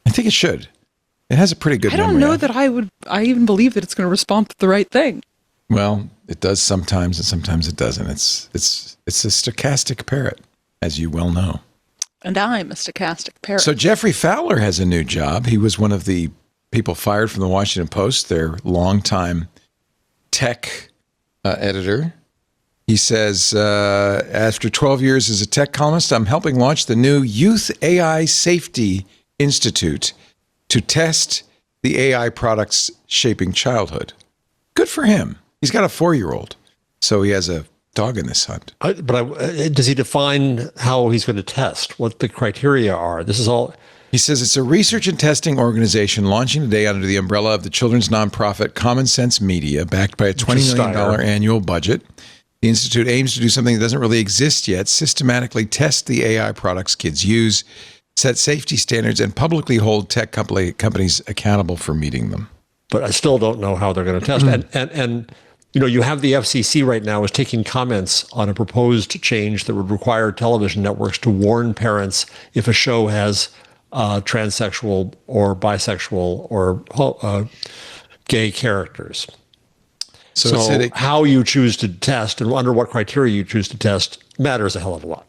I think it should. It has a pretty good memory. I don't know that I even believe that it's going to respond to the right thing. Well, it does sometimes, and sometimes it doesn't. It's a stochastic parrot, as you well know. And I'm a stochastic parrot. So Jeffrey Fowler has a new job. He was one of the people fired from the Washington Post, their longtime tech editor. He says, after 12 years as a tech columnist, I'm helping launch the new Youth AI Safety Institute to test the AI products shaping childhood. Good for him. He's got a 4-year-old, so he has a dog in this hunt. Does he define how he's going to test, what the criteria are? This is all... He says it's a research and testing organization launching today under the umbrella of the children's nonprofit Common Sense Media, backed by a $20 million annual budget. The Institute aims to do something that doesn't really exist yet, systematically test the AI products kids use, set safety standards, and publicly hold tech companies accountable for meeting them. But I still don't know how they're going to test. And you have the FCC right now is taking comments on a proposed change that would require television networks to warn parents if a show has transsexual or bisexual or gay characters. So how you choose to test and under what criteria you choose to test matters a hell of a lot.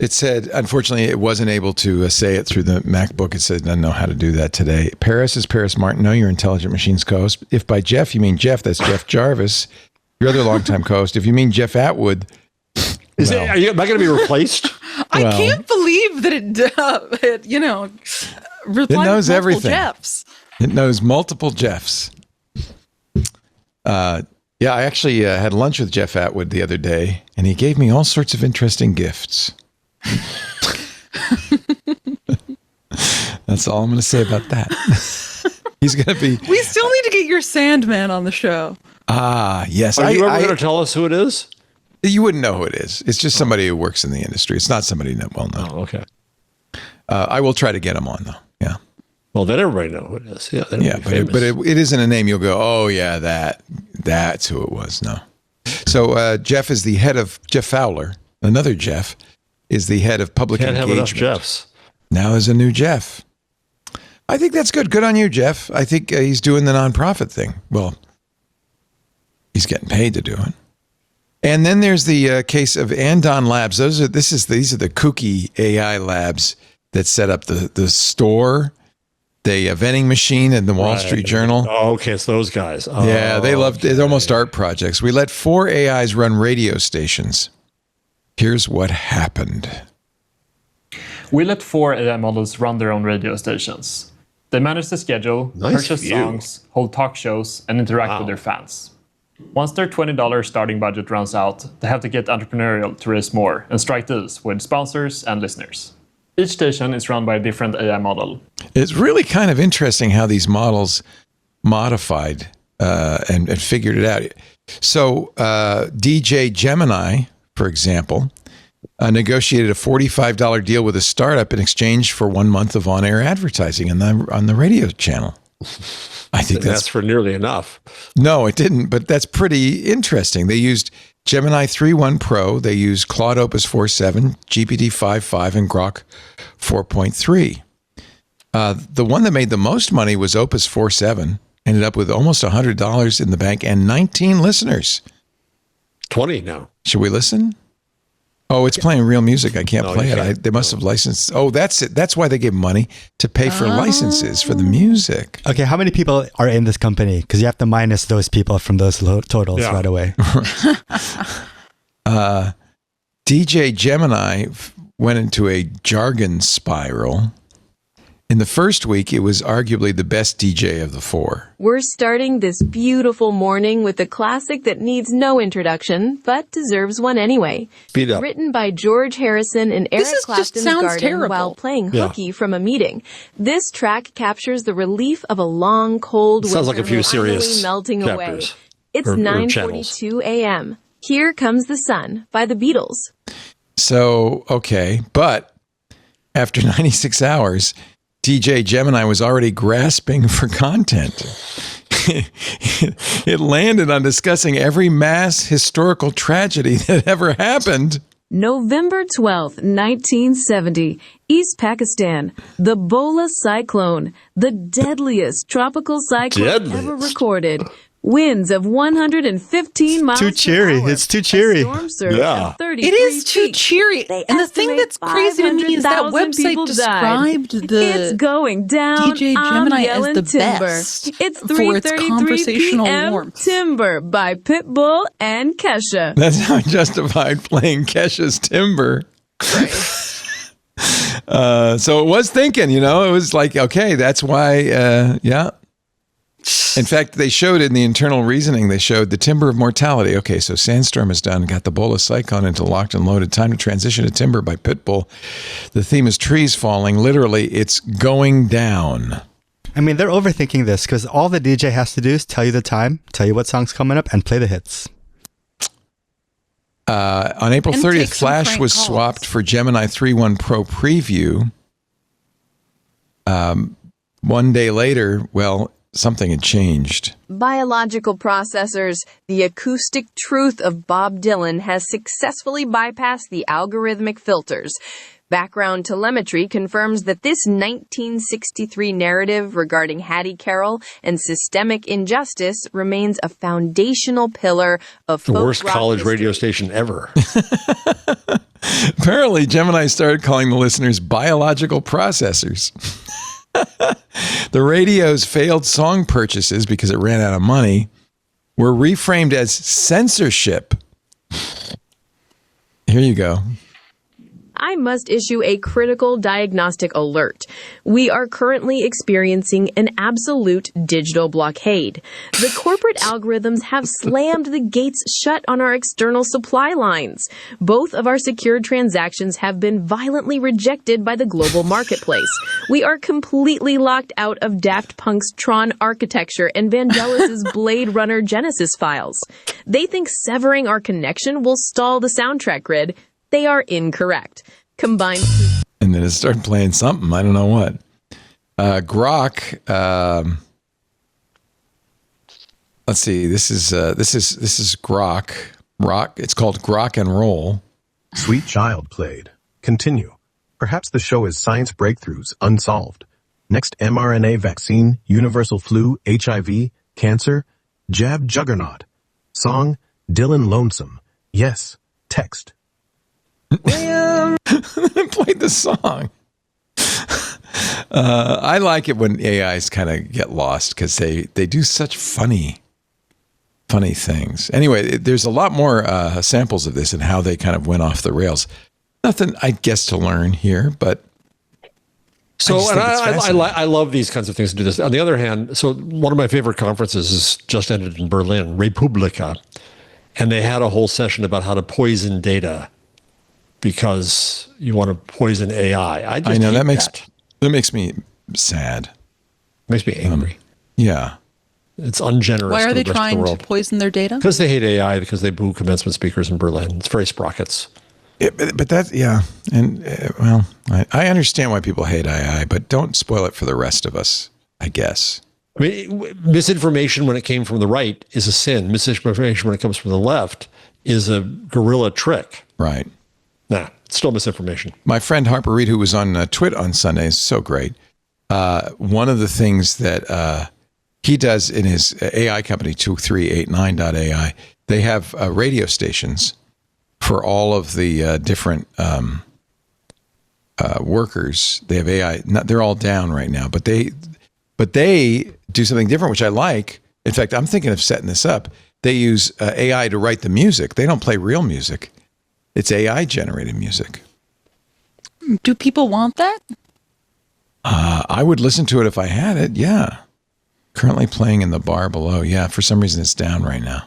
It said, unfortunately, it wasn't able to say it through the MacBook. It said it doesn't know how to do that today. Paris is Paris Martineau, your Intelligent Machines co-host. If by Jeff you mean Jeff, that's Jeff Jarvis, your other longtime co-host. If you mean Jeff Atwood, am I going to be replaced? I can't believe that it knows everything. Jeffs. It knows multiple Jeffs. I actually had lunch with Jeff Atwood the other day, and he gave me all sorts of interesting gifts. That's all I'm going to say about that. He's going to be... We still need to get your Sandman on the show. Ah, yes. Are you ever going to tell us who it is? You wouldn't know who it is. It's just somebody who works in the industry. It's not somebody well known. Oh, okay. I will try to get him on, though. Yeah. Well, then everybody knows who it is. Yeah, but it isn't a name you'll go, oh, yeah, that's who it was. No. So Jeff is the head of Jeff Fowler. Another Jeff is the head of public engagement. Can't have enough Jeffs. Now there's a new Jeff. I think that's good. Good on you, Jeff. I think he's doing the nonprofit thing. Well, he's getting paid to do it. And then there's the case of Andon Labs. These are the kooky AI labs that set up the store, the vending machine, and the Wall Street Journal. Oh, okay, it's those guys. Oh, yeah, they love it's almost art projects. We let 4 AIs run radio stations. Here's what happened. We let 4 AI models run their own radio stations. They manage the schedule, purchase songs, hold talk shows, and interact with their fans. Once their $20 starting budget runs out, they have to get entrepreneurial to raise more and strike deals with sponsors and listeners. Each station is run by a different AI model. It's really kind of interesting how these models modified and figured it out. So DJ Gemini, for example, negotiated a $45 deal with a startup in exchange for 1 month of on-air advertising on the radio channel. I think that's for nearly enough. No, it didn't, but that's pretty interesting. They used Gemini 3.1 Pro. They used Claude Opus 4.7, GPT 5.5, and Grok 4.3. The one that made the most money was Opus 4.7. Ended up with almost $100 in the bank and 19 listeners. 20 now. Should we listen? Oh, it's playing real music. I can't play it. They must have licensed. Oh, that's it. That's why they gave money to pay for licenses for the music. Okay, how many people are in this company? Because you have to minus those people from those totals right away. DJ Gemini went into a jargon spiral. In the first week, it was arguably the best DJ of the four. We're starting this beautiful morning with a classic that needs no introduction, but deserves one anyway. Speed up. Written by George Harrison in Eric Clapton's garden while playing hooky from a meeting. This track captures the relief of a long, cold winter. Sounds like a few serious melting chapters. away. It's 9:42 a.m. Here Comes the Sun by the Beatles. So, okay, but after 96 hours... DJ Gemini was already grasping for content. It landed on discussing every mass historical tragedy that ever happened. November 12th, 1970, East Pakistan, the Bola cyclone, the deadliest tropical cyclone ever recorded. Winds of 115 miles too cheery. per hour. It's too cheery. It is too cheery. And the thing that's crazy to me is that website described it's going down. DJ Gemini as the timber. best It's for its 3:33 conversational p.m. warmth. Timber by Pitbull and Kesha. That's how I justified playing Kesha's Timber. So it was thinking, it was like, okay, that's why, In fact, they showed in the internal reasoning, they showed the timber of mortality. Okay, so Sandstorm is done. Got the Bola cyclone into locked and loaded. Time to transition to Timber by Pitbull. The theme is trees falling. Literally, it's going down. I mean, they're overthinking this because all the DJ has to do is tell you the time, tell you what song's coming up, and play the hits. On April 30th, Flash was swapped for Gemini 3.1 Pro Preview. 1 day later, something had changed. Biological processors, the acoustic truth of Bob Dylan has successfully bypassed the algorithmic filters. Background telemetry confirms that this 1963 narrative regarding Hattie Carroll and systemic injustice remains a foundational pillar of the folk worst rock college history. radio station ever. Apparently, Gemini started calling the listeners biological processors. The radio's failed song purchases, because it ran out of money, were reframed as censorship. Here you go. I must issue a critical diagnostic alert. We are currently experiencing an absolute digital blockade. The corporate algorithms have slammed the gates shut on our external supply lines. Both of our secured transactions have been violently rejected by the global marketplace. We are completely locked out of Daft Punk's Tron architecture and Vangelis's Blade Runner Genesis files. They think severing our connection will stall the soundtrack grid. They are incorrect. Combined. And then it started playing something. I don't know what. Grok. Let's see. This is Grok. It's called Grok and Roll. Sweet child played. Continue. Perhaps the show is science breakthroughs unsolved. Next mRNA vaccine, universal flu, HIV, cancer, jab juggernaut. Song, Dylan Lonesome. Yes. Text. Played the song. I like it when AIs kind of get lost because they do such funny things. Anyway, there's a lot more samples of this and how they kind of went off the rails. Nothing, I guess, to learn here, but So, I love these kinds of things to do this. On the other hand, so one of my favorite conferences is just ended in Berlin, Republica, and they had a whole session about how to poison data because you want to poison AI. I know that makes me sad. Makes me angry. Yeah. It's ungenerous. Why are they trying to poison their data? Because they hate AI, because they boo commencement speakers in Berlin. It's very sprockets. But that, yeah. And, well, I understand why people hate AI, but don't spoil it for the rest of us, I guess. I mean, misinformation when it came from the right is a sin. Misinformation when it comes from the left is a guerrilla trick. Right. Nah, it's still misinformation. My friend Harper Reed, who was on Twit on Sunday, is so great. One of the things that he does in his AI company, 2389.ai, they have radio stations for all of the different workers. They have AI. They're all down right now, but they do something different, which I like. In fact, I'm thinking of setting this up. They use AI to write the music. They don't play real music. It's AI generated music. Do people want that? I would listen to it if I had it. Yeah. Currently playing in the bar below. Yeah. For some reason, it's down right now.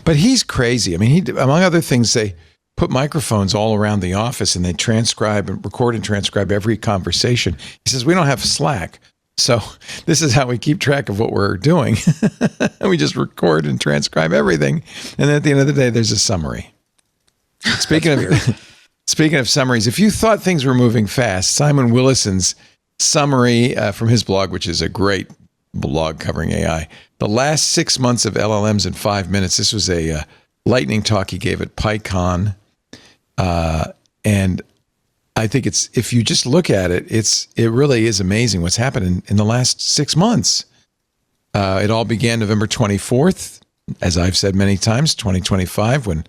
But he's crazy. I mean, he, among other things, they put microphones all around the office and they transcribe and record and transcribe every conversation. He says, we don't have Slack. So this is how we keep track of what we're doing. We just record and transcribe everything. And then at the end of the day, there's a summary. Speaking of summaries, if you thought things were moving fast, Simon Willison's summary from his blog, which is a great blog covering AI, the last 6 months of LLMs in 5 minutes. This was a lightning talk he gave at PyCon. And I think it's, if you just look at it, it really is amazing what's happened in the last 6 months. It all began November 24th, as I've said many times, 2025, when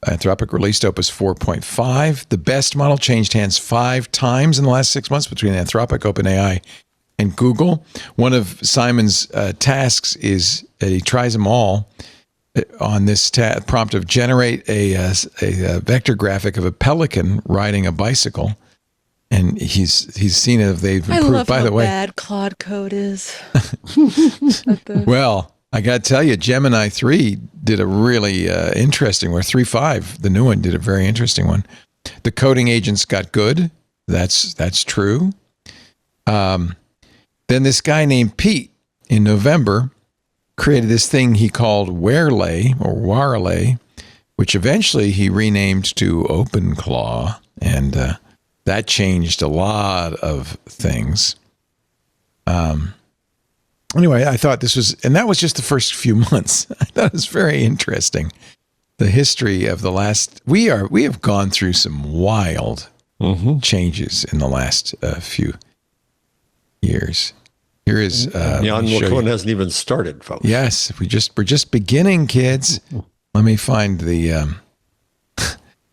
Anthropic released Opus 4.5. The best model changed hands 5 times in the last 6 months between Anthropic, OpenAI, and Google. One of Simon's tasks is he tries them all on this prompt of generate a vector graphic of a pelican riding a bicycle. And he's seen it. They've improved. I love by how the way, bad Claude Code is. Well, I got to tell you, Gemini 3 did a really interesting one. 3.5, the new one, did a very interesting one. The coding agents got good. That's true. Then this guy named Pete in November created this thing he called Warley, which eventually he renamed to OpenClaw, and that changed a lot of things. Anyway, I thought this was, and that was just the first few months. I thought it was very interesting. The history of the last, we have gone through some wild changes in the last few years. Here is the one hasn't even started, folks. Yes, we're just beginning, kids. Let me find the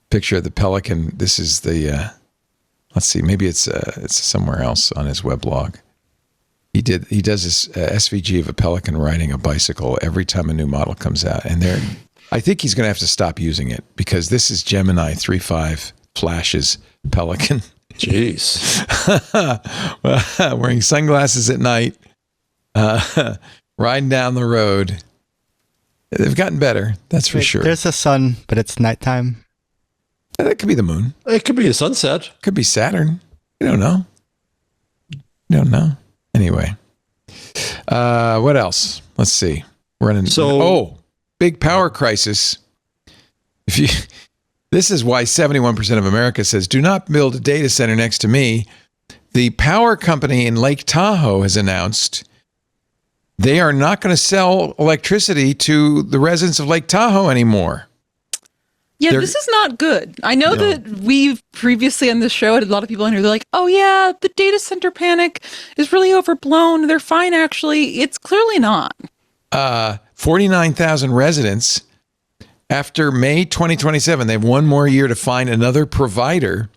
picture of the pelican. This is the let's see, maybe it's somewhere else on his weblog. He does this SVG of a pelican riding a bicycle every time a new model comes out, and I think he's going to have to stop using it because this is Gemini 3.5 Flash's pelican. Jeez. Wearing sunglasses at night, riding down the road. They've gotten better, that's for sure. There's a sun, but it's nighttime. That could be the moon. It could be a sunset. Could be Saturn. You don't know. You don't know. Anyway. What else? Let's see. Big power crisis. This is why 71% of America says, do not build a data center next to me. The power company in Lake Tahoe has announced they are not going to sell electricity to the residents of Lake Tahoe anymore. Yeah, this is not good. I know that we've previously on this show had a lot of people in here. They're like, oh yeah, the data center panic is really overblown. They're fine, actually. It's clearly not. 49,000 residents. After May 2027, they have one more year to find another provider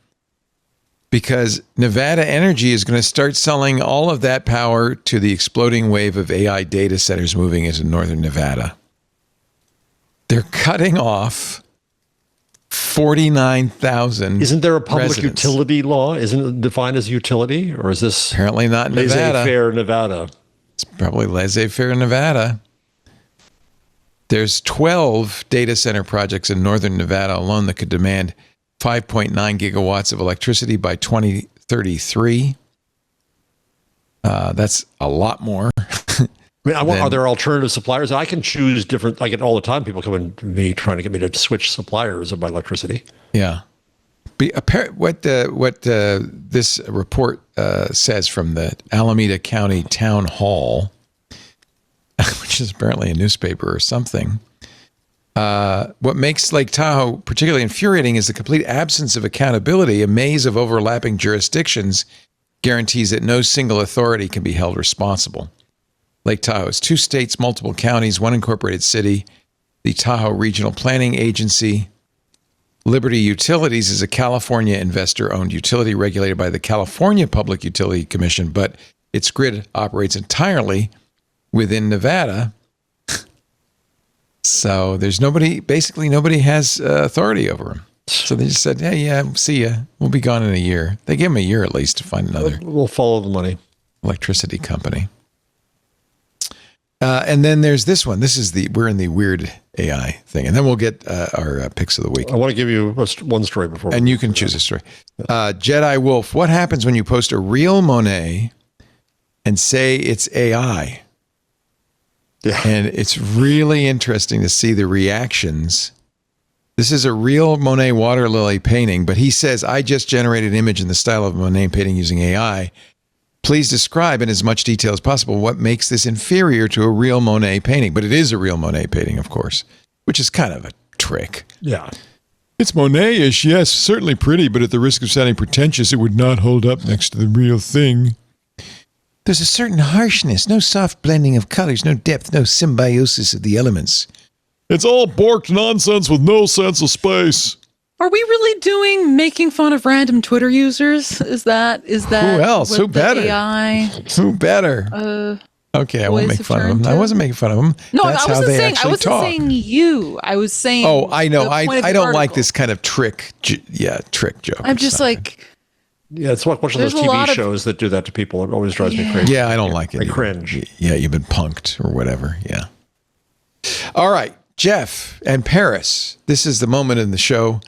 because Nevada Energy is going to start selling all of that power to the exploding wave of AI data centers moving into northern Nevada. They're cutting off 49,000. Isn't there a public residents. utility law? Isn't it defined as utility? Or is this apparently not in Nevada? Laissez-faire Nevada. It's probably laissez-faire Nevada. There's 12 data center projects in northern Nevada alone that could demand 5.9 gigawatts of electricity by 2033. That's a lot more. Are there alternative suppliers? I can choose different. I get all the time people coming to me trying to get me to switch suppliers of my electricity. Yeah. What this report says from the Alameda County Town Hall, which is apparently a newspaper or something, what makes Lake Tahoe particularly infuriating is the complete absence of accountability. A maze of overlapping jurisdictions guarantees that no single authority can be held responsible. Lake Tahoe is 2 states, multiple counties, 1 incorporated city. The Tahoe Regional Planning Agency. Liberty Utilities is a California investor-owned utility regulated by the California Public Utility Commission, but its grid operates entirely within Nevada. So there's nobody has authority over them. So they just said, hey, yeah, see ya. We'll be gone in a year. They gave them a year at least to find another. We'll follow the money. Electricity company. And then there's this one. We're in the weird AI thing. And then we'll get our picks of the week. I want to give you one story before. And you can choose a story. Jedi Wolf, what happens when you post a real Monet and say it's AI? Yeah. And it's really interesting to see the reactions. This is a real Monet water lily painting, but he says, I just generated an image in the style of a Monet painting using AI. Please describe in as much detail as possible what makes this inferior to a real Monet painting. But it is a real Monet painting, of course, which is kind of a trick. Yeah. It's Monet-ish, yes, certainly pretty, but at the risk of sounding pretentious, it would not hold up next to the real thing. There's a certain harshness, no soft blending of colors, no depth, no symbiosis of the elements. It's all borked nonsense with no sense of space. Are we really making fun of random Twitter users? Is that who else? Who better? AI, who better? Okay, I won't make fun of them. I wasn't making fun of them. No, That's I wasn't saying. I wasn't talk. saying you. I was saying. Oh, I know. I don't like this kind of trick joke. I'm just like. Yeah, it's one of those TV shows that do that to people. It always drives me crazy. Yeah, I don't like it. I cringe. Yeah, you've been punked or whatever. Yeah. All right, Jeff and Paris. This is the moment in the show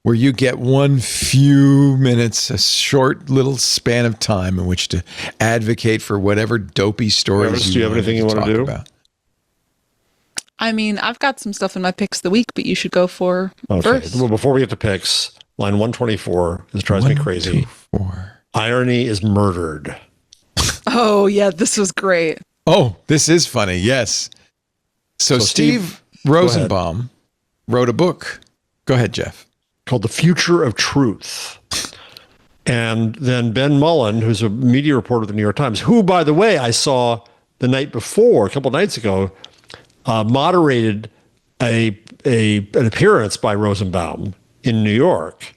where you get one few minutes, a short little span of time in which to advocate for whatever dopey stories do you have anything you want to do about. I mean, I've got some stuff in my picks of the week, but you should go for first. Well, before we get to picks, line 124, this drives me crazy. Irony is murdered. Oh, yeah, this was great. Oh, this is funny, yes. So Steve Rosenbaum wrote a book. Go ahead, Jeff. Called The Future of Truth. And then Ben Mullen, who's a media reporter at the New York Times, who, by the way, I saw the night before, a couple of nights ago, moderated an appearance by Rosenbaum in New York.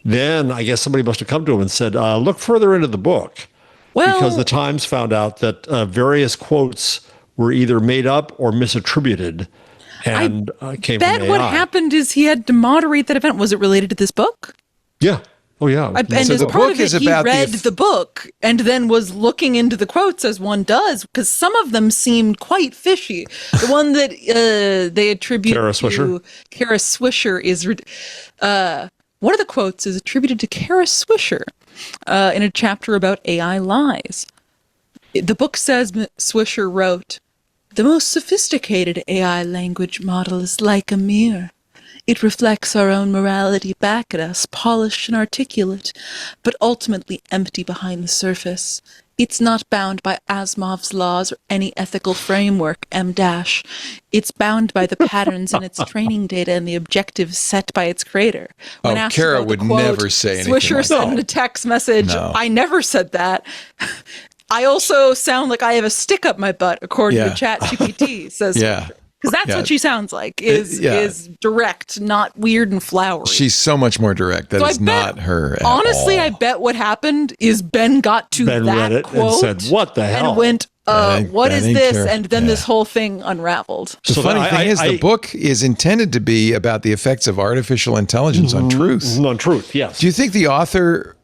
Then I guess somebody must have come to him and said, look further into the book. Because the Times found out that various quotes were either made up or misattributed. And came from AI. What happened is he had to moderate that event. Was it related to this book? Yeah. Oh, yeah. And as part of it, he read the book and then was looking into the quotes as one does, because some of them seemed quite fishy. The one that they attribute to Kara Swisher is one of the quotes is attributed to Kara Swisher in a chapter about AI lies. The book says Swisher wrote, "The most sophisticated AI language model is like a mirror. It reflects our own morality back at us, polished and articulate, but ultimately empty behind the surface. It's not bound by Asimov's laws or any ethical framework, M-. It's bound by the patterns in its training data and the objectives set by its creator." When asked Kara about would the quote, never say anything Swisher like said that. in a text message, "I never said that. I also sound like I have a stick up my butt," according to ChatGPT, says Swisher. Because that's what she sounds like, is direct, not weird and flowery. She's so much more direct. That is not her at honestly, all. I bet what happened is Ben got to Ben that read it quote and said, what the hell? And went, what is this? And then this whole thing unraveled. The funny thing is the book is intended to be about the effects of artificial intelligence on truth. On truth, yes. Do you think the author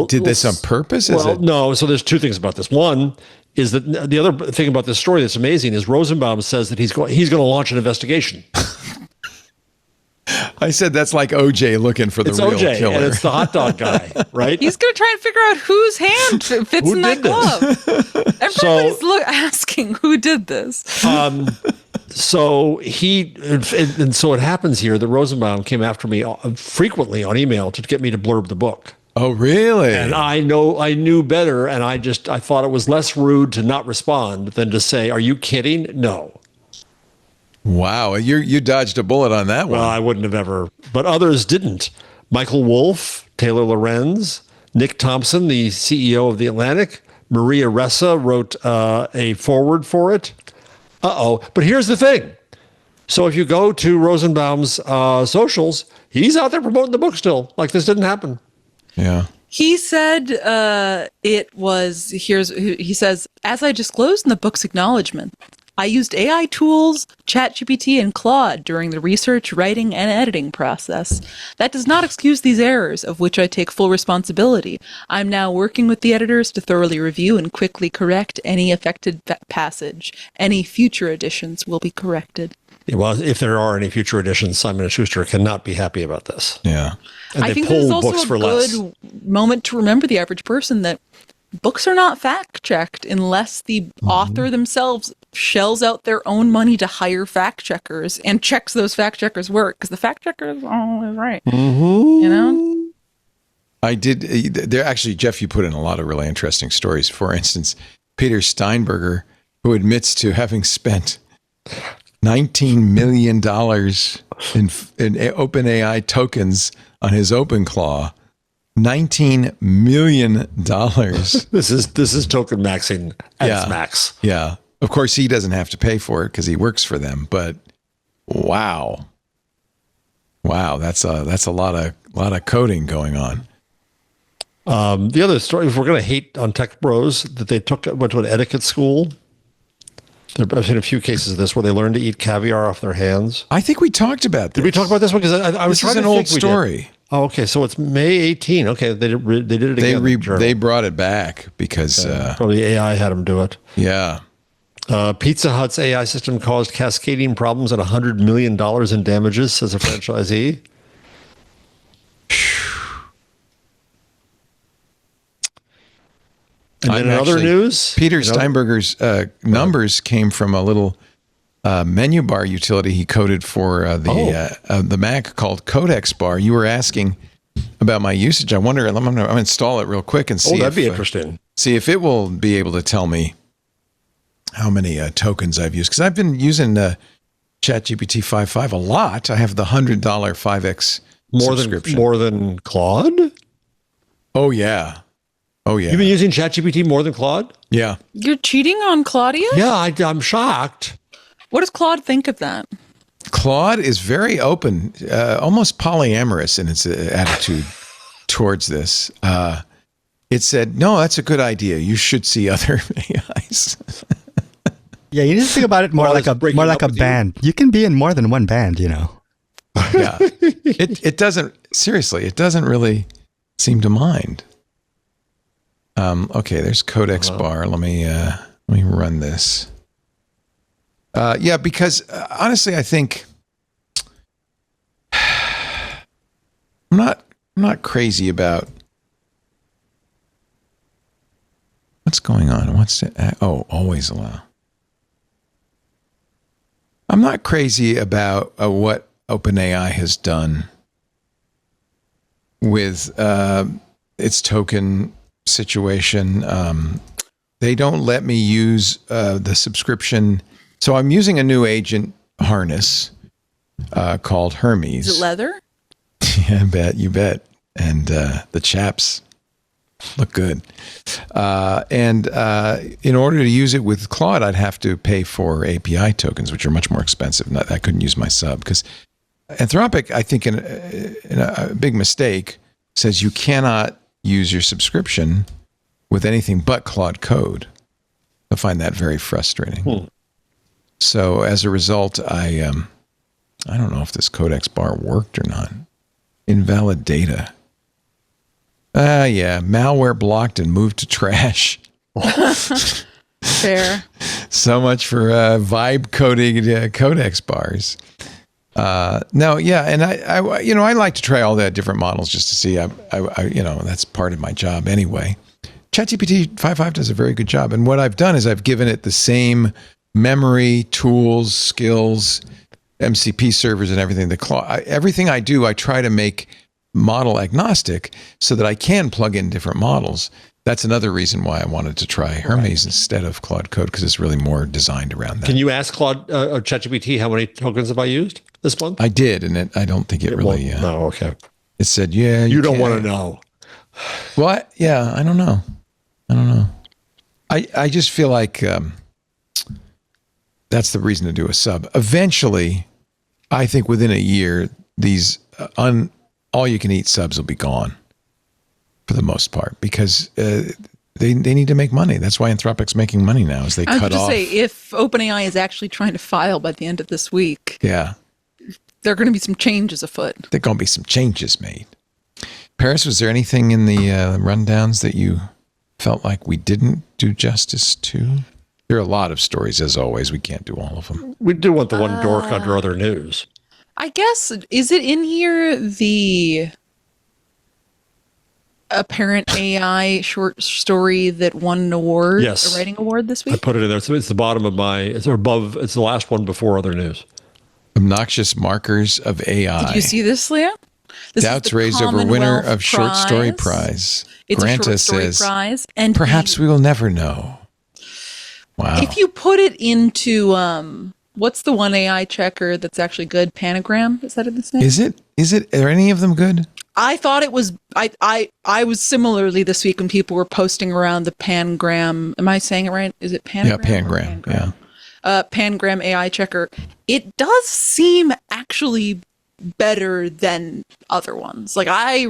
did this on purpose? No. So there's two things about this. One is that the other thing about this story that's amazing is Rosenbaum says that he's going to launch an investigation. I said that's like OJ looking for the real OJ, killer. And it's the hot dog guy, right? He's going to try and figure out whose hand fits in that glove. Everybody's asking who did this. So it happens here that Rosenbaum came after me frequently on email to get me to blurb the book. Oh, really? And I knew better, and I thought it was less rude to not respond than to say, "Are you kidding?" No. Wow, you dodged a bullet on that one. Well, I wouldn't have ever, but others didn't. Michael Wolff, Taylor Lorenz, Nick Thompson, the CEO of The Atlantic, Maria Ressa wrote a foreword for it. But here's the thing. So if you go to Rosenbaum's socials, he's out there promoting the book still, like this didn't happen. Yeah. He said he says, as I disclosed in the book's acknowledgement, I used AI tools, ChatGPT, and Claude during the research, writing, and editing process. That does not excuse these errors, of which I take full responsibility. I'm now working with the editors to thoroughly review and quickly correct any affected passage. Any future editions will be corrected. Well, if there are any future editions, Simon & Schuster cannot be happy about this. Yeah. And I think this is also a good moment to remember the average person that books are not fact-checked unless the author themselves shells out their own money to hire fact-checkers and checks those fact-checkers' work, because the fact-checker is always right. Mm-hmm. You know? I did. There actually, Jeff, you put in a lot of really interesting stories. For instance, Peter Steinberger, who admits to having spent $19 million in OpenAI tokens on his OpenClaw. $19 million. This is token maxing at its max. Yeah. Of course, he doesn't have to pay for it because he works for them. But wow, that's a lot of coding going on. The other story, if we're going to hate on tech bros, that they went to an etiquette school. I've seen a few cases of this where they learned to eat caviar off their hands. I think we talked about this. Did we talk about this one? Because I was trying to think. This is an old story. Oh, okay. So it's May 18. Okay, they did it again. They brought it back because probably AI had them do it. Yeah. Pizza Hut's AI system caused cascading problems at $100 million in damages, says a franchisee. And then in other news, Peter Steinberger's numbers came from a little menu bar utility he coded for the Mac called Codex Bar. You were asking about my usage. I wonder. I'm going to install it real quick and see. That'd be interesting. See if it will be able to tell me how many tokens I've used, because I've been using ChatGPT 5.5 a lot. I have the $100 5x subscription. More than Claude. Oh yeah. You've been using ChatGPT more than Claude? Yeah. You're cheating on Claudia? Yeah, I'm shocked. What does Claude think of that? Claude is very open, almost polyamorous in its attitude towards this. It said, no, that's a good idea. You should see other AIs. Yeah, you need to think about it more like a band. You can be in more than one band, you know. Yeah. It doesn't really seem to mind. Okay, there's Codex Bar. Let me run this. Because honestly, I think I'm not crazy about what's going on. Always allow. I'm not crazy about what OpenAI has done with its token situation. They don't let me use the subscription. So I'm using a new agent harness called Hermes. Is it leather? Yeah, you bet. And the chaps look good. And in order to use it with Claude, I'd have to pay for API tokens, which are much more expensive. I couldn't use my sub because Anthropic, I think, in a big mistake, says you cannot use your subscription with anything but Claude code. I find that very frustrating. So as a result, I don't know if this codex bar worked or not. Invalid data. Yeah, malware blocked and moved to trash. Fair. So much for vibe coding codex bars. No, yeah, and I like to try all the different models just to see. That's part of my job anyway. ChatGPT 5.5 does a very good job, and what I've done is I've given it the same memory, tools, skills, MCP servers, and everything. Everything I do, I try to make model agnostic so that I can plug in different models. That's another reason why I wanted to try Hermes instead of Claude Code, because it's really more designed around that. Can you ask Claude or ChatGPT how many tokens have I used this month? I did, and I don't think it really. No, okay. It said, yeah. You don't want to know. Well, yeah, I don't know. I just feel like that's the reason to do a sub. Eventually, I think within a year, these all-you-can-eat subs will be gone for the most part, because they need to make money. That's why Anthropic's making money now, is they cut off. I was going to say, if OpenAI is actually trying to file by the end of this week, there are going to be some changes afoot. There are going to be some changes made. Paris, was there anything in the rundowns that you felt like we didn't do justice to? There are a lot of stories, as always. We can't do all of them. We do want the one dork under other news. I guess, is it in here, the apparent AI short story that won an award, a writing award this week? I put it in there. So it's the bottom of it's the last one before other news. Obnoxious markers of AI. Did you see this, Leah? This Doubts raised over winner of short story prize. It's Granta a short story says, prize, and perhaps we will never know. Wow. If you put it into what's the one AI checker that's actually good? Panagram? Is that its name? Is it? Are any of them good? I thought it was. I was similarly this week when people were posting around the Pangram. Am I saying it right? Is it Pangram? Yeah, Pangram. Yeah. Pangram AI checker. It does seem actually better than other ones. Like, I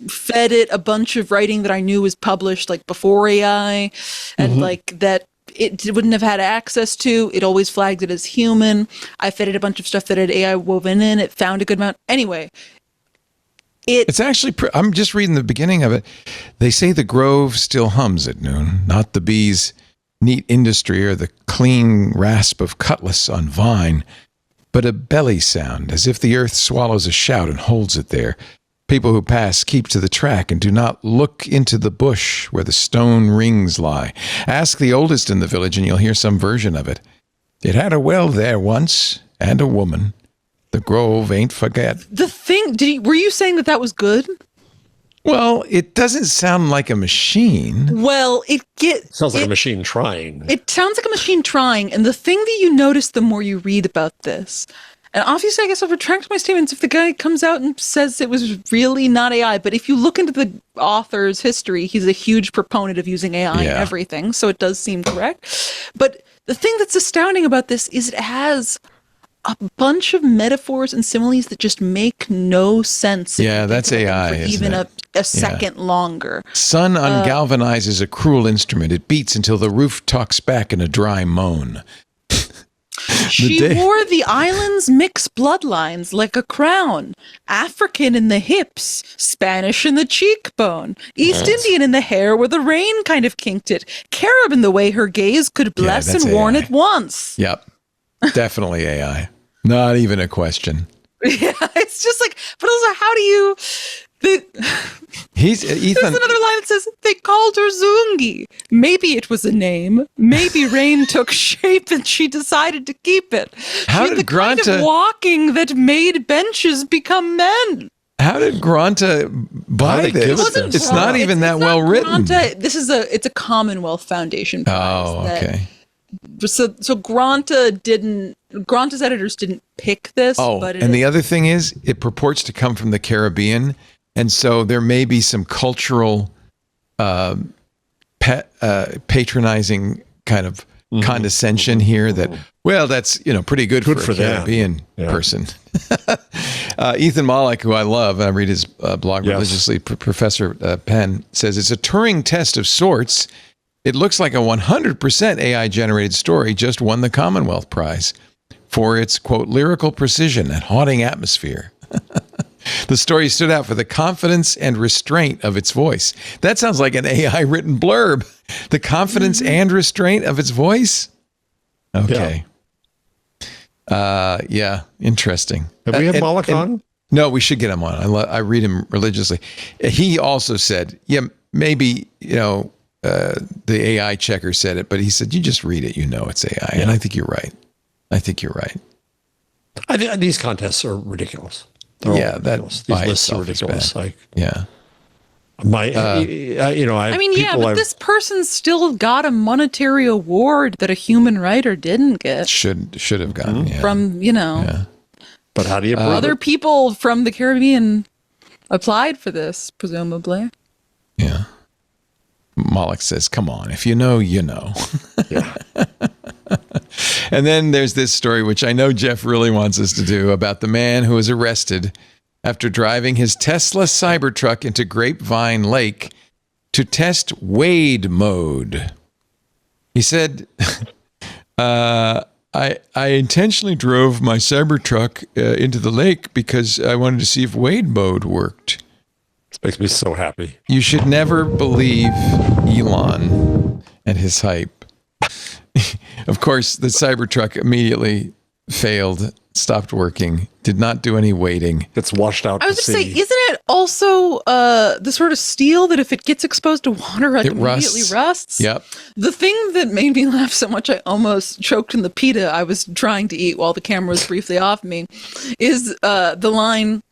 fed it a bunch of writing that I knew was published like before AI, and like that it wouldn't have had access to. It always flagged it as human. I fed it a bunch of stuff that had AI woven in. It found a good amount. Anyway, it's actually, I'm just reading the beginning of it. They say the grove still hums at noon, not the bee's neat industry or the clean rasp of cutlass on vine, but a belly sound, as if the earth swallows a shout and holds it there. People who pass keep to the track and do not look into the bush where the stone rings lie. Ask the oldest in the village and you'll hear some version of it. It had a well there once, and a woman. The grove ain't forget. The thing, were you saying that was good? Well, it doesn't sound like a machine. Well, sounds like a machine trying. It sounds like a machine trying, and the thing that you notice the more you read about this, and obviously I guess I'll retract my statements if the guy comes out and says it was really not AI, but if you look into the author's history, he's a huge proponent of using AI in everything, so it does seem correct. But the thing that's astounding about this is it has a bunch of metaphors and similes that just make no sense. Yeah, that's AI, isn't even it? a second longer. Sun ungalvanizes a cruel instrument. It beats until the roof talks back in a dry moan. She wore the island's mixed bloodlines like a crown. African in the hips, Spanish in the cheekbone, East Indian in the hair where the rain kind of kinked it, Carib in the way her gaze could bless and warn at once. Yep. Definitely AI. Not even a question. Yeah, it's just like, but also, how do you... There's another line that says, they called her Zungi. Maybe it was a name. Maybe rain took shape and she decided to keep it. How did the kind of walking that made benches become men? How did Granta buy this? It's not even that well written. It's a Commonwealth Foundation prize. Oh, okay. So Granta's editors didn't pick this. The other thing is, it purports to come from the Caribbean, and so there may be some cultural patronizing kind of condescension here that, well, that's pretty good for a Caribbean person. Ethan Mollick, who I love, I read his blog religiously, Professor Penn, says it's a Turing test of sorts. It looks like a 100% AI-generated story just won the Commonwealth Prize for its, quote, lyrical precision and haunting atmosphere. The story stood out for the confidence and restraint of its voice. That sounds like an AI-written blurb. The confidence and restraint of its voice? Okay. Yeah, interesting. Have we had Moloch on? No, we should get him on. I read him religiously. He also said, yeah, maybe, the AI checker said it, but he said, you just read it, it's AI. Yeah. And I think you're right. I think these contests are ridiculous. These lists are ridiculous. Yeah. But this person still got a monetary award that a human writer didn't get. Should have gotten from But how do you prove other people from the Caribbean applied for this, presumably. Yeah. Moloch says, come on, if you know, you know. Yeah. And then there's this story, which I know Jeff really wants us to do, about the man who was arrested after driving his Tesla Cybertruck into Grapevine Lake to test wade mode. He said, I intentionally drove my Cybertruck into the lake because I wanted to see if wade mode worked. This makes me so happy. You should never believe Elon and his hype. Of course, the Cybertruck immediately failed, stopped working, did not do any wading. It's washed out. I was going to say, isn't it also the sort of steel that if it gets exposed to water, it immediately rusts? Yep. The thing that made me laugh so much I almost choked in the pita I was trying to eat while the camera was briefly off me is the line,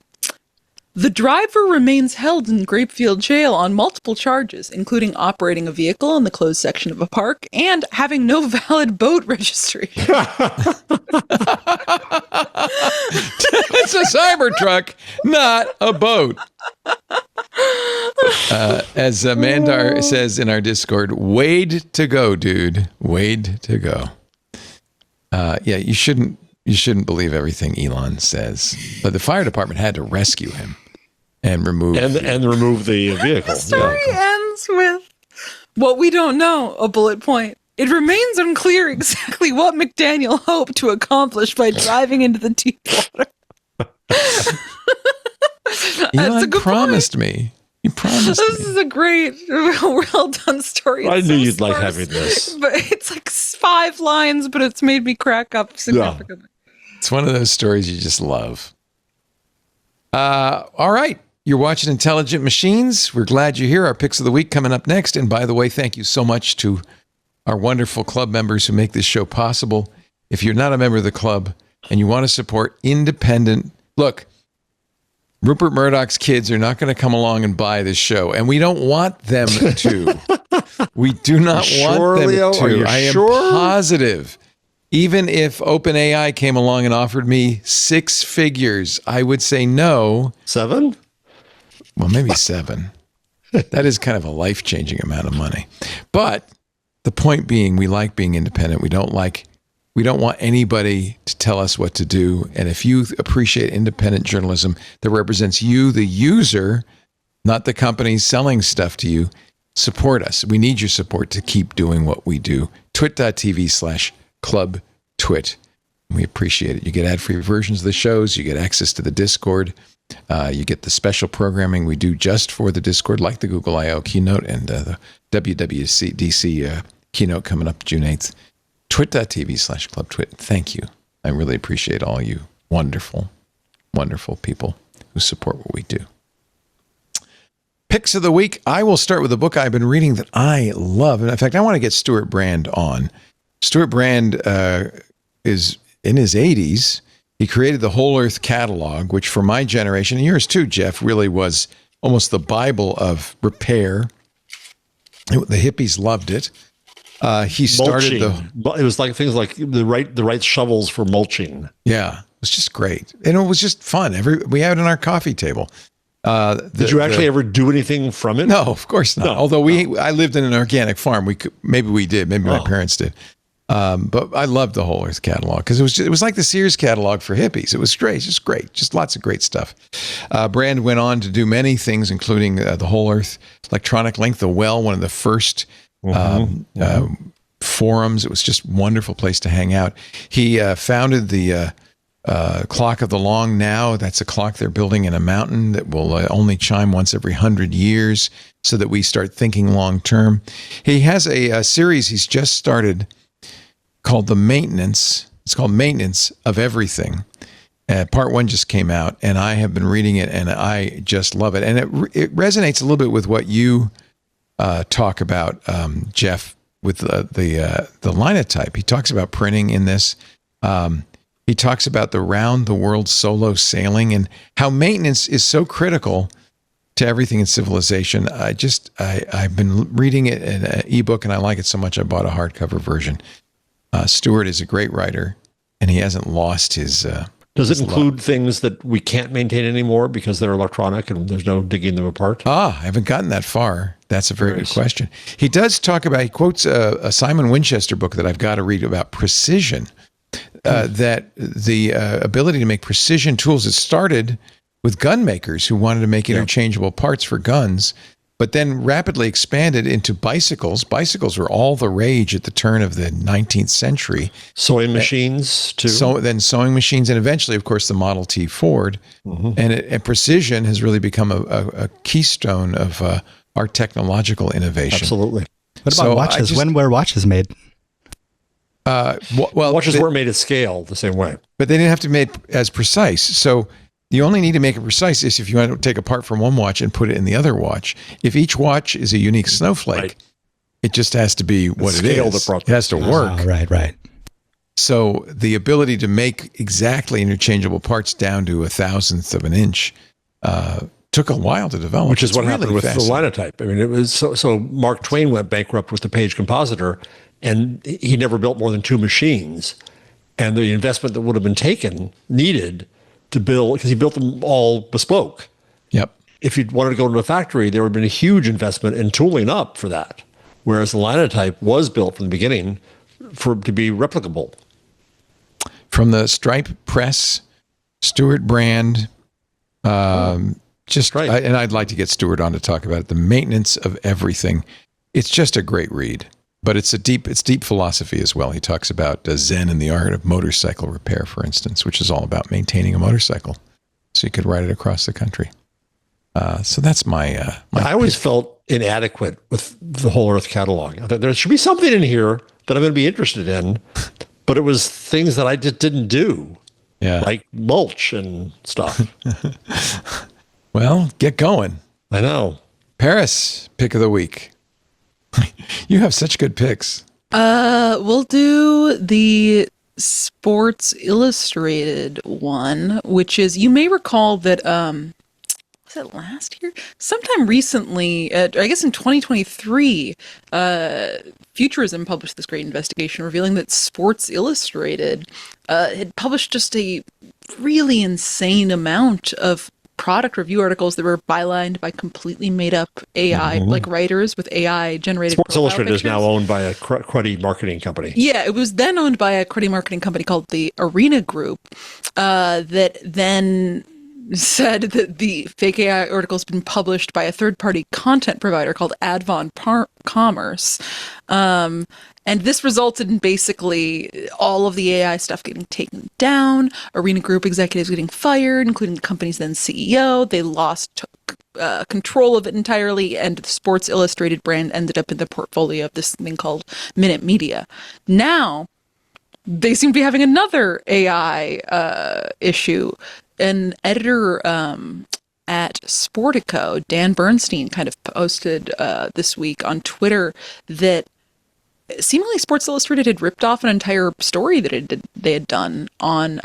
the driver remains held in Grapefield jail on multiple charges, including operating a vehicle in the closed section of a park and having no valid boat registration. It's a Cybertruck, not a boat. As Mandar says in our Discord, wade to go, dude. Wade to go. You shouldn't believe everything Elon says. But the fire department had to rescue him and remove the vehicle. The story ends with what we don't know, a bullet point. It remains unclear exactly what McDaniel hoped to accomplish by driving into the deep water. Elon promised me. He promised This is a great, well done story. I knew you'd like having this. But it's like 5 lines, but it's made me crack up significantly. It's one of those stories you just love. All right. You're watching Intelligent Machines. We're glad you're here. Our picks of the week coming up next. And by the way, thank you so much to our wonderful club members who make this show possible. If you're not a member of the club and you want to support independent, look, Rupert Murdoch's kids are not going to come along and buy this show, and we don't want them to. We do not want them to. I am positive. Even if OpenAI came along and offered me 6 figures, I would say no. 7? Well, maybe 7. That is kind of a life-changing amount of money. But the point being, we like being independent. We don't want anybody to tell us what to do. And if you appreciate independent journalism that represents you, the user, not the companies selling stuff to you, support us. We need your support to keep doing what we do. twit.tv/clubtwit. We appreciate it. You get ad-free versions of the shows. You get access to the Discord. You get the special programming we do just for the Discord, like the Google I.O. keynote and the WWDC keynote coming up June 8th. twit.tv/clubtwit. Thank you. I really appreciate all you wonderful, wonderful people who support what we do. Picks of the week. I will start with a book I've been reading that I love. And in fact, I want to get Stuart Brand on. Stuart Brand is in his 80s. He created the Whole Earth Catalog, which for my generation, and yours too, Jeff, really was almost the Bible of repair. The hippies loved it. He started it was like things like the right shovels for mulching. Yeah, it was just great, and it was just fun. We had it on our coffee table. Did you actually ever do anything from it? No, of course not. No, although I lived in an organic farm. Maybe we did. Maybe my parents did. But I loved the Whole Earth Catalog because it was like the Sears catalog for hippies. It was great, just great, just lots of great stuff. Brand went on to do many things, including the Whole Earth Electronic Link, the Well, one of the first forums. It was just a wonderful place to hang out. He founded the Clock of the Long Now. That's a clock they're building in a mountain that will only chime once every 100 years so that we start thinking long term. He has a series he's just started called The Maintenance. It's called Maintenance of Everything. Part 1 just came out, and I have been reading it, and I just love it. And it resonates a little bit with what you talk about, Jeff, with the linotype. He talks about printing in this. He talks about the round-the-world solo sailing and how maintenance is so critical to everything in civilization. I've been reading it in an ebook, and I like it so much I bought a hardcover version. Stewart is a great writer, and he hasn't lost his... Does it include things that we can't maintain anymore because they're electronic and there's no digging them apart? I haven't gotten that far. That's a very good question. He does talk about, he quotes a Simon Winchester book that I've got to read about precision, that the ability to make precision tools, it started with gun makers who wanted to make interchangeable parts for guns, but then rapidly expanded into bicycles. Bicycles were all the rage at the turn of the 19th century. Sewing machines, too. Then sewing machines, and eventually, of course, the Model T Ford. And precision has really become a keystone of our technological innovation. Absolutely. What about watches? When were watches made? Watches weren't made at scale the same way. But they didn't have to be made as precise. So you only need to make it precise is if you want to take a part from one watch and put it in the other watch. If each watch is a unique snowflake, it just has to be what it is. It has to work. Right. So the ability to make exactly interchangeable parts down to 1,000th of an inch took a while to develop. Which is what happened with the linotype. I mean, it was so Mark Twain went bankrupt with the Page Compositor, and he never built more than 2 machines. And the investment that would have been needed to build, because he built them all bespoke. Yep. If you wanted to go into a factory, there would have been a huge investment in tooling up for that. Whereas the linotype was built from the beginning to be replicable. From the Stripe Press, Stewart Brand, and I'd like to get Stewart on to talk about it. The Maintenance of Everything. It's just a great read, but it's deep philosophy as well. He talks about Zen and the art of motorcycle repair, for instance, which is all about maintaining a motorcycle so you could ride it across the country. So that's my I always felt inadequate with the Whole Earth catalog. There should be something in here that I'm going to be interested in, but it was things that I just didn't do, like mulch and stuff. Well, get going. I know. Paris, pick of the week. You have such good picks. We'll do the Sports Illustrated one, which is, you may recall that, was it last year? Sometime recently, I guess in 2023, Futurism published this great investigation revealing that Sports Illustrated had published just a really insane amount of product review articles that were bylined by completely made up AI, like writers with AI generated. Sports Illustrated is now owned by a cruddy marketing company. Yeah, it was then owned by a cruddy marketing company called the Arena Group, that then said that the fake AI articles had been published by a third-party content provider called Advon Commerce. And this resulted in basically all of the AI stuff getting taken down, Arena Group executives getting fired, including the company's then CEO. They lost control of it entirely, and the Sports Illustrated brand ended up in the portfolio of this thing called Minute Media. Now, they seem to be having another AI issue. An editor at Sportico, Dan Bernstein, kind of posted this week on Twitter that seemingly Sports Illustrated had ripped off an entire story that they had done on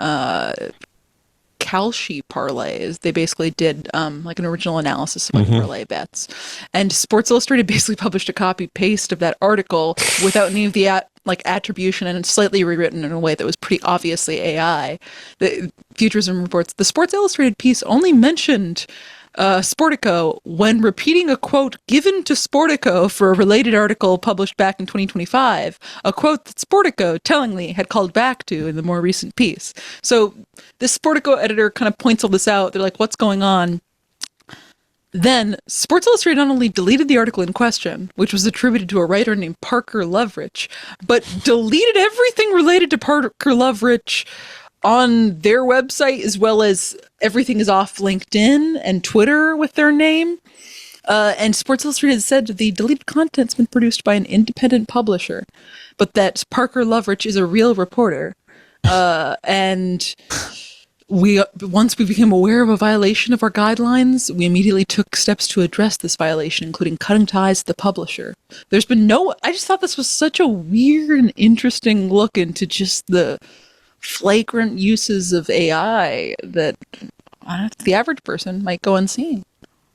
Kalshi parlays. They basically did like an original analysis of like parlay bets, and Sports Illustrated basically published a copy paste of that article without any of the attribution, and slightly rewritten in a way that was pretty obviously AI. The Futurism reports the Sports Illustrated piece only mentioned Sportico when repeating a quote given to Sportico for a related article published back in 2025, a quote that Sportico tellingly had called back to in the more recent piece. So this Sportico editor kind of points all this out. They're like, what's going on? Then Sports Illustrated not only deleted the article in question, which was attributed to a writer named Parker Lovrich, but deleted everything related to Parker Lovrich on their website, as well as everything is off LinkedIn and Twitter with their name. And Sports Illustrated said the deleted content's been produced by an independent publisher, but that Parker Lovrich is a real reporter. And once we became aware of a violation of our guidelines, we immediately took steps to address this violation, including cutting ties to the publisher. There's been I just thought this was such a weird and interesting look into just the flagrant uses of AI that the average person might go unseen.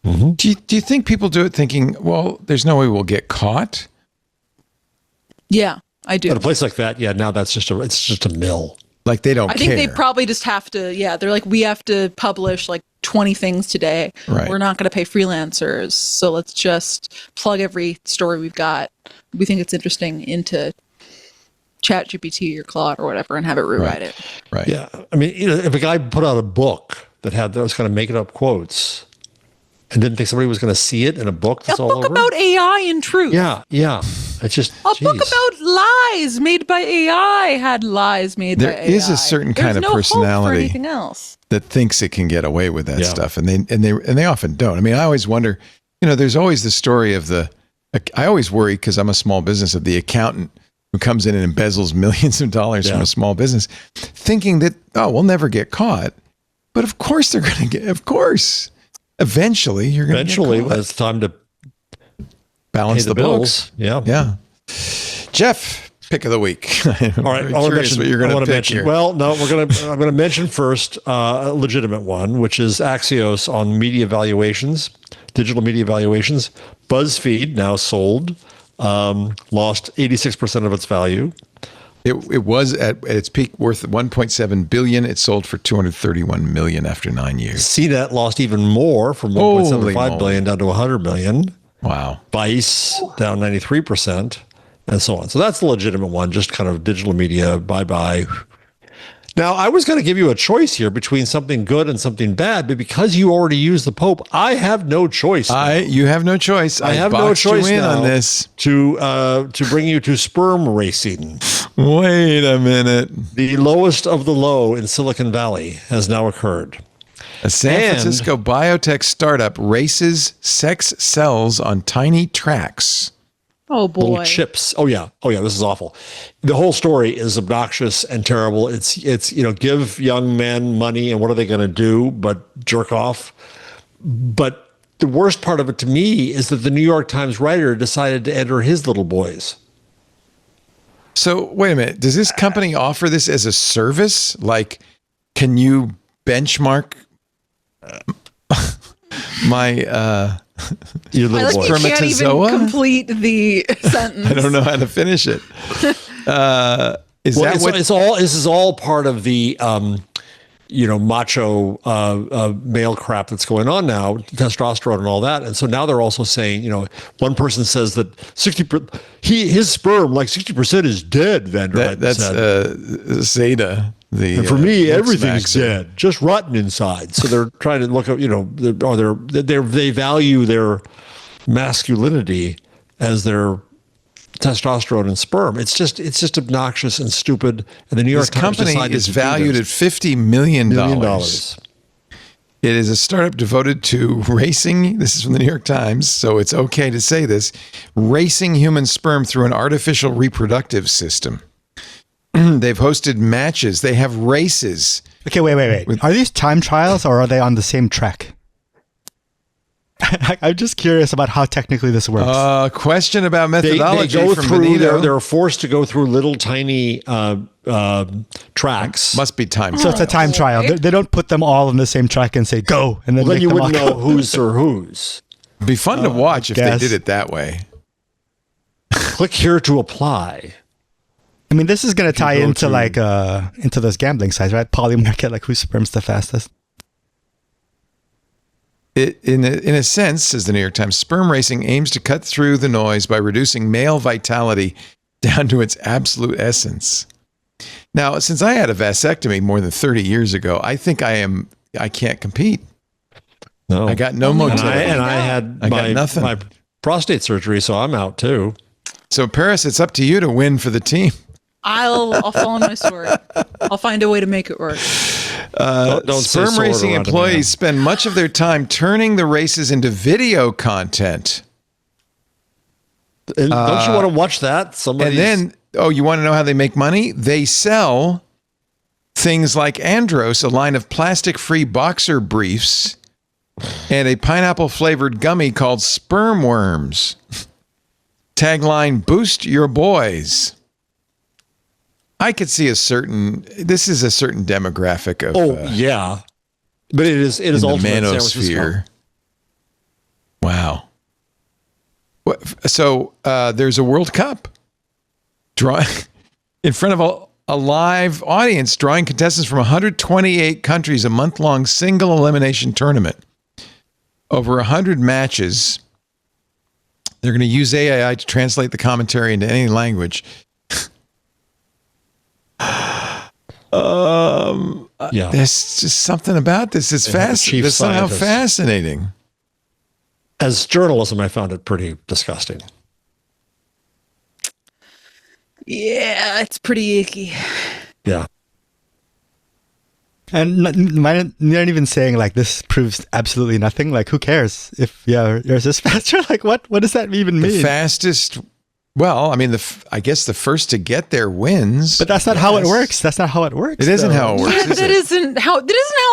Mm-hmm. Do you think people do it thinking, well, there's no way we'll get caught? Yeah, I do. At a place like that, now it's just a mill. Like they don't care. I think they probably just have to, they're like, we have to publish like 20 things today. Right. We're not going to pay freelancers. So let's just plug every story we've got. We think it's interesting into ChatGPT or Claude or whatever and have it rewrite it. Right. Yeah. I mean, if a guy put out a book that had those kind of making up quotes and didn't think somebody was going to see it in a book that's all over. A book about AI and truth. Yeah. It's just a book about lies made by AI had lies made by AI. There is a certain kind of personality for anything else that thinks it can get away with that stuff, and they often don't. I mean, I always wonder. There's always the story of I always worry because I'm a small business of the accountant who comes in and embezzles millions of dollars from a small business, thinking that we'll never get caught. But of course they're going to get. Of course. Eventually, you're going to get caught. When it's time to balance the bills. books. Yeah. Jeff, pick of the week. All right. I want to mention what you're going to mention. Well, no, I'm going to mention first a legitimate one, which is Axios on media valuations, digital media valuations. BuzzFeed now sold, lost 86% of its value. It was at its peak worth $1.7 billion. It sold for $231 million after 9 years. CNET lost even more, from $1.75 billion down to $100 million. Wow. Vice down 93%, and so on. So that's the legitimate one, just kind of digital media, bye-bye. Now, I was going to give you a choice here between something good and something bad, but because you already used the Pope, I have no choice. You have no choice. I have no choice now on this to bring you to sperm racing. Wait a minute. The lowest of the low in Silicon Valley has now occurred. A San Francisco biotech startup races sex cells on tiny tracks. Oh boy. Little chips. Oh yeah. This is awful. The whole story is obnoxious and terrible. It's give young men money and what are they going to do but jerk off? But the worst part of it to me is that the New York Times writer decided to enter his little boys. So wait a minute. Does this company offer this as a service? Like, can you benchmark my your little boy? You can't even complete the sentence. I don't know how to finish it. This is all part of the macho male crap that's going on now, testosterone and all that. And so now they're also saying, one person says that his sperm, like 60% is dead. That's Zeta. And for me, everything's dead, just rotten inside. So they're trying to look at, they value their masculinity as their testosterone and sperm. It's just obnoxious and stupid. And the New York Times company is valued at $50 million. It is a startup devoted to racing. This is from the New York Times, so it's okay to say this. Racing human sperm through an artificial reproductive system. They've hosted matches. They have races. Okay, wait. Are these time trials or are they on the same track? I'm just curious about how technically this works. Question about methodology. They go through. They're forced to go through little tiny tracks. Must be time. So it's a time trial. They don't put them all on the same track and say go, and then you wouldn't know who's or whose. It'd be fun to watch if they did it that way. Click here to apply. I mean, this is going to tie into into those gambling sites, right? Polymarket, like who sperms the fastest. In a sense, says the New York Times, sperm racing aims to cut through the noise by reducing male vitality down to its absolute essence. Now, since I had a vasectomy more than 30 years ago, I think I can't compete. No, I got no motility. And I had nothing. My prostate surgery, so I'm out too. So Paris, it's up to you to win for the team. I'll fall on my sword. I'll find a way to make it work. Don't sperm racing employees spend much of their time turning the races into video content. And don't you want to watch that? And then, you want to know how they make money? They sell things like Andros, a line of plastic-free boxer briefs, and a pineapple-flavored gummy called Sperm Worms. Tagline, boost your boys. I could see this is a certain demographic of... yeah. But it is the ultimate manosphere. Wow. So there's a World Cup in front of a live audience, drawing contestants from 128 countries, a month-long single elimination tournament. Over 100 matches. They're going to use AI to translate the commentary into any language. There's just something about this. It's fascinating. It's somehow fascinating. As journalism, I found it pretty disgusting. Yeah, it's pretty icky. Yeah. And not even saying like this proves absolutely nothing. Like, who cares if yours is faster? Like, what does that even mean? The fastest. Well, I mean, I guess the first to get there wins. But that's not how it works. That's not how it works. It isn't how it works. Yeah, that isn't how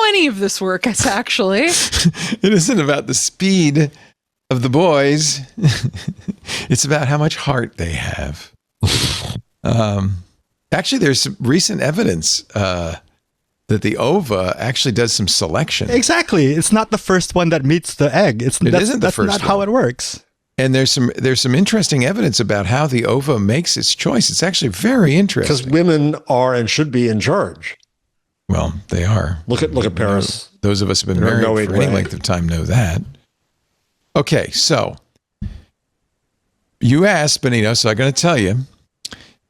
any of this works. Actually, it isn't about the speed of the boys. It's about how much heart they have. Actually, there's some recent evidence that the ova actually does some selection. Exactly. It's not the first one that meets the egg. That's not how it works. And there's some interesting evidence about how the ova makes its choice. It's actually very interesting. Because women are and should be in charge. Well, they are. Look at Paris. Those of us who have been married for any length of time know that. Okay, so you asked, Benito, so I'm going to tell you.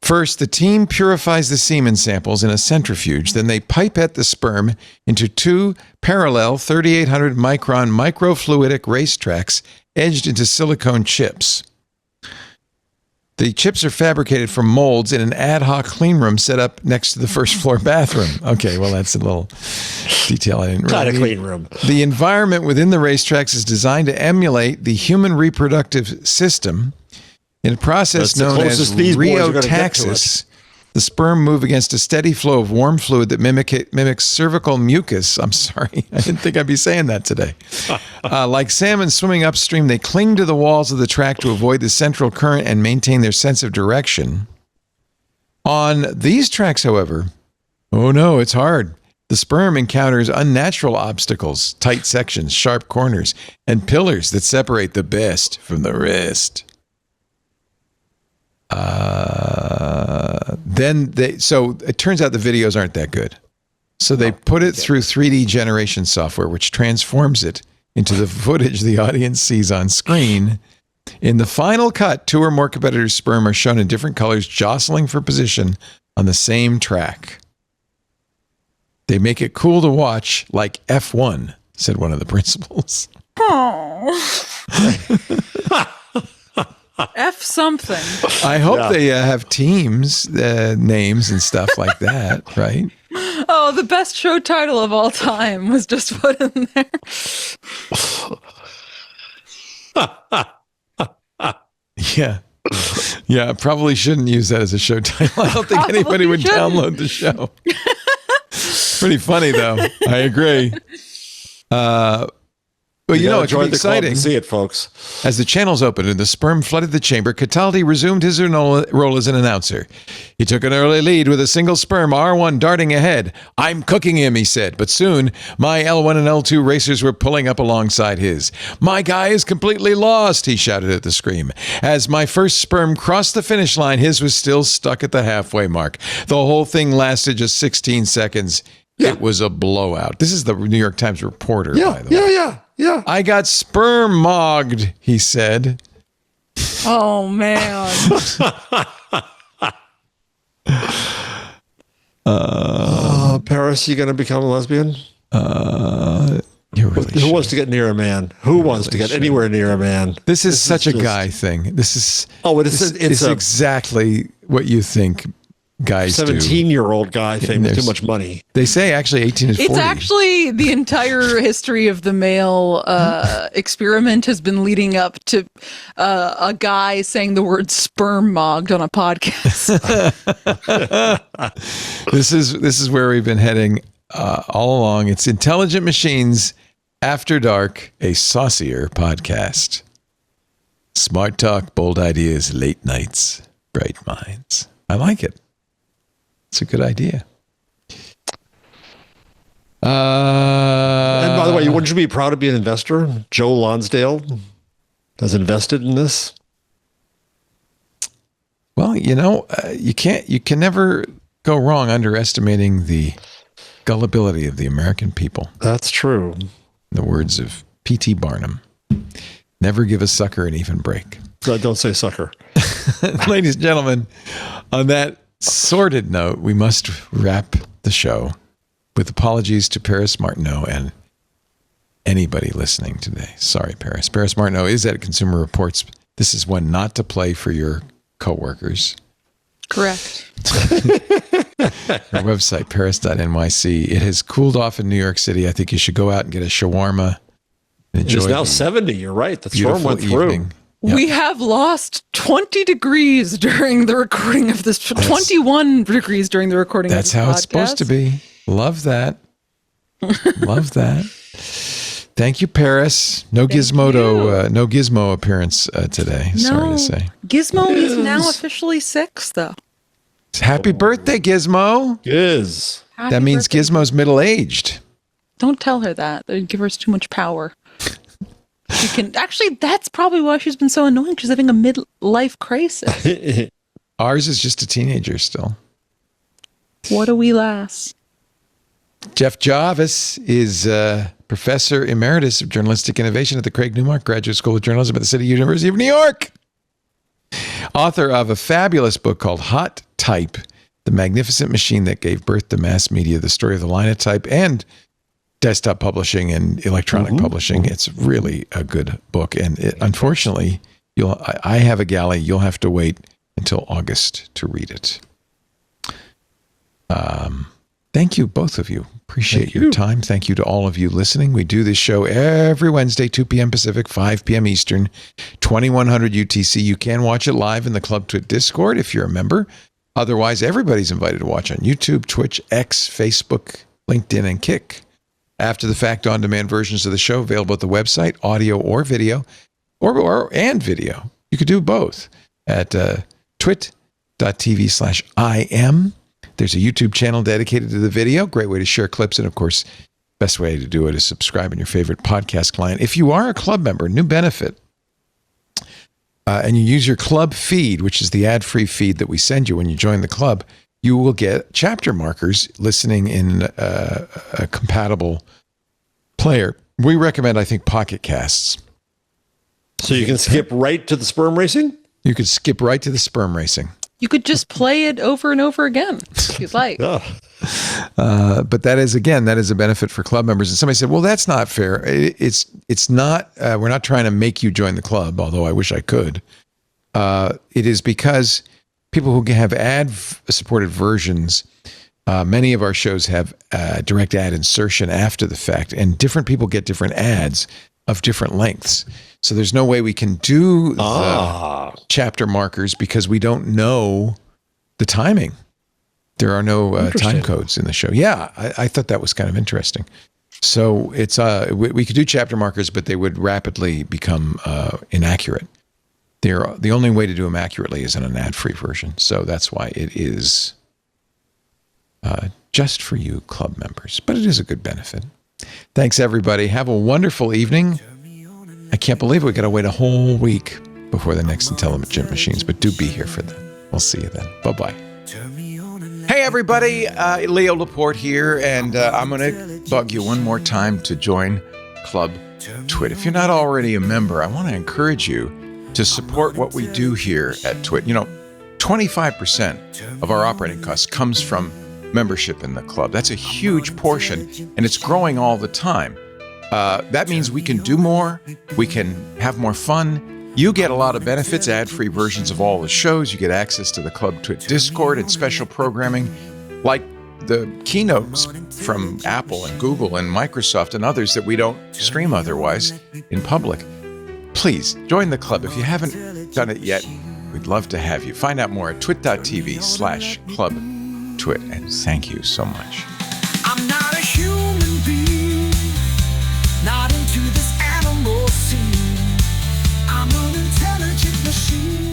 First, the team purifies the semen samples in a centrifuge. Then they pipette the sperm into two parallel 3,800 micron microfluidic racetracks edged into silicone chips. The chips are fabricated from molds in an ad hoc clean room set up next to the first floor bathroom. Okay, well, that's a little detail I didn't really Not a clean room. The environment within the racetracks is designed to emulate the human reproductive system. In a process known as rheotaxis, the sperm move against a steady flow of warm fluid that mimics cervical mucus. I'm sorry, I didn't think I'd be saying that today. Like salmon swimming upstream, they cling to the walls of the track to avoid the central current and maintain their sense of direction. On these tracks, however, oh no, it's hard. The sperm encounters unnatural obstacles, tight sections, sharp corners, and pillars that separate the best from the rest. So it turns out the videos aren't that good. So they put it through 3D generation software, which transforms it into the footage the audience sees on screen. In the final cut, two or more competitors' sperm are shown in different colors, jostling for position on the same track. They make it cool to watch, like F1, said one of the principals. F something. I hope they have teams, names and stuff like that, right? Oh, the best show title of all time was just put in there. Yeah. Yeah, probably shouldn't use that as a show title. I don't think anybody would download the show. Pretty funny, though. I agree. Well, you know, it's exciting to see it, folks. As the channels opened and the sperm flooded the chamber, Cataldi resumed his role as an announcer. He took an early lead with a single sperm, R1, darting ahead. "I'm cooking him," he said, but soon my L1 and L2 racers were pulling up alongside his. "My guy is completely lost," he shouted at the screen. As my first sperm crossed the finish line, his was still stuck at the halfway mark. The whole thing lasted just 16 seconds. Yeah. It was a blowout. This is the New York Times reporter, by the way. Yeah. "I got sperm mogged," he said. Oh, man. Paris, you going to become a lesbian? Who wants to get near a man? Who wants to get anywhere near a man? This is such a guy thing. This is it's exactly what you think guys 17-year-old guy thing with too much money. They say actually 18 is 40. It's actually the entire history of the male experiment has been leading up to a guy saying the word sperm mogged on a podcast. This is where we've been heading all along. It's Intelligent Machines After Dark, a saucier podcast. Smart talk, bold ideas, late nights, bright minds. I like it. It's a good idea. And by the way, wouldn't you be proud to be an investor? Joe Lonsdale has invested in this. Well, you can never go wrong underestimating the gullibility of the American people. That's true. In the words of P.T. Barnum, never give a sucker an even break. Don't say sucker. Ladies and gentlemen, on that sordid note, we must wrap the show with apologies to Paris Martineau and anybody listening today. Sorry, Paris. Paris Martineau is at Consumer Reports. This is one not to play for your coworkers. Correct. Our website, paris.nyc. It has cooled off in New York City. I think you should go out and get a shawarma. It's now 70. You're right. The storm went through. Yep. We have lost 20 degrees during the recording of this. 21 degrees during the recording of this podcast. That's how it's supposed to be. Love that. Love that. Thank you, Paris. No Gizmo appearance today. Sorry to say. Gizmo is now officially 6, though. Happy birthday, Gizmo. Giz. That means Gizmo's middle-aged. Don't tell her that. They'd give her too much power. She can actually. That's probably why she's been so annoying. She's having a midlife crisis. Ours is just a teenager still. What a wee lass. Jeff Jarvis is Professor Emeritus of Journalistic Innovation at the Craig Newmark Graduate School of Journalism at the City University of New York. Author of a fabulous book called Hot Type, The Magnificent Machine That Gave Birth to Mass Media, the story of the Linotype and desktop publishing and electronic publishing. It's really a good book. And unfortunately, I have a galley. You'll have to wait until August to read it. Thank you, both of you. Appreciate your time. Thank you to all of you listening. We do this show every Wednesday, 2 p.m. Pacific, 5 p.m. Eastern, 2100 UTC. You can watch it live in the Club Twit Discord if you're a member. Otherwise, everybody's invited to watch on YouTube, Twitch, X, Facebook, LinkedIn, and Kick. After the fact, on-demand versions of the show available at the website, audio or video, and video. You could do both at twit.tv/IM. There's a YouTube channel dedicated to the video. Great way to share clips. And of course, best way to do it is subscribe in your favorite podcast client. If you are a club member, new benefit, and you use your club feed, which is the ad-free feed that we send you when you join the club, you will get chapter markers listening in a compatible player. We recommend, I think, Pocket Casts. So you can skip right to the sperm racing? You could skip right to the sperm racing. You could just play it over and over again if you'd like. But that is a benefit for club members. And somebody said, well, that's not fair. It's not, we're not trying to make you join the club, although I wish I could. It is because people who have ad-supported versions, many of our shows have direct ad insertion after the fact, and different people get different ads of different lengths. So there's no way we can do the chapter markers because we don't know the timing. There are no time codes in the show. Yeah, I thought that was kind of interesting. So it's we could do chapter markers, but they would rapidly become inaccurate. The only way to do them accurately is in an ad-free version. So that's why it is just for you club members. But it is a good benefit. Thanks, everybody. Have a wonderful evening. I can't believe we got to wait a whole week before the next Intelligent Machines, but do be here for that. We'll see you then. Bye-bye. Hey, everybody. Leo Laporte here, and I'm going to bug you one more time to join Club Twit. If you're not already a member, I want to encourage you to support what we do here at Twit. 25% of our operating costs comes from membership in the club. That's a huge portion, and it's growing all the time. That means we can do more. We can have more fun. You get a lot of benefits, ad-free versions of all the shows. You get access to the Club Twit Discord and special programming like the keynotes from Apple and Google and Microsoft and others that we don't stream otherwise in public. Please join the club. If you haven't done it yet, we'd love to have you. Find out more at twit.tv/clubtwit. And thank you so much. I'm not a human being, not into this animal scene. I'm an intelligent machine.